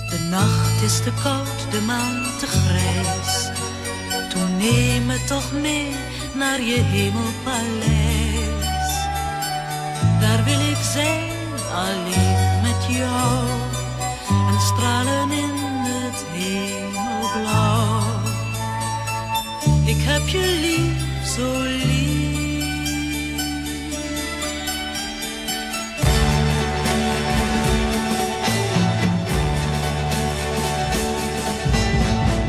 De nacht is te koud, de maan te grijs. Toen neem me toch mee naar je hemelpaleis. Daar wil ik zijn, alleen met jou. En stralen in het hemelblauw. Ik heb je lief, zo lief.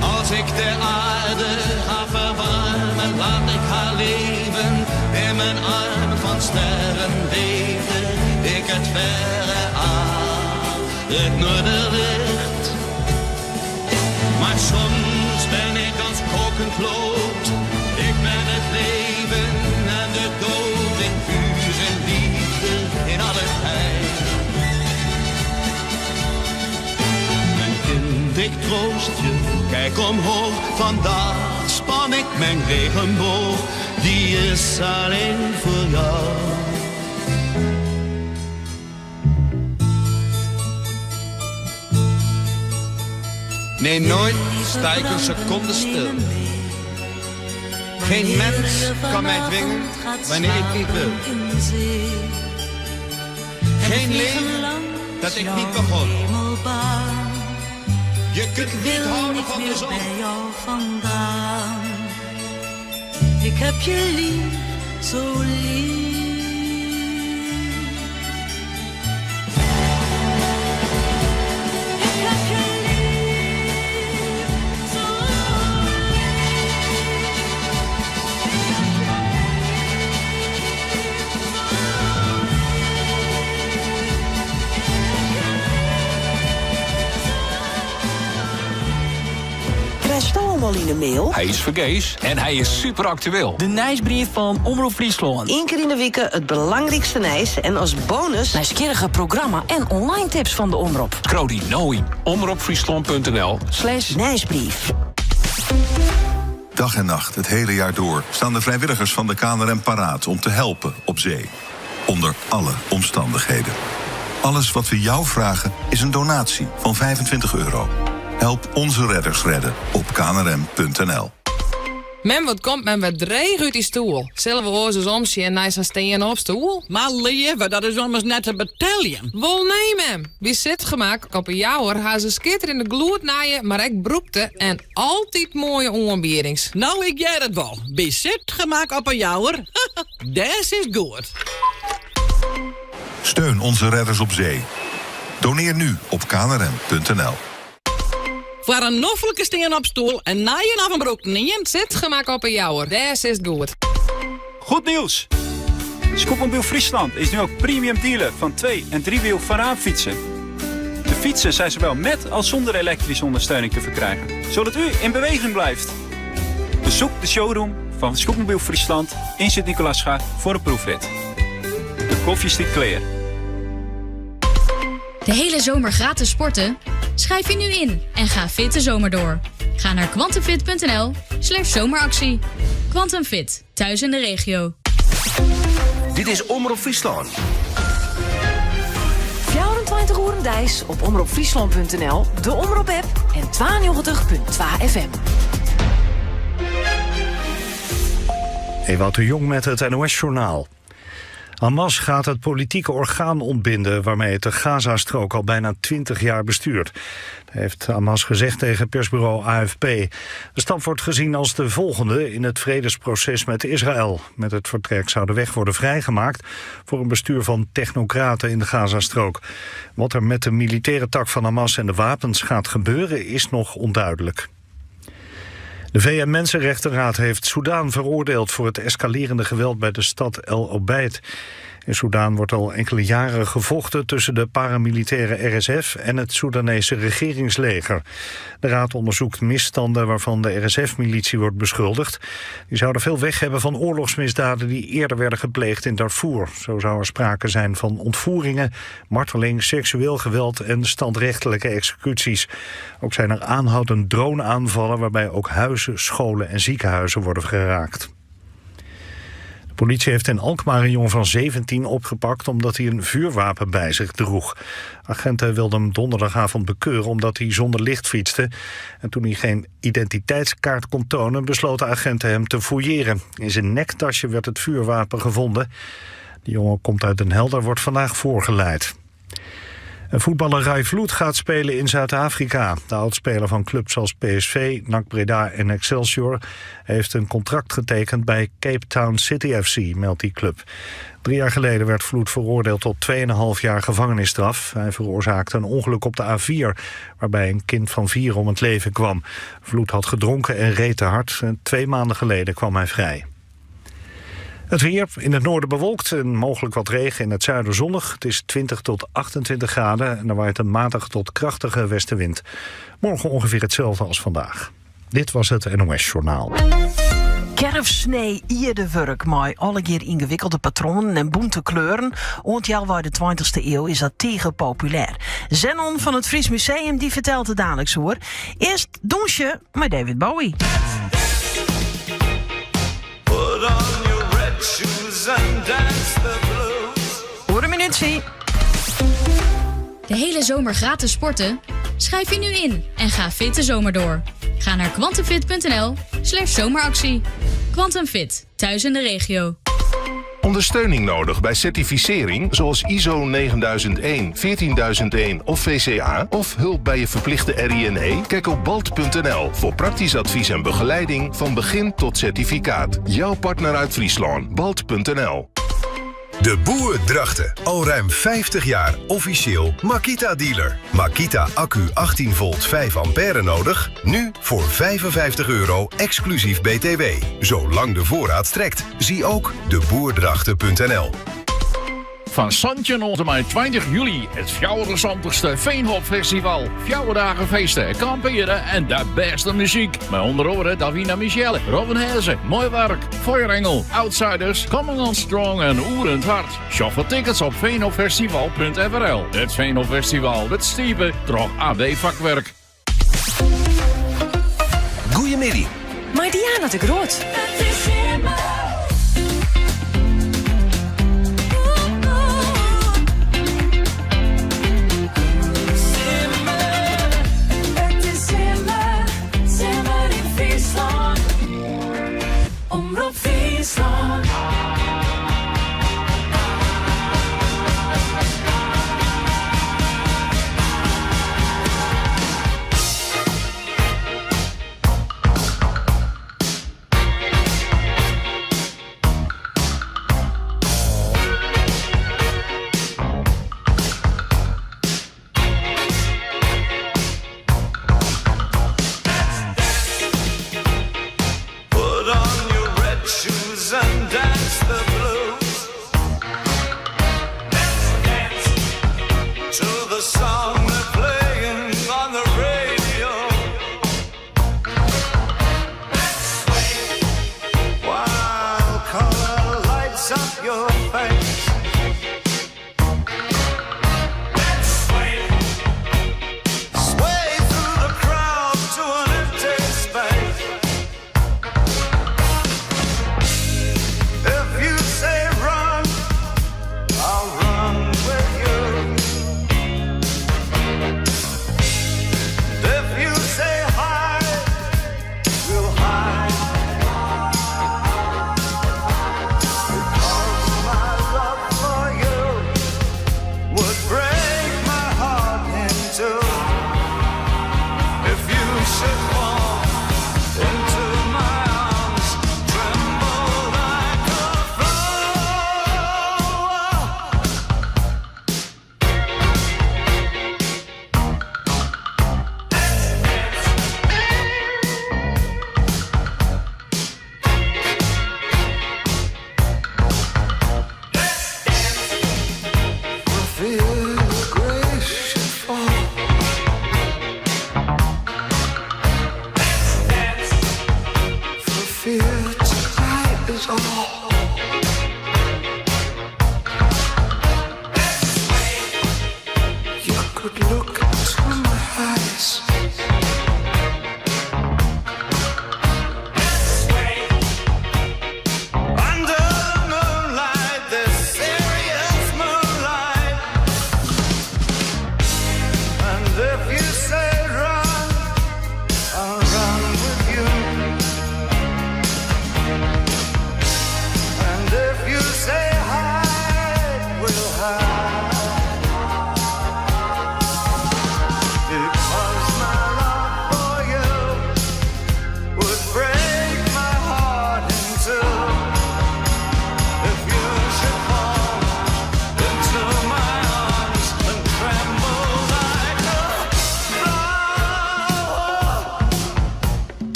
Als ik de aarde ga verwarmen, laat ik haar leven. In mijn armen van sterren weven ik het verre aan, het noorderlicht. Maar soms ben ik als kokend lood. Ik ben het leven en de dood in vuur en liefde in alle tijd. Mijn kind, ik troost je, kijk omhoog. Vandaag span ik mijn regenboog, die is alleen voor jou. Nee, nooit sta ik een seconde stil. Geen mens kan mij dwingen wanneer ik niet wil. Geen leven dat ik niet begon. Je kunt niet houden van de zon. Ik heb je lief, zo lief. Krijg je het allemaal in de mail? Hij is vergees en hij is super actueel. De nieuwsbrief van Omroep Friesland. Eén keer in de week het belangrijkste nieuws. En als bonus... nieuwsgierige programma en online tips van de Omroep. Krodi Noi. omroepfriesland.nl/nieuwsbrief. Dag en nacht, het hele jaar door, staan de vrijwilligers van de KNRM paraat om te helpen op zee. Onder alle omstandigheden. Alles wat we jou vragen is een donatie van €25. Help onze redders redden op knrm.nl. Men, wat komt men weer dreig uit die stoel? Zullen we oorzaak omzien en naar zijn steen op stoel? Maar lieve, dat is anders net een battalion. Wel nee, mem. Wie zit gemaakt op een jouwer, haar ze skitter in de gloed naaien, maar ik broekte en altijd mooie onbierings. Nou, ik jij het wel. Wie zit gemaakt op een jouwer? Des is goed. Steun onze redders op zee. Doneer nu op knrm.nl. Voor een noffelijke steen op stoel en naaien af een broek niet. Zit gemaakt op een jouwer, des is goed. Goed nieuws! Scootmobiel Friesland is nu ook premium dealer van 2- en 3-wiel Varaanfietsen. De fietsen zijn zowel met als zonder elektrische ondersteuning te verkrijgen, zodat u in beweging blijft. Bezoek de showroom van Scootmobiel Friesland in Sint-Nicolasga voor een proefrit. De koffie stikt clear. De hele zomer gratis sporten? Schrijf je nu in en ga fit de zomer door. Ga naar quantumfit.nl/zomeractie. Quantum Fit, thuis in de regio. Dit is Omroep Friesland. 24 uur Dijs op omroepfriesland.nl, de Omroep-app en 92.2 FM. Ewout de Jong met het NOS-journaal. Hamas gaat het politieke orgaan ontbinden waarmee het de Gazastrook al bijna 20 jaar bestuurt. Dat heeft Hamas gezegd tegen persbureau AFP. De stap wordt gezien als de volgende in het vredesproces met Israël. Met het vertrek zou de weg worden vrijgemaakt voor een bestuur van technocraten in de Gazastrook. Wat er met de militaire tak van Hamas en de wapens gaat gebeuren is nog onduidelijk. De VN-Mensenrechtenraad heeft Soedan veroordeeld voor het escalerende geweld bij de stad El Obeid. In Soedan wordt al enkele jaren gevochten tussen de paramilitaire RSF en het Soedanese regeringsleger. De raad onderzoekt misstanden waarvan de RSF-militie wordt beschuldigd. Die zouden veel weg hebben van oorlogsmisdaden die eerder werden gepleegd in Darfur. Zo zou er sprake zijn van ontvoeringen, marteling, seksueel geweld en standrechtelijke executies. Ook zijn er aanhoudend droneaanvallen waarbij ook huizen, scholen en ziekenhuizen worden geraakt. De politie heeft in Alkmaar een jongen van 17 opgepakt omdat hij een vuurwapen bij zich droeg. Agenten wilden hem donderdagavond bekeuren omdat hij zonder licht fietste. En toen hij geen identiteitskaart kon tonen, besloten agenten hem te fouilleren. In zijn nektasje werd het vuurwapen gevonden. De jongen komt uit Den Helder, wordt vandaag voorgeleid. Voetballer Rai Vloed gaat spelen in Zuid-Afrika. De oudspeler van clubs als PSV, NAC Breda en Excelsior heeft een contract getekend bij Cape Town City FC, meldt die club. 3 jaar geleden werd Vloed veroordeeld tot 2,5 jaar gevangenisstraf. Hij veroorzaakte een ongeluk op de A4, waarbij een kind van 4 om het leven kwam. Vloed had gedronken en reed te hard. 2 maanden geleden kwam hij vrij. Het weer, in het noorden bewolkt en mogelijk wat regen, in het zuiden zonnig. Het is 20 tot 28 graden en er waait een matige tot krachtige westenwind. Morgen ongeveer hetzelfde als vandaag. Dit was het NOS-journaal. Kerfsnee ierde werk met alle keer ingewikkelde patronen en boente kleuren. Ontjouw de 20e eeuw is dat tegen populair. Zenon van het Fries Museum die vertelt het dadelijk hoor. Eerst Donsje met David Bowie. Voor een minuutje. De hele zomer gratis sporten? Schrijf je nu in en ga fit de zomer door. Ga naar quantumfit.nl/zomeractie. Quantum Fit, thuis in de regio. Ondersteuning nodig bij certificering zoals ISO 9001, 14001 of VCA? Of hulp bij je verplichte RINE? Kijk op balt.nl voor praktisch advies en begeleiding van begin tot certificaat. Jouw partner uit Friesland, balt.nl. De Boer Drachten. Al ruim 50 jaar officieel Makita-dealer. Makita accu 18 volt 5 ampère nodig? Nu voor €55 exclusief BTW. Zolang de voorraad strekt. Zie ook deboerdrachten.nl. Van Santje tot en met 20 juli het 64ste Veenhopfestival. 4 dagen feesten, kamperen en de beste muziek. Met onder andere Davina Michelle, Robin Hezen, Mooi Werk, Feuerengel, Outsiders, Coming on Strong en Oerend Hart. Shop voor tickets op veenhopfestival.nl. Het Veenhopfestival, het stiepen, trok AD Vakwerk. Goeiemiddag. Maar Diana de Groot. Omroep Friesland.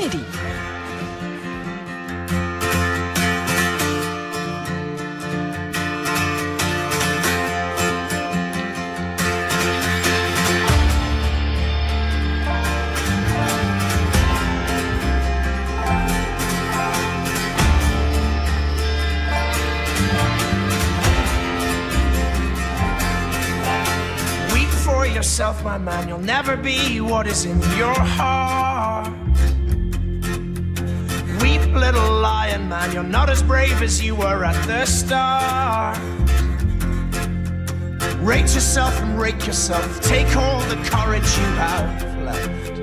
Goedemiddag. Yourself, my man, you'll never be what is in your heart. Weep, little lion man, you're not as brave as you were at the start. Rate yourself and rake yourself, take all the courage you have left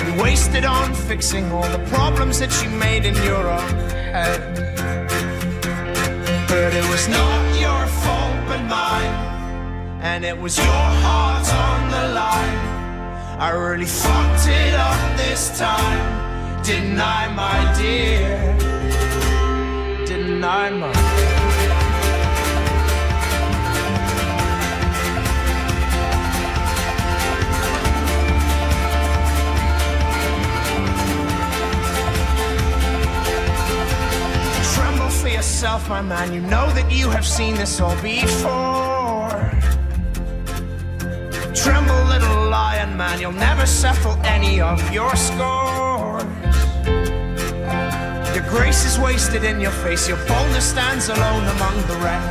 and waste it on fixing all the problems that you made in your own head. But it was not your fault but mine, and it was your heart on the line. I really fucked it up this time, didn't I, my dear? Didn't I, my dear? Tremble for yourself, my man, you know that you have seen this all before. Tremble, little lion man, you'll never settle any of your scores. Your grace is wasted in your face, your boldness stands alone among the wreck.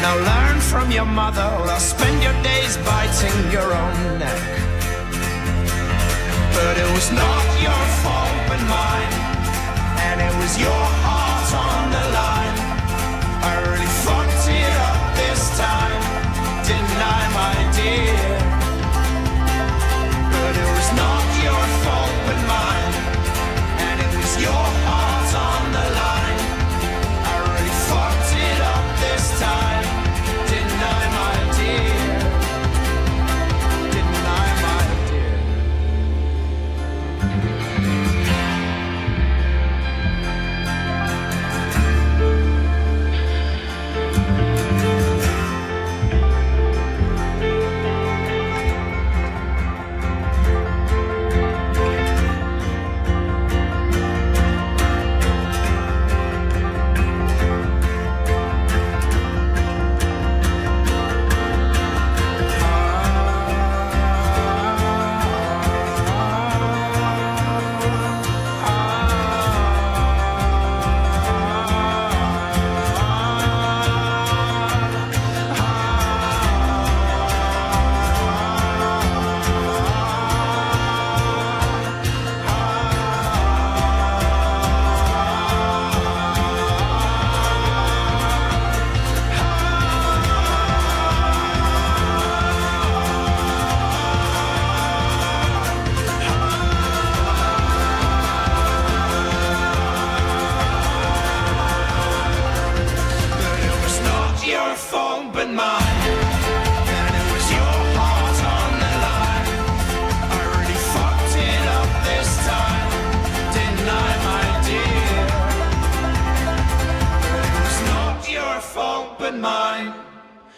Now learn from your mother, or I'll spend your days biting your own neck. But it was not your fault but mine, and it was your heart on the line. I really fucked it up this time, didn't I, my dear? But it was not your fault but mine, and it was your heart on the line. I really fucked it up this time, didn't I, my dear? Didn't I, my dear?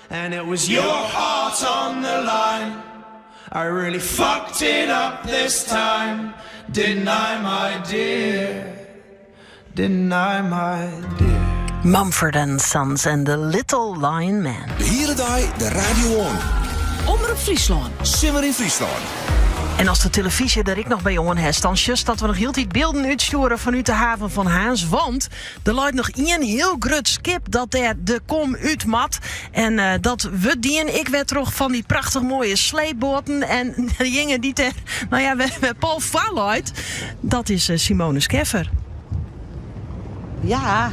And it was your heart on the line. I really fucked it up this time, didn't I, my dear? Didn't I, my dear? Mumford & Sons en The Little Lion Man. Hier de Radio On. Omroep Friesland. Simmer in Friesland. En als de televisie er ik nog bij jongen heeft, dan just dat we nog heel die beelden uitsturen vanuit de haven van Haans. Want er luidt nog één heel groot skip dat daar de kom uit mat. En dat we dien, ik werd terug van die prachtig mooie sleepboten. En de jongen die ter, nou ja, we Paul Valluit, dat is Simone Scheffer. Ja,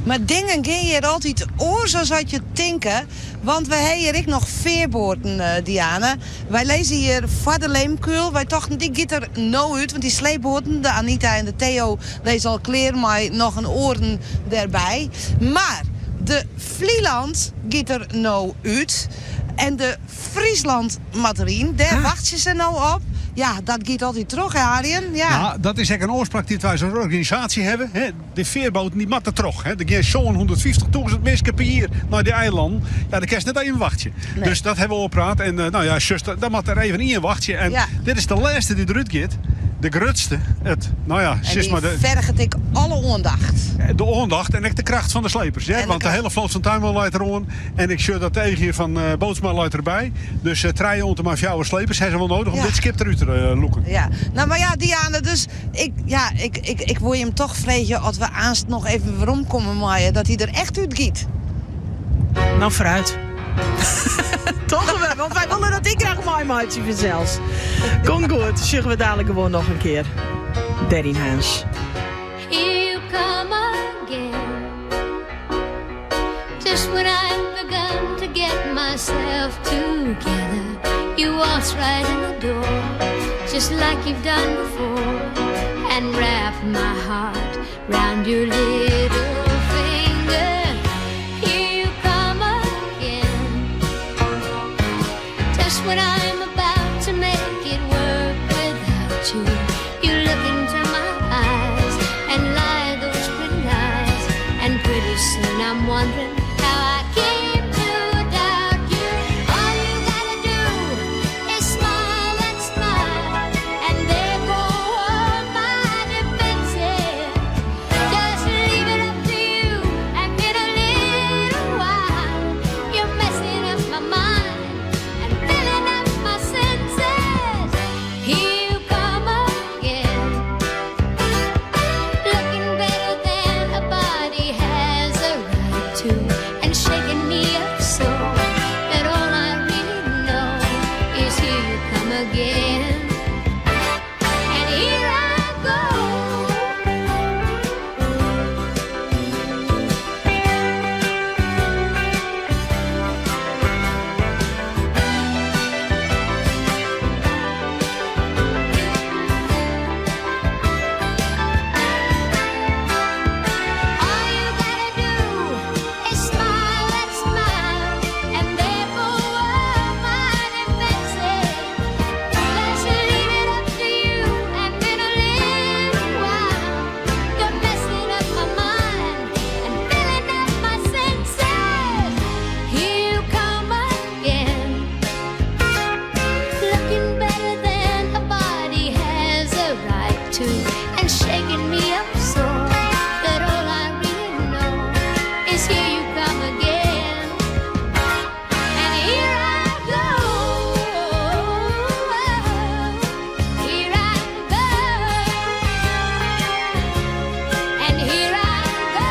maar dingen gaan hier altijd oor zoals uit je denken. Want we hebben hier ook nog veerboten, Diana. Wij lezen hier voor de Leemkuil. Wij dachten, die gaat er nou uit. Want die sleepboten, de Anita en de Theo, lezen al kleren, maar nog een oren erbij. Maar de Vlieland gaat er nou uit. En de Friesland Marine, daar wachten ze nou op. ja, dat gaat altijd terug, hè, Arjen? Ja. Nou, dat is echt een oorspraak die wij als organisatie hebben. Hè. De veerboten die matten terug. Hè. Er gaan zo'n 150.000 mensen per jaar naar die eilanden. Ja, dan kan je net even wachten. Nee. Dus dat hebben we opgepraat. En nou ja, zuster, dan moet er even in wachten. En dit is de laatste die eruit gaat. De grootste. Nou ja, en die vergt ik alle aandacht. De aandacht en ook de kracht van de slepers. Ja? Want de hele vloot van Tuinman leidt erom. En ik zie dat tegen hier van Bootsma leidt erbij. Dus treien onder maar jouw slepers hebben ze wel nodig om dit skip eruit te loeken. Ja, nou maar ja, Diana, dus ik wil je hem toch vragen als we aanst nog even waarom komen maaien, dat hij er echt uit giet. Nou, vooruit. Toch wel, want wij willen dat ik graag mooi maatje vind zelfs. Kom goed, zeggen we dadelijk gewoon nog een keer. Daddy Hans. Here you come again. Just when I've begun to get myself together, you waltz right in the door, just like you've done before, and wrap my heart round your little finger. Here you come again. Just when I'm about to make it work without you, you look into my eyes and lie those pretty lies, and pretty soon I'm wondering how I came to doubt you. All you gotta do is smile and smile, and there go all my defenses. Just leave it up to you, and in a little while you're messing up my mind and filling up my senses. Here you come again, looking better than a body has a right to, and shaking me up so that all I really know is here you come again. And here I go. All you gotta do is smile and smile, and there go all my defenses. Just leave it up to you, and in a little while you're messing up my mind and filling up my senses. Here you come again, looking better than a body has a right to, and shaking me up so that all I really know is here you come again. And here I go. Here I go. And here I go.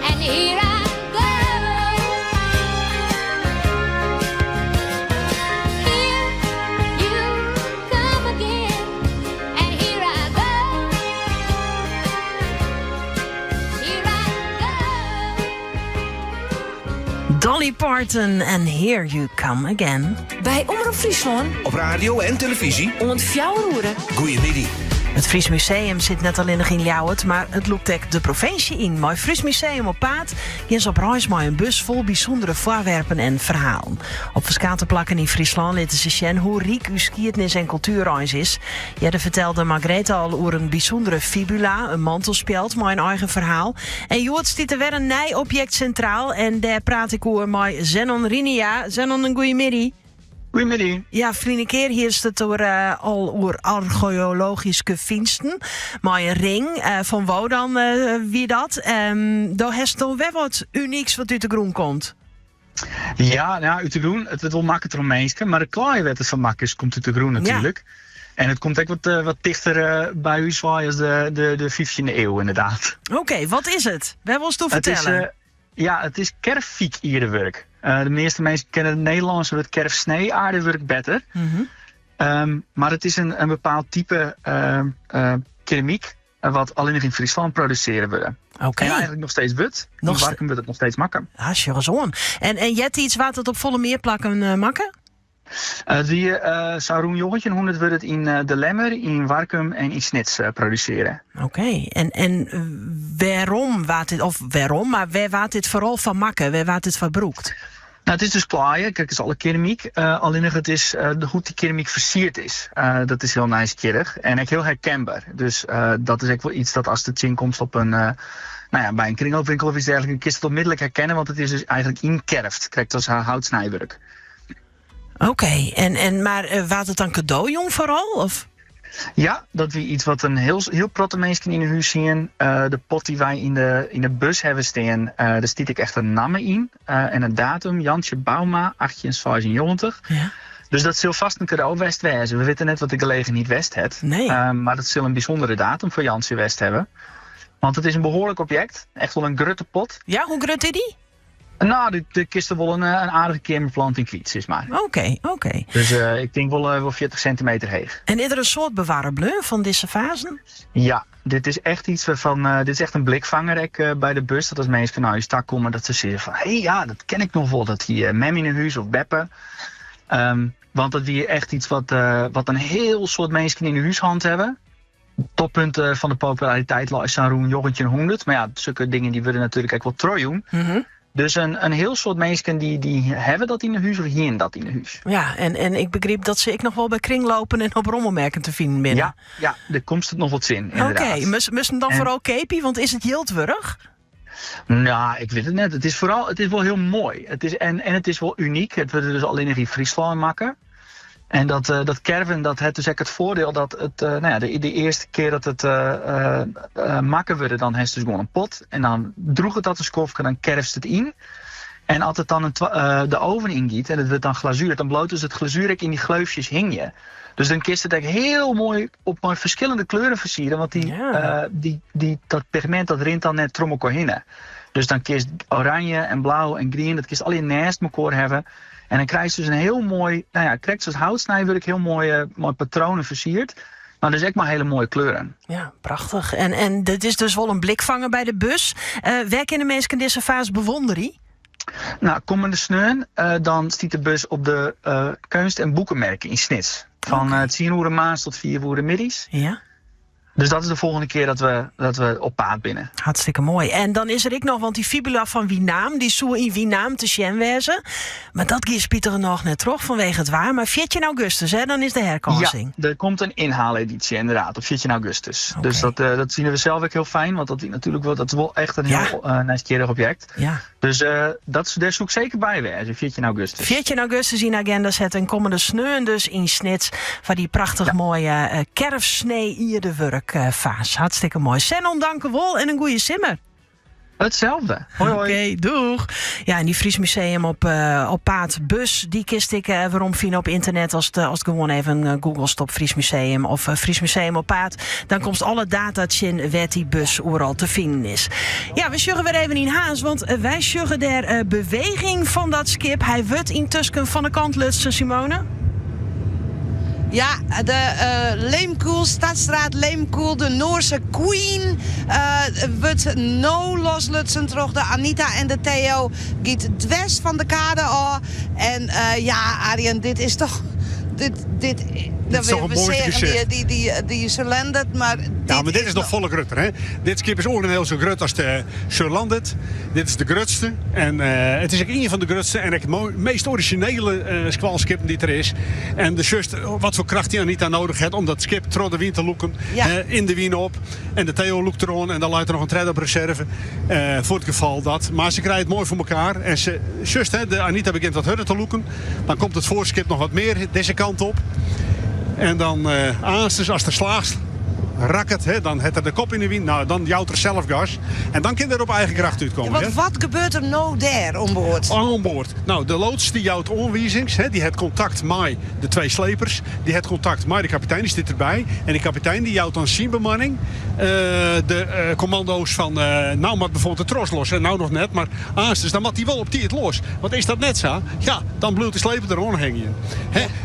And here I go. Here you come again. And here I go. Here I go. Dolly Parton en Here You Come Again. Bij Omroep Friesland. Op radio en televisie. Om het fjouwerhoeren. Goeiemiddag. Het Fries Museum zit net alleen nog in Ljouwert, maar het loopt ook de provincie in. Mooi Fries Museum op paad. Jens op reis met een bus vol bijzondere voorwerpen en verhalen. Op verschillende plakken in Friesland laten ze zien hoe rijk uw skiertnis en cultuurreis is. Ja, dat vertelde Margrethe al over een bijzondere fibula, een mantelspeld met een eigen verhaal. En Jood stiet er weer een nij object centraal en daar praat ik over met Zenon Rinia. Zenon, een goeiemiddag. Goedemiddag. Ja, vrienden keer hier is het al over archeologische vindsten. Maar een ring, van waar dan wie dat? Daar heeft toch wel wat unieks wat uit de grond komt. Ja, nou, uit de groen, het wil makkelijk Romeinske, maar de klaaien werd het van makkers komt uit de groen natuurlijk. Ja. En het komt ook wat dichter bij u zwaai als de 15e eeuw inderdaad. Oké, wat is het? Wij willen het vertellen. Het is kerffiek aardewerk. De meeste mensen kennen het Nederlandse het kerfsnee aardewerk beter. Mm-hmm. Maar het is een bepaald type keramiek wat alleen nog in Friesland produceren worden. Okay. En eigenlijk nog steeds wut. In Warkum wordt het nog steeds makken. Ah, zo. En jet iets wat het op volle meer plakken makken? Saroen Joggetje, hoe het wordt het in De Lemmer, in Warkum en in Snits produceren. Oké. En waarom waat dit, of waarom, maar waar waat dit vooral van makken? Waar waat dit van broekt? Nou, het is dus klaaien. Kijk, het is alle keramiek. Alleen nog het is hoe die keramiek versierd is. Dat is heel nieuwsgierig en echt heel herkenbaar. Dus dat is echt wel iets dat als het zien komt op een... bij een kringloopwinkel of iets dergelijks, dan kun je het onmiddellijk herkennen, want het is dus eigenlijk inkerfd. Krijgt als houtsnijwerk. Oké, maar was het dan cadeaujong vooral? Of? Ja, dat we iets wat een heel protte mensen in de huis zien. De pot die wij in de bus hebben staan, daar stiet ik echt een namen in. En een datum, Jansje Bauma, 1895. Ja. Dus dat zal vast een cadeau West wezen. We weten net wat de gelegen niet West heeft. Nee. Maar dat zal een bijzondere datum voor Jansje West hebben. Want het is een behoorlijk object. Echt wel een grutte pot. Ja, hoe grut is die? Nou, de kist er wel een aardige kamerplanting kwiet, is maar. Oké. Dus ik denk wel 40 centimeter heeg. En is er een soort bewaarbleu van deze fasen? Ja, dit is echt iets waarvan... dit is echt een blikvanger bij de bus. Dat als mensen naar je stak komen, dat ze zeggen van... ja, dat ken ik nog wel. Dat hier Mem in een huis of Beppe. Want dat weer echt iets wat een heel soort mensen in de huishand hebben. Toppunt van de populariteit is Roen Joggentje 100. Maar ja, zulke dingen die willen natuurlijk ook wel trojen. Mm-hmm. Dus een heel soort mensen die hebben dat in de huis of hier dat in de huis. Ja, en ik begreep dat ze ik nog wel bij kringlopen en op rommelmerken te vinden binnen. Ja, daar komt het nog wat zin, inderdaad. Oké, moesten dan vooral keepie, want is het jildwurg? Nou, ik weet het net. Het is wel heel mooi. Het is wel uniek. Het wordt dus alleen in Friesland maken. En dat kerven, dat heeft dus echt het voordeel dat het, de eerste keer dat het makken wordt, dan heeft het dus gewoon een pot. En dan droeg het dat een skofje, dan kerfst het in. En als het dan de oven ingiet en het wordt dan glazuur, dan bloot dus het glazuur in die gleufjes hing je. Dus dan kist het echt heel mooi op verschillende kleuren versieren, want dat pigment dat rint dan net trommelkoor. Dus dan kist oranje en blauw en groen, dat kist alleen naast elkaar hebben. En dan krijg je dus een heel mooi, krijg je als houtsnijwerk heel mooi patronen versierd. Maar dat is echt maar hele mooie kleuren. Ja, prachtig. En dit is dus wel een blikvanger bij de bus. Waar kunnen mensen deze fase bewonderen? Nou, komende sneun, dan stiet de bus op de kunst- en boekenmerken in Snits. Van 10 uur maand tot 4 uur middags. Ja. Dus dat is de volgende keer dat we op paard binnen. Hartstikke mooi. En dan is er ik nog, want die fibula van Wienaam, die zou in Wienaam te zien wezen. Maar dat kiest Pieter er nog net terug vanwege het waar. Maar 14 augustus, hè, dan is de herkansing. Ja, er komt een inhaaleditie inderdaad op 14 augustus. Okay. Dus dat zien we zelf ook heel fijn, want dat is wel echt een heel nieuwsgierig object. Ja. Dus daar zoek ik zeker bij wezen, 14 augustus. 14 augustus in agenda zetten en komende sneun dus in Snits. Waar die prachtig mooie kerfsnee hier de work. Vaas. Hartstikke mooi. Senon, dank u wel en een goede simmer. Hetzelfde. Hoi, hoi. Oké, doeg. Ja, en die Fries Museum op Paad Bus, die kist ik waarom vinden op internet als het gewoon even Google stop Fries Museum of Fries Museum op Paad. Dan komt alle data in waar die bus overal te vinden is. Ja, we sjuggen weer even in Haas, want wij sjuggen der beweging van dat skip. Hij wordt intussen van de kant lutsen, Simone. Ja, de Leemkoel, Stadstraat Leemkoel, de Noorse Queen wordt no loslutsen terug. De Anita en de Theo giet het west van de kade af. En Arjen, dit is toch... Dit is toch een mooi gezicht. Die Surlandet, maar... Ja, maar dit is nog volle grutter, hè? Dit skip is ongeveer zo grut als de Surlandet. Dit is de grutste. En het is ook een van de grutste en het meest originele squalskippen die er is. En de just, wat voor kracht die Anita nodig heeft om dat skip trouw de wien te loeken. Ja. In de wien op. En de Theo loekt erom en dan luidt er nog een tred op reserve. Voor het geval dat. Maar ze krijgen het mooi voor elkaar. En de Anita begint wat harder te loeken. Dan komt het voorskip nog wat meer deze kant op. En dan als er slaagt, raket, dan heeft er de kop in de wind. Nou, dan jouwt er zelf gas. En dan kan er op eigen kracht uitkomen. Ja, wat gebeurt er nou daar onboord? Onboord. Nou, de loods die jouwt onwijzings. Die heeft contact met de 2 slepers. Die heeft contact met de kapitein, die zit erbij. En die kapitein die jouwt dan zijn bemanning. De commando's van, nou maar bijvoorbeeld de tros los. Nou nog net, maar aanstes, dan moet hij wel op die het los. Want is dat net zo? Ja, dan bloeit de sleper eronder hangen.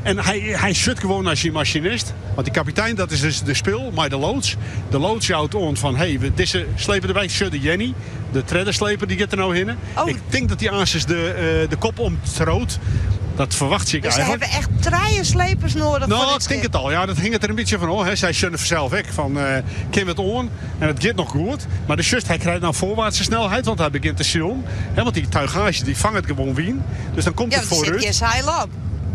En hij zit gewoon als je machinist. Want die kapitein, dat is dus de spil, maar de loods. De loods jouwt on van, deze sleper erbij, de Jenny. De treddersleper, die gaat er nou in. Oh. Ik denk dat die aanstes de kop omtroot. Dat verwacht ik Dus eigenlijk. ze hebben echt treien slepers nodig voor Nou, dit ik denk schip. het al. Ja, dat hing het er een beetje van. Oh, hè. Zij zullen zelf weg van Kim het on. En het gaat nog goed. Maar de just, hij krijgt nou voorwaartse snelheid. Want hij begint te zien. Want die tuigage die vangt gewoon wien. Dus dan komt Ja, het want die zit vooruit. hier zeil op.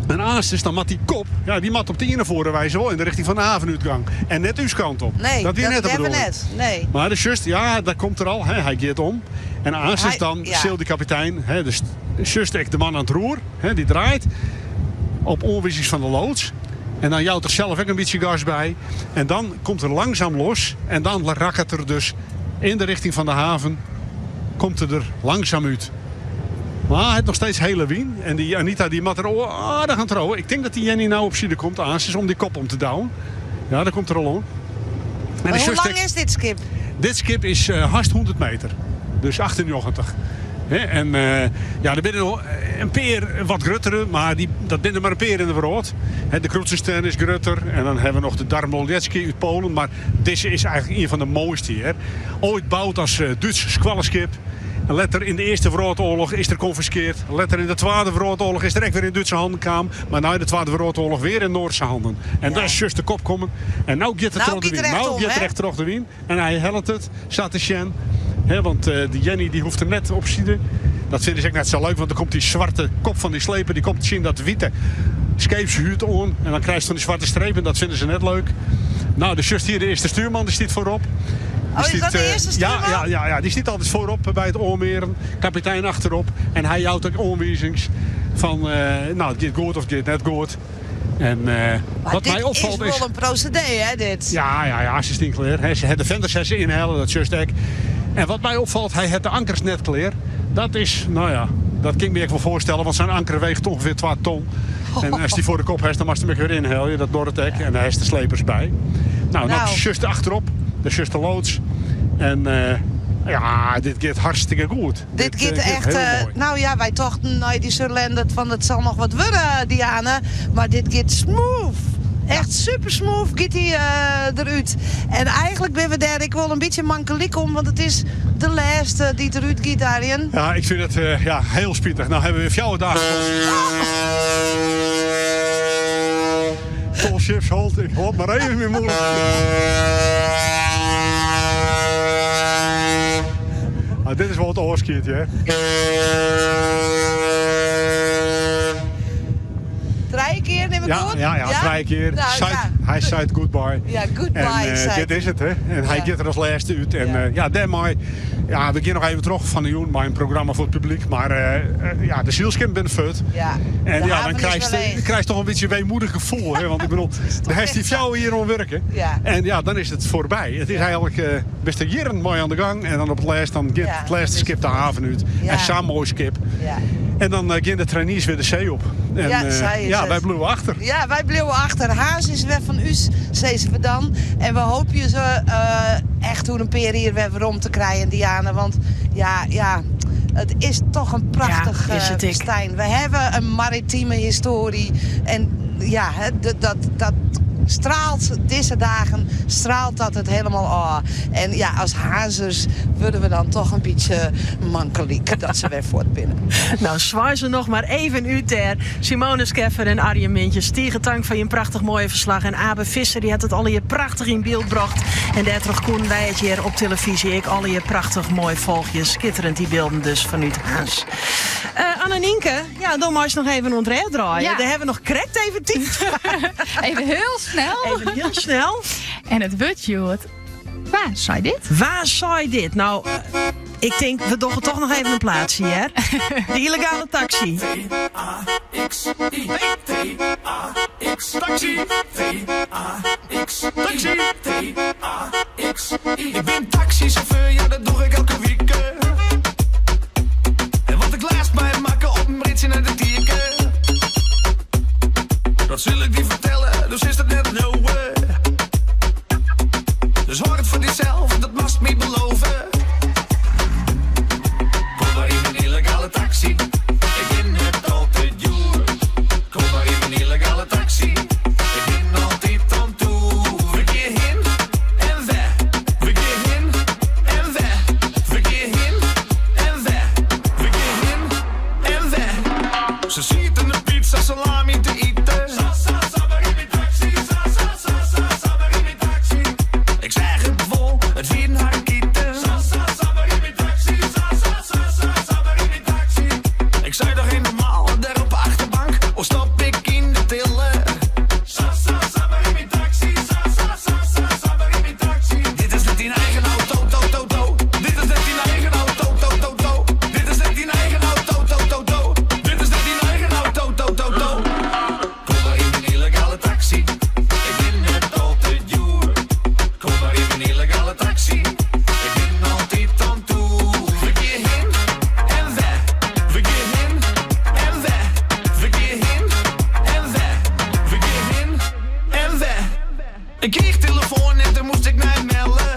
En aanstes dan mat die kop. Ja, die mat op de ene voorwijze wel in de richting van de havenuitgang. En net uw kant op. Nee, dat weer net de hebben we bedoeling. net. Nee. Maar de just, ja, dat komt er al. Hè. Hij gaat om. En aanstes dan zeelt die kapitein. Hè, de just echt de man aan het roer. Hè, die draait. Op onwissings van de loods. En dan jouwt er zelf ook een beetje gas bij. En dan komt er langzaam los. En dan rakt het er dus in de richting van de haven. Komt het er langzaam uit. Maar hij heeft nog steeds hele wien. En die Anita die mat er aardig gaan trouwen. Ik denk dat die Jenny nou op zide komt aan. Om die kop om te douwen. Ja, dat komt er al om. Maar hoe lang is dit schip? Dit schip is haast 100 meter. Dus 98. En ja, er binnen nog een peer wat gruttere, maar dat binnen maar een peer in de wereld. De Kroetsenstern is grutter en dan hebben we nog de Darmoljetski uit Polen. Maar deze is eigenlijk een van de mooiste hier. Ooit bouwd als Duits squallenschip. En letter in de Eerste Wereldoorlog is er confiskeerd. Letter in de Tweede Wereldoorlog is er echt weer in Duitse handen kwam. Maar nu in de Tweede Wereldoorlog weer in Noordse handen. En daar is juist de kop komen. En nou gaat het terug de wien. Nou gaat het recht terug de wien. En hij helpt het. Staat de Sjen. Want die Jenny die hoeft er net op zitten. Dat vinden ze ook net zo leuk. Want dan komt die zwarte kop van die sleper. Die komt te zien dat witte scheepshuut on. En dan krijgt ze van die zwarte strepen. Dat vinden ze net leuk. Nou, dus juist hier de eerste stuurman. Die staat voorop. Is dat de eerste stuurman? Ja, die zit altijd voorop bij het oormeren. Kapitein achterop. En hij houdt ook onwijzings van, nou, dit goed of dit net goed. En wat mij opvalt is... Dit is wel een procedé, hè, dit? Ja, ze stinkt klaar. Ze hebben de venders inhalen, dat is juist ek. En wat mij opvalt, hij heeft de ankers net klaar. Dat is, nou ja, dat kan ik me echt wel voorstellen. Want zijn anker weegt ongeveer 2 ton. En als die voor de kop heeft, dan mag hij hem weer inhalen. Dat door het hek. En daar heeft de slepers bij. Nou, is juist achterop. Dat is juist de loods. En ja, dit gaat hartstikke goed. Dit gaat echt, nou ja, wij dachten, nou, die Surlendert van het zal nog wat worden, Diane. Maar dit gaat smooth. Echt super smooth gaat hij eruit. En eigenlijk ben we daar ik wel een beetje mankelijk om, want het is de laatste die eruit gaat daarin. Ja, ik vind het heel spietig. Nou hebben we 4 dagen. Tall ships hold, ik hoop maar even meer moeilijk. Dit is wel het oorskietje, hè? 3 keer neem ik goed? Ja, 3 keer. Nou, hij zei goodbye. Ja, goodbye. En dit is het, hè? En hij gaat er als laatste uit. En daarmee, ja, we gaan nog even terug van de Joen, maar een programma voor het publiek. Maar ja, de zielskip bent fut. Ja, en ja, dan krijg je toch een beetje een weemoedig gevoel, hè? Want ik bedoel, de heeft die vrouwen hier om werken. Ja. En ja, dan is het voorbij. Het is eigenlijk best een jaren mooi aan de gang. En dan op het laatst, dan gaat het laatste skip de haven uit. Ja. En samen mooi skip. Ja. En dan gaan de trainees weer de zee op. En, wij bleven achter. Ja, wij bleven achter. Haas is weg van us, zeiden we dan. En we hopen ze echt hoe een peer hier weer rond te krijgen, Diane. Want ja, het is toch een prachtig festijn. We hebben een maritieme historie. En ja, dat straalt deze dagen, straalt dat het helemaal. En ja, als hazers worden we dan toch een beetje mankelijk dat ze weer voortbinnen. Nou, zwaai ze nog maar even uit ter. Simone Scheffer en Arjen Mintjes. Stiegen dank van je prachtig mooie verslag. En Abe Visser, die had het al hier prachtig in beeld gebracht. En daardoor konden wij het hier op televisie. Ik al hier prachtig mooi volgjes. Skitterend die beelden dus vanuit Haas. Annenienke, ja, dan moet je nog even ontreed draaien. Ja. Daar hebben we nog correct even tijd. Even heel snel. Even heel snel. En het budget. Waar zei dit? Waar zei dit? Nou, ik denk, we doen toch nog even een plaatsje, hè? De illegale taxi. T-A-X-I. T-A-X. Taxi. T-A-X. Taxi. T-A-X-I. Ik ben taxichauffeur, ja, dat doe ik elke week. En wat ik laatst mij maken op een ritje naar de Tierke. Dat zal ik die vertellen, dus is dat net een no-way. Dus hoor het voor jezelf, dat must me beloven. Kom maar in een illegale taxi. Ik ben net altijd joer. Kom maar in een illegale taxi. Ik ben altijd aan toe. Verkeer heen en weg. Verkeer heen en weg. Verkeer heen en weg. Verkeer heen en weg. Ze ziet in de pizza salami te eten. Ik zeg het vol, het vieren haar kieten. Ik zei toch geen normaal, daar op de achterbank. Of stop ik in de tiller? Dit is net die eigen auto, to. Dit is net die eigen auto, to. Dit is net die eigen auto, to. Dit is net die eigen auto, to. Kom maar in een illegale taxi. Ik ben net altijd joer. Kom maar in een illegale taxi. Ik ben altijd aan toe. Verkeer heen en weg. Verkeer heen en weg. Verkeer heen en weg. Verkeer heen en weg. Ik kreeg telefoon en toen moest ik mij melden.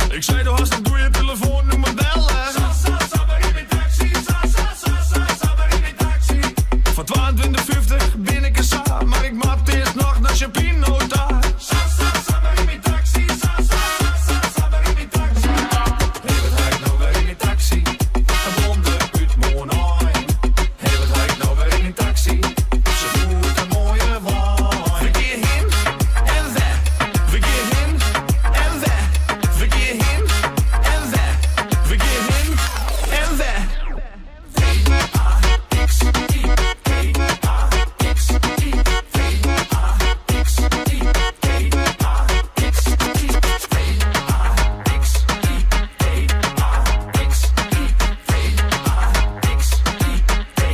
Ik zei, doe haast, doe je telefoon.